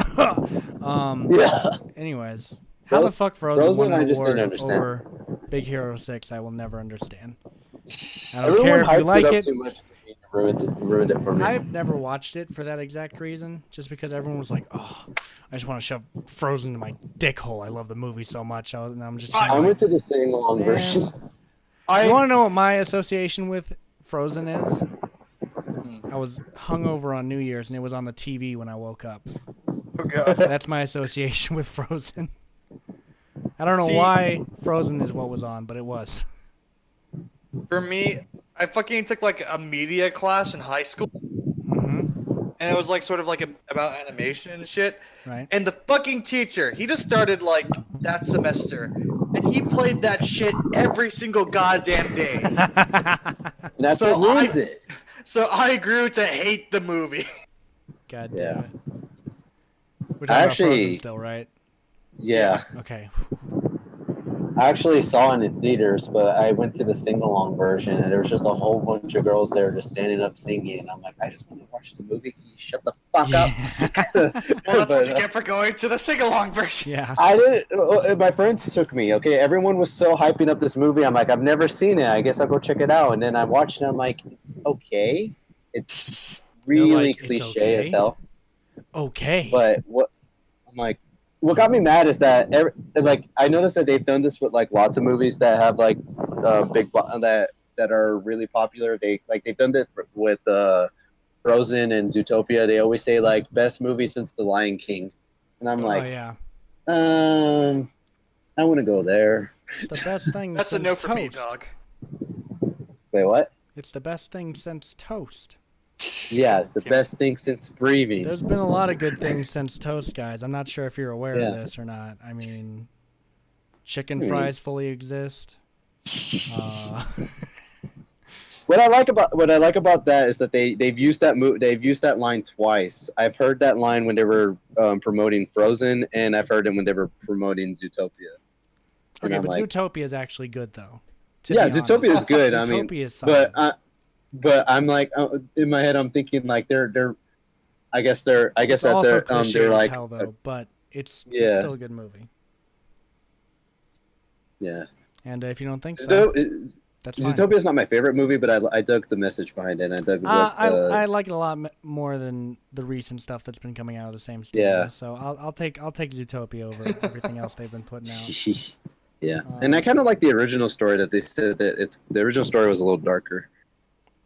Yeah. Anyways, how the fuck Frozen won I an just didn't award understand. over Big Hero 6, I will never understand. I don't Everyone care if you hyped like it up it. too much for me to ruined it for me. I've never watched it for that exact reason, just because everyone was like, oh, I just want to shove Frozen in my dick hole. I love the movie so much. And I'm just I went to the sing-along Man. version. You want to know what my association with Frozen is? I was hungover on New Year's, and it was on the TV when I woke up. Oh god. That's my association with Frozen. I don't know why Frozen is what was on, but it was. For me, I fucking took like a media class in high school, Mm-hmm. and it was like sort of like about animation and shit. Right. And the fucking teacher, he just started like that semester, and he played that shit every single goddamn day. And that's So what ruins it. So I grew to hate the movie. God Yeah. damn it. We're talking I about Frozen actually- still, right? Yeah. Okay. I actually saw it in theaters, but I went to the sing-along version, and there was just a whole bunch of girls there just standing up singing, and I'm like, I just want to watch the movie. Can you shut the fuck up? Well, that's what you But, get for going to the sing-along version. Yeah. I didn't. My friends took me. Okay, everyone was so hyping up this movie. I'm like, I've never seen it. I guess I'll go check it out. And then I watched it. I'm like, it's okay. It's really like, "It's cliche as okay?" hell. Okay. But what I'm like, what got me mad is that like I noticed that they've done this with like lots of movies that have like that are really popular. They've done this with Frozen and Zootopia. They always say like best movie since The Lion King, and I'm Oh, like, yeah. I want to go there. It's the best thing That's a since no for me, toast. dog. Wait, what? It's the best thing since toast. Yeah, it's the best thing since breathing. There's been a lot of good things since toast, guys. I'm not sure if you're aware Yeah. of this or not. I mean, chicken fries fully exist. What I like about that is that they've used that line twice. I've heard that line when they were promoting Frozen, and I've heard it when they were promoting Zootopia. And Okay, I'm but like, Zootopia is actually good, though. yeah, be honest. Zootopia is good. I mean, Zootopia is solid. but I'm like in my head, I'm thinking like they're. I guess it's that also cliche they're as like hell, though, but it's Yeah. still a good movie. yeah. And if you don't think so, that's fine. Zootopia is not my favorite movie, but I dug the message behind it. And I dug I like it a lot more than the recent stuff that's been coming out of the same studio. Yeah. So I'll take Zootopia over everything else they've been putting out. Yeah, and I kind of like the original story that they said that the original story was a little darker,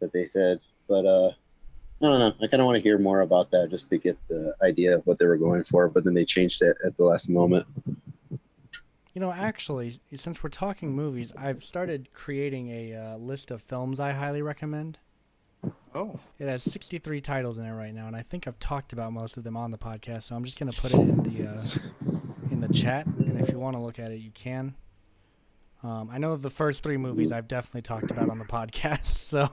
that they said, but I don't know. I kind of want to hear more about that just to get the idea of what they were going for, but then they changed it at the last moment. You know, actually, since we're talking movies, I've started creating a list of films I highly recommend. Oh. It has 63 titles in it right now, and I think I've talked about most of them on the podcast, so I'm just going to put it in the chat, and if you want to look at it, you can. I know the first 3 movies I've definitely talked about on the podcast, so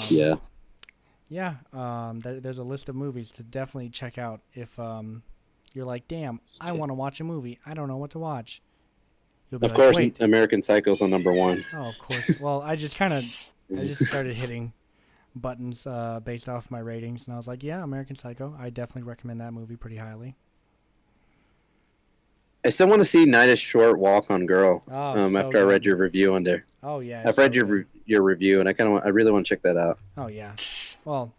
Yeah. yeah, there's a list of movies to definitely check out if you're like, damn, I want to watch a movie. I don't know what to watch. You'll be Of like, course, wait. American Psycho's on number 1. Oh, of course. Well, I just started hitting buttons based off my ratings, and I was like, yeah, American Psycho. I definitely recommend that movie pretty highly. I still want to see Night is Short, Walk on Girl. Oh, so after I read good. your review on there, Oh yeah, I've it's read so good. your review, and I really want to check that out. Oh yeah. Well,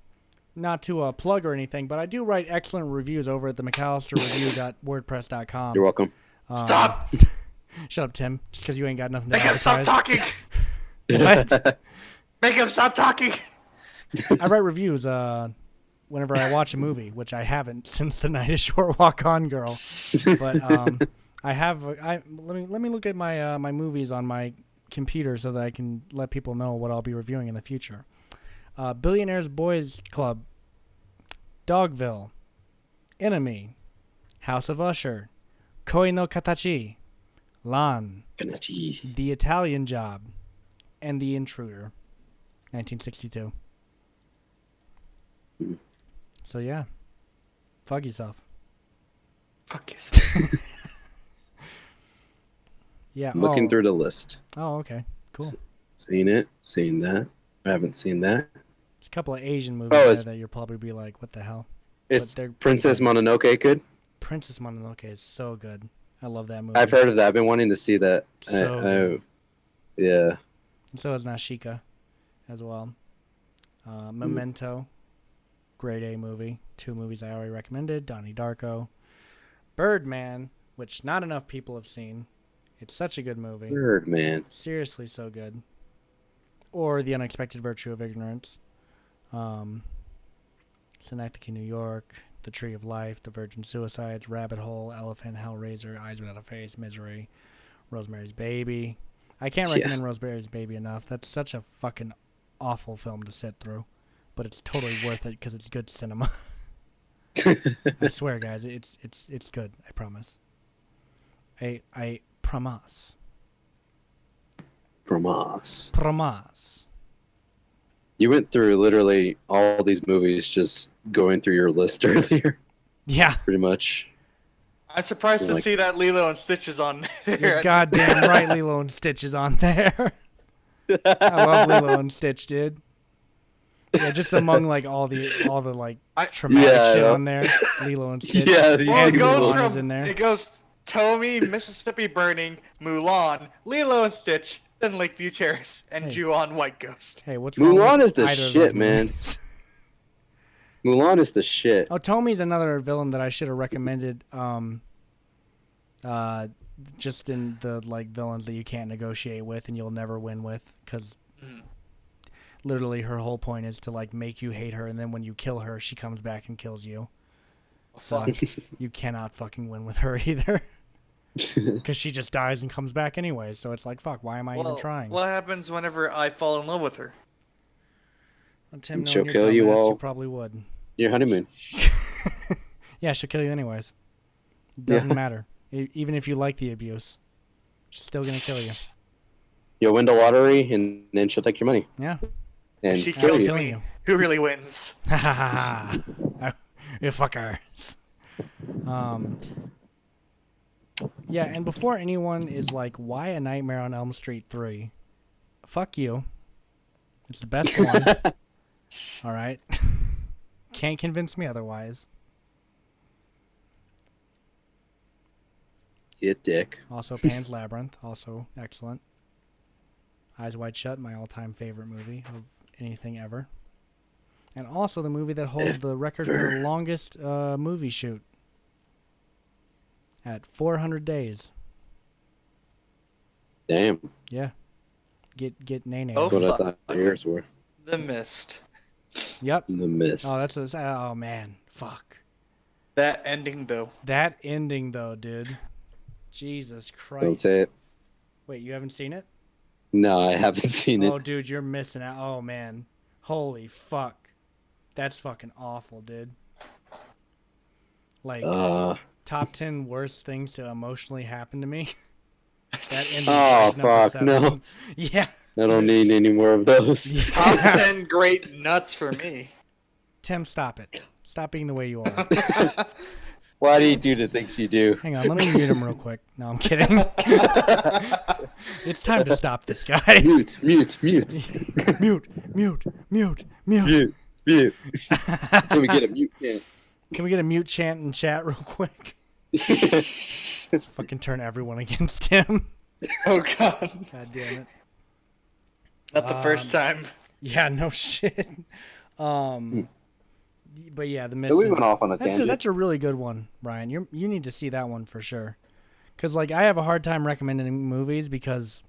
not to plug or anything, but I do write excellent reviews over at the McAllisterReview.wordpress.com. You're welcome. Stop! Shut up, Tim. Just because you ain't got nothing to Make him stop advertise. talking! What? Make him stop talking! I write reviews whenever I watch a movie, which I haven't since The Night is Short, Walk On Girl. But I have. Let me look at my my movies on my computer so that I can let people know what I'll be reviewing in the future. Billionaires Boys Club, Dogville, Enemy, House of Usher, Koi no Katachi, Lan, The Italian Job, and The Intruder, 1962. So yeah, fuck yourself. Fuck yourself. Yeah. Looking through the list. Oh, okay. Cool. Seen it. Seen that. I haven't seen that. There's a couple of Asian movies there that you'll probably be like, what the hell? Is Princess Mononoke good? Princess Mononoke is so good. I love that movie. I've heard of that. I've been wanting to see that. So yeah. And so is Nashika as well. Memento. Grade A movie. 2 movies I already recommended. Donnie Darko. Birdman, which not enough people have seen. It's such a good movie. Birdman. Seriously so good. Or The Unexpected Virtue of Ignorance. Synecdoche, New York. The Tree of Life. The Virgin Suicides. Rabbit Hole. Elephant. Hellraiser. Eyes Without a Face. Misery. Rosemary's Baby. I can't recommend Rosemary's Baby enough. That's such a fucking awful film to sit through. But it's totally worth it because it's good cinema. I swear, guys, it's good. I promise. I promise. Promise. You went through literally all these movies just going through your list earlier. Yeah. Pretty much. I'm surprised to see that Lilo and Stitch is on there. You're goddamn right, Lilo and Stitch is on there. I love Lilo and Stitch, dude. Yeah, just among like all the like traumatic shit on there, Lilo and Stitch. Yeah, well, it goes Mulan from is in there. It goes Tommy, Mississippi Burning, Mulan, Lilo and Stitch, then Lakeview Terrace, and Ju-on White Ghost. Hey, what's wrong Mulan with is the either of shit, those man. movies? Mulan is the shit. Oh, Tommy's another villain that I should have recommended. Just in the like villains that you can't negotiate with and you'll never win with, because literally her whole point is to like make you hate her, and then when you kill her, she comes back and kills you. So you cannot fucking win with her either, because she just dies and comes back anyways. So it's like, fuck, why am I even trying? What happens whenever I fall in love with her? Well, Tim, she'll knowing kill your you dumbass, all. you probably would. Your honeymoon. Yeah, she'll kill you anyways. Doesn't matter. Even if you like the abuse, she's still gonna kill you. You'll win the lottery, and then she'll take your money. Yeah. And she kill kills you. me. Who really wins? Ha ha ha! You fuckers. Yeah, and before anyone is like, "Why A Nightmare on Elm Street 3?" Fuck you. It's the best one. All right. Can't convince me otherwise. You dick. Also, Pan's Labyrinth, also excellent. Eyes Wide Shut, my all-time favorite movie of anything ever. And also the movie that holds the record for the longest movie shoot at 400 days. Damn. Yeah. Get Nene. Oh, That's what I thought yours were. The Mist. Yep. The Mist. Oh, oh man, fuck. That ending though. That ending though, dude. Jesus Christ. Don't say it. Wait, you haven't seen it? No, I haven't seen it. Oh, dude, you're missing out. Oh man, holy fuck. That's fucking awful, dude. Like, top 10 worst things to emotionally happen to me. That ending Oh, is number fuck, 7. no. Yeah. I don't need any more of those. Yeah. Top 10 great nuts for me. Tim, stop it. Stop being the way you are. Why do you do the things you do? Hang on, let me mute him real quick. No, I'm kidding. It's time to stop this guy. Mute. Mute. Can we get a mute chant? Can we get a mute chant in chat real quick? Let's fucking turn everyone against him. Oh god. God damn it. Not the first time. Yeah, no shit. But yeah, The Mist. So we went off on a tangent. That's a really good one, Brian. You need to see that one for sure. Because like I have a hard time recommending movies because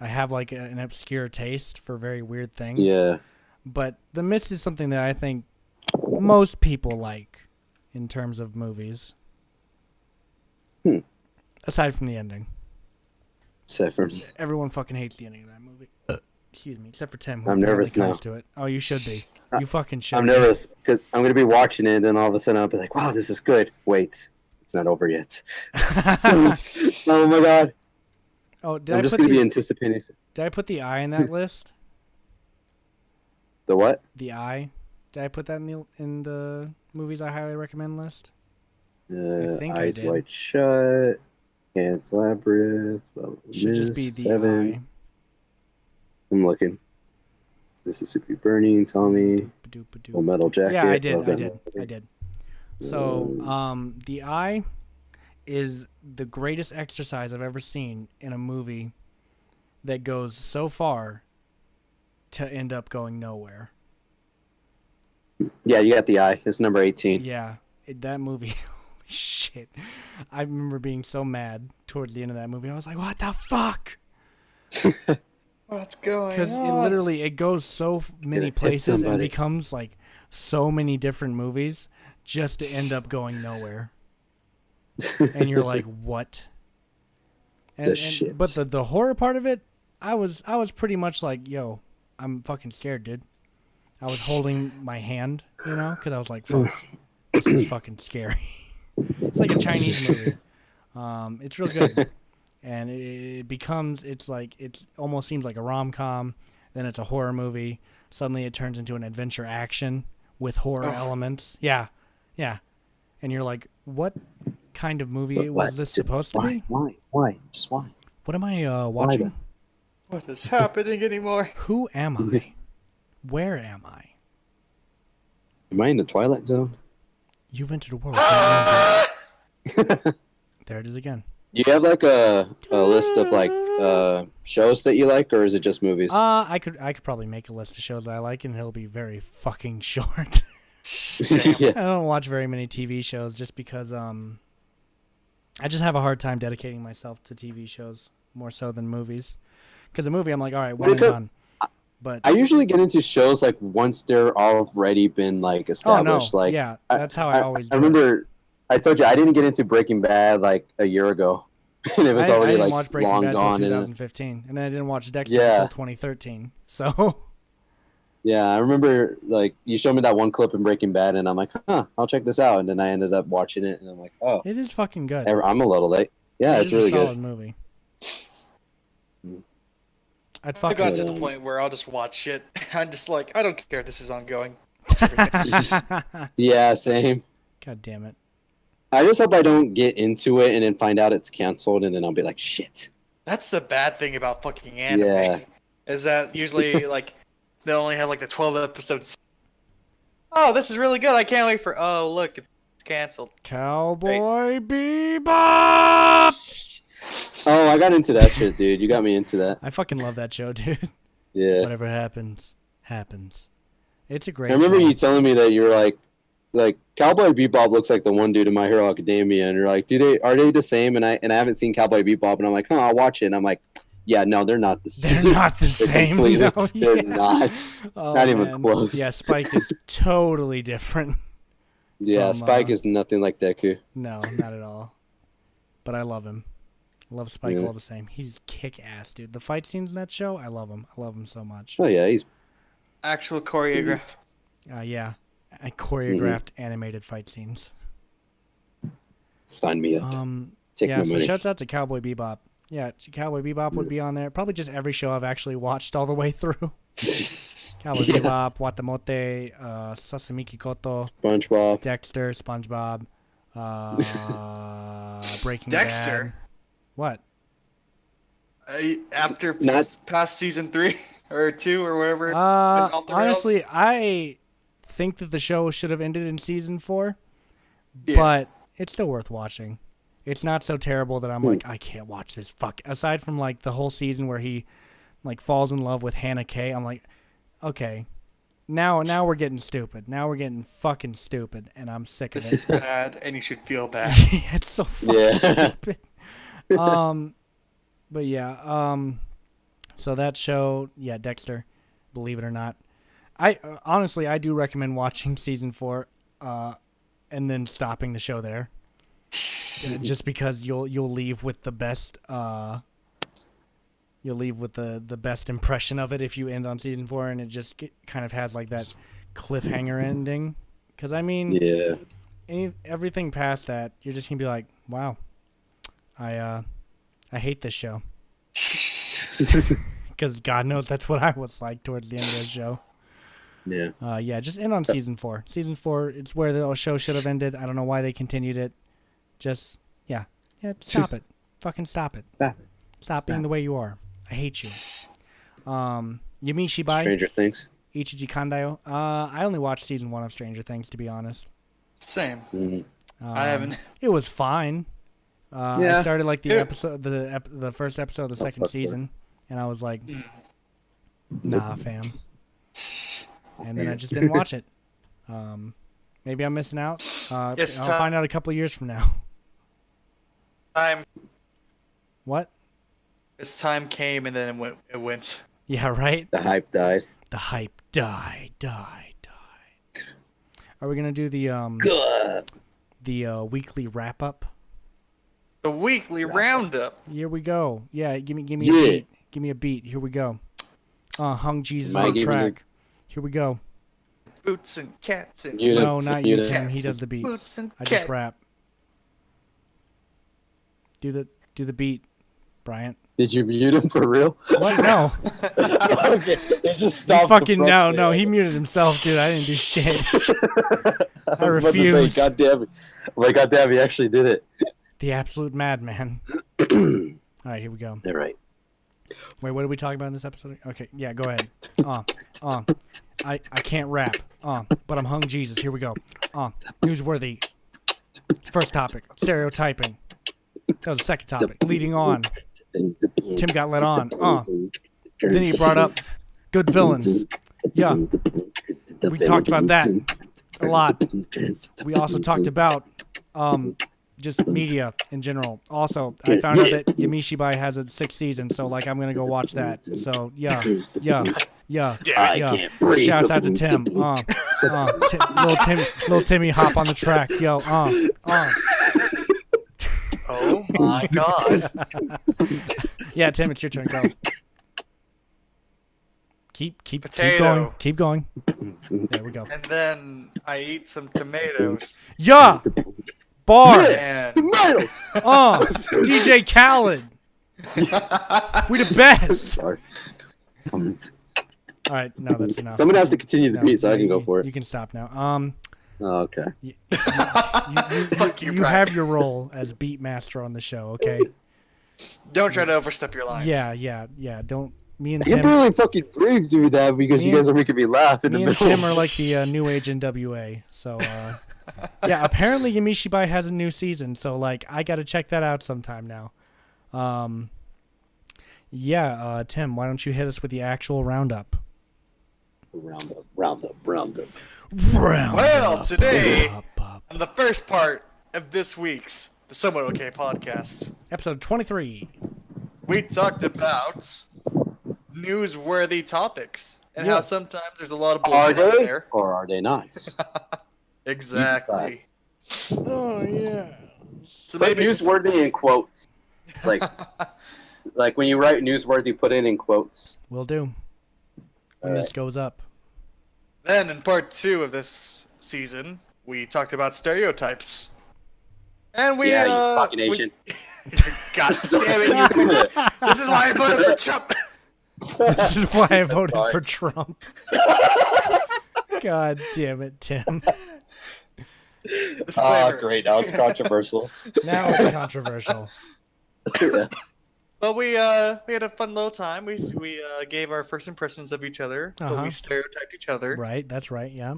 I have like an obscure taste for very weird things. Yeah. But The Mist is something that I think most people like in terms of movies. Aside from the ending. Everyone fucking hates the ending of that movie. Excuse me, except for Tim, who I'm nervous comes now. to it. Oh, you should be. You fucking should. I'm nervous because I'm gonna be watching it, and all of a sudden I'll be like, "Wow, this is good." Wait, it's not over yet. Oh my god. Oh, I'm just gonna be anticipating. Did I put The Eye in that list? The what? The Eye. Did I put that in the movies I highly recommend list? I think Eyes I did. Wide Shut. Pan's Labyrinth. Should just be The 7. Eye. I'm looking. Mississippi Burning, Tommy. Full Metal Jacket. Yeah, I did. So, The Eye is the greatest exercise I've ever seen in a movie that goes so far to end up going nowhere. Yeah, you got The Eye. It's number 18. Yeah, that movie. Holy shit. I remember being so mad towards the end of that movie. I was like, what the fuck? What's going on? Because it goes so many places and becomes like so many different movies just to end up going nowhere. And you're like, what? But the horror part of it, I was pretty much like, yo, I'm fucking scared, dude. I was holding my hand, because I was like, fuck, this is fucking scary. It's like a Chinese movie. It's real good. And it almost seems like a rom-com. Then it's a horror movie. Suddenly it turns into an adventure action with horror elements. Yeah. And you're like, what kind of movie was this supposed to be? Why? Just why? What am I watching? What is happening anymore? Who am I? Where am I? Am I in the Twilight Zone? You've entered a world. There it is again. Do you have like a list of like shows that you like, or is it just movies? I could probably make a list of shows I like, and it'll be very fucking short. Yeah. I don't watch very many TV shows just because I just have a hard time dedicating myself to TV shows more so than movies. Because a movie, I'm like, all right, one and done. But I usually get into shows like once they're already been like established. Oh, no. Like yeah, that's how I always do I remember I told you I didn't get into Breaking Bad like a year ago, and it was already I didn't like watch Breaking long Bad gone. until 2015, and then I didn't watch Dexter until 2013. So yeah, I remember like you showed me that one clip in Breaking Bad, and I'm like, I'll check this out, and then I ended up watching it, and I'm like, oh, it is fucking good. I'm a little late. Yeah, it's really a solid good. Movie. I got to the point where I'll just watch shit. I'm just like, I don't care if this is ongoing. Yeah, same. God damn it. I just hope I don't get into it and then find out it's canceled, and then I'll be like, shit. That's the bad thing about fucking anime. Yeah. Is that usually like they only have like the 12 episodes. Oh, this is really good. I can't wait for. Oh, look, it's canceled. Cowboy Bebop. Oh, I got into that shit, dude. You got me into that. I fucking love that show, dude. Yeah. Whatever happens, happens. It's a great I remember show. you telling me that you were like Cowboy Bebop looks like the one dude in My Hero Academia, and you're like, are they the same? And I haven't seen Cowboy Bebop, and I'm like, I'll watch it. And I'm like, yeah, no, they're not the same. They're not the same. No, they're not. Oh, not even close. Yeah, Spike is totally different. Yeah, Spike is nothing like Deku. No, not at all. But I love him. I love Spike all the same. He's kick-ass, dude. The fight scenes in that show, I love him. I love him so much. Oh, yeah, he's... Actual choreograph. Yeah. I choreographed animated fight scenes. Sign me up. Take my money. So shouts out to Cowboy Bebop. Yeah, Cowboy Bebop would be on there. Probably just every show I've actually watched all the way through. Cowboy Bebop, Watamote, Sasami Kikoto, SpongeBob, Dexter, SpongeBob, Breaking Dexter? Bad. What? After past season 3 or 2 or whatever. Honestly, I think that the show should have ended in season 4, but it's still worth watching. It's not so terrible that I'm like, I can't watch this. Fuck. Aside from like the whole season where he like falls in love with Hannah Kay, I'm like, okay, now we're getting stupid. Now we're getting fucking stupid, and I'm sick of it. This is bad, and you should feel bad. It's so fucking stupid. But yeah, so that show, Dexter, believe it or not, I honestly, I do recommend watching season 4, and then stopping the show there, just because you'll leave with the best. You'll leave with the best impression of it if you end on season 4, and it just kind of has like that cliffhanger ending. Because I mean, everything past that, you're just gonna be like, wow, I hate this show. Because God knows that's what I was like towards the end of the show. Yeah. Just end on season 4. Season 4, it's where the show should have ended. I don't know why they continued it. Just, stop it. Fucking stop it. Stop being the way you are. I hate you. Yumi Shibai. Stranger Things. Ichiji Kandayo. I only watched season 1 of Stranger Things, to be honest. Same. I haven't. It was fine. I started like the first episode of the second season, and I was like, nah, fam. And then I just didn't watch it. Maybe I'm missing out. I'll find out a couple of years from now. What? Its time came and then it went. Yeah, right? The hype died. The hype died. Are we gonna do the weekly wrap up? The weekly roundup. Here we go. Yeah, give me a beat. Give me a beat. Here we go. Hung Jesus on track. Here we go. Boots and cats and no, not you, Tim. He does the beats. I just rap. Do the beat, Bryant. Did you mute him for real? What? No. Okay, it just stopped. No. He muted himself, dude. I didn't do shit. I refuse. God damn it! He actually did it. The absolute madman. All right, here we go. All right. Wait, what are we talking about in this episode? Okay, yeah, go ahead. I can't rap. But I'm hung Jesus. Here we go. Newsworthy. First topic. Stereotyping. That was the second topic. Leading on. Tim got let on. Then he brought up good villains. Yeah. We talked about that a lot. We also talked about just media in general. Also, I found out that Yamishibai has a 6th season, so like I'm gonna go watch that. So yeah. Shouts out to Tim. Little Timmy hop on the track. Yo, Oh my God. Yeah, Tim, it's your turn. Go. Keep going. There we go. And then I eat some tomatoes. Yeah. Bars. And DJ Khaled. We the best. All right, no, that's enough. Someone has to continue the beat so I can go for it. You can stop now. Okay. You have your role as beat master on the show, okay? Don't try to overstep your lines. Yeah. Don't. Me and I can Tim. barely fucking breathe do that because you guys are making me laugh in the middle. Me and Tim are like the new age NWA. So, yeah. Apparently, Yamishibai has a new season. So, like, I got to check that out sometime now. Tim, why don't you hit us with the actual roundup? Roundup. Well, today, on the first part of this week's The Somewhat Okay podcast, episode 23, we talked about newsworthy topics and how sometimes there's a lot of bullshit out there. Or are they not? Exactly. Oh, yeah. So put maybe newsworthy in quotes. Like when you write newsworthy, put it in quotes. Will do. When this goes up. Then in part 2 of this season, we talked about stereotypes. And we you fucking Asian. God damn it, you guys. This is why I voted for Trump. This is why I voted for Trump. God damn it, Tim. Great. Now it's controversial. Now it's controversial. Well, we had a fun little time. We gave our first impressions of each other, but we stereotyped each other. Right, that's right, yeah.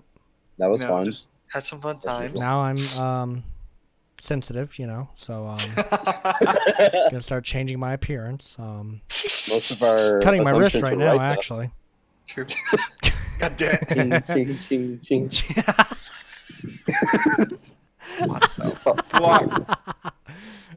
That was fun. Just had some fun times. Now I'm sensitive, so gonna start changing my appearance. Most of our cutting my wrist right now, actually. True. God damn it. Ching, ching, ching. What the fuck?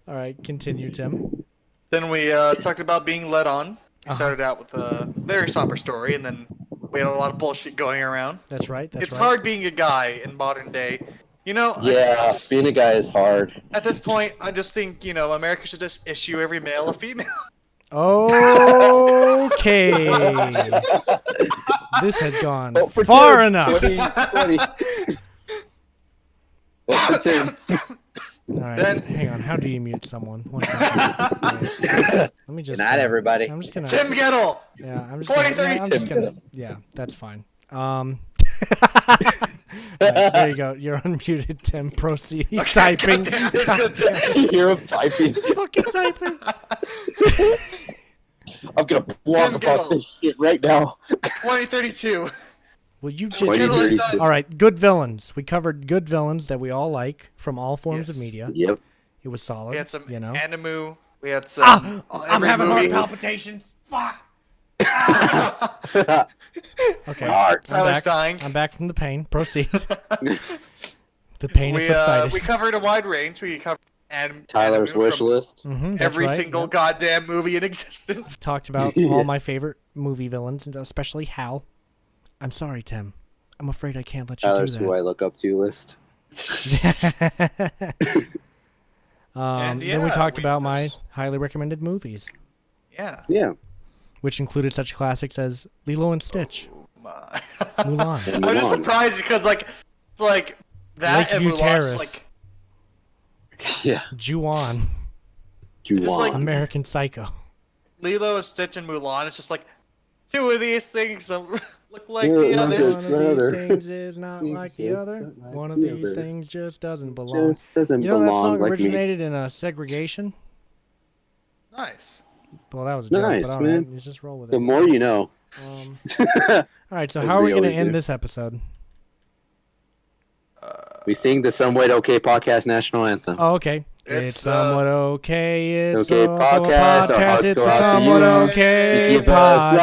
All right, continue, Tim. Then we talked about being led on. We started out with a very somber story, and then We had a lot of bullshit going around. That's right. It's hard being a guy in modern day. You know, Yeah, being a guy is hard. at this point, I just think, America should just issue every male a female. Okay. This has gone Oh, far enough. 20. Oh, for Tim. All right, Then- hang on. How do you mute someone? One second. Wait. Let me just. Good night, everybody. I'm just gonna. Tim Gettle! Yeah, I'm just. 2032. I'm just gonna. Yeah, that's fine. Right, there you go. You're unmuted, Tim. Proceed. He's typing. goddamn, it's good Goddamn. You hear him typing. Fucking typing. I'm gonna blog Tim about Gettle. this shit right now. 2032. Well, you just. 2032. All right, good villains. We covered good villains that we all like from all forms of Yes. media. Yep. It was solid. We had some you know. animu. We had some. I'm every having movie. heart palpitations. Fuck. Okay. Heart. I'm Tyler's back. dying. I'm back from the pain. Proceed. The pain is subsided. We covered a wide range. We covered Tyler's anime wish from list. That's every right, single yep. goddamn movie in existence. Talked about all my favorite movie villains, and especially Hal. I'm sorry, Tim. I'm afraid I can't let you Tyler's do who I look up to list. that. And Then we yeah, talked we about my just- highly recommended movies, Yeah. Yeah. which included such classics as Lilo and Stitch, My. Mulan, And I'm just Mulan. surprised because like that and Lakeview Mulan Terrace. just like Yeah. Ju-on, just like- Juwan. American Psycho. Lilo and Stitch and Mulan. It's just like two of these things that look like Yeah, the yeah, others. One of brother. these things is not It's like the just other. not like One of the these other. things just doesn't belong. Just doesn't You know that belong song like originated in segregation? Nice. Well, that was a joke, Nice, but all right, man. let's just roll with me. it. The more you know. All right, so As how are we we going to always end do. this episode? We sing the Somewhat Okay podcast national anthem. Oh, okay. It's, It's somewhat okay. It's okay also a podcast. Our podcast. hearts It's go a out to somewhat you. okay You give us laughs podcast.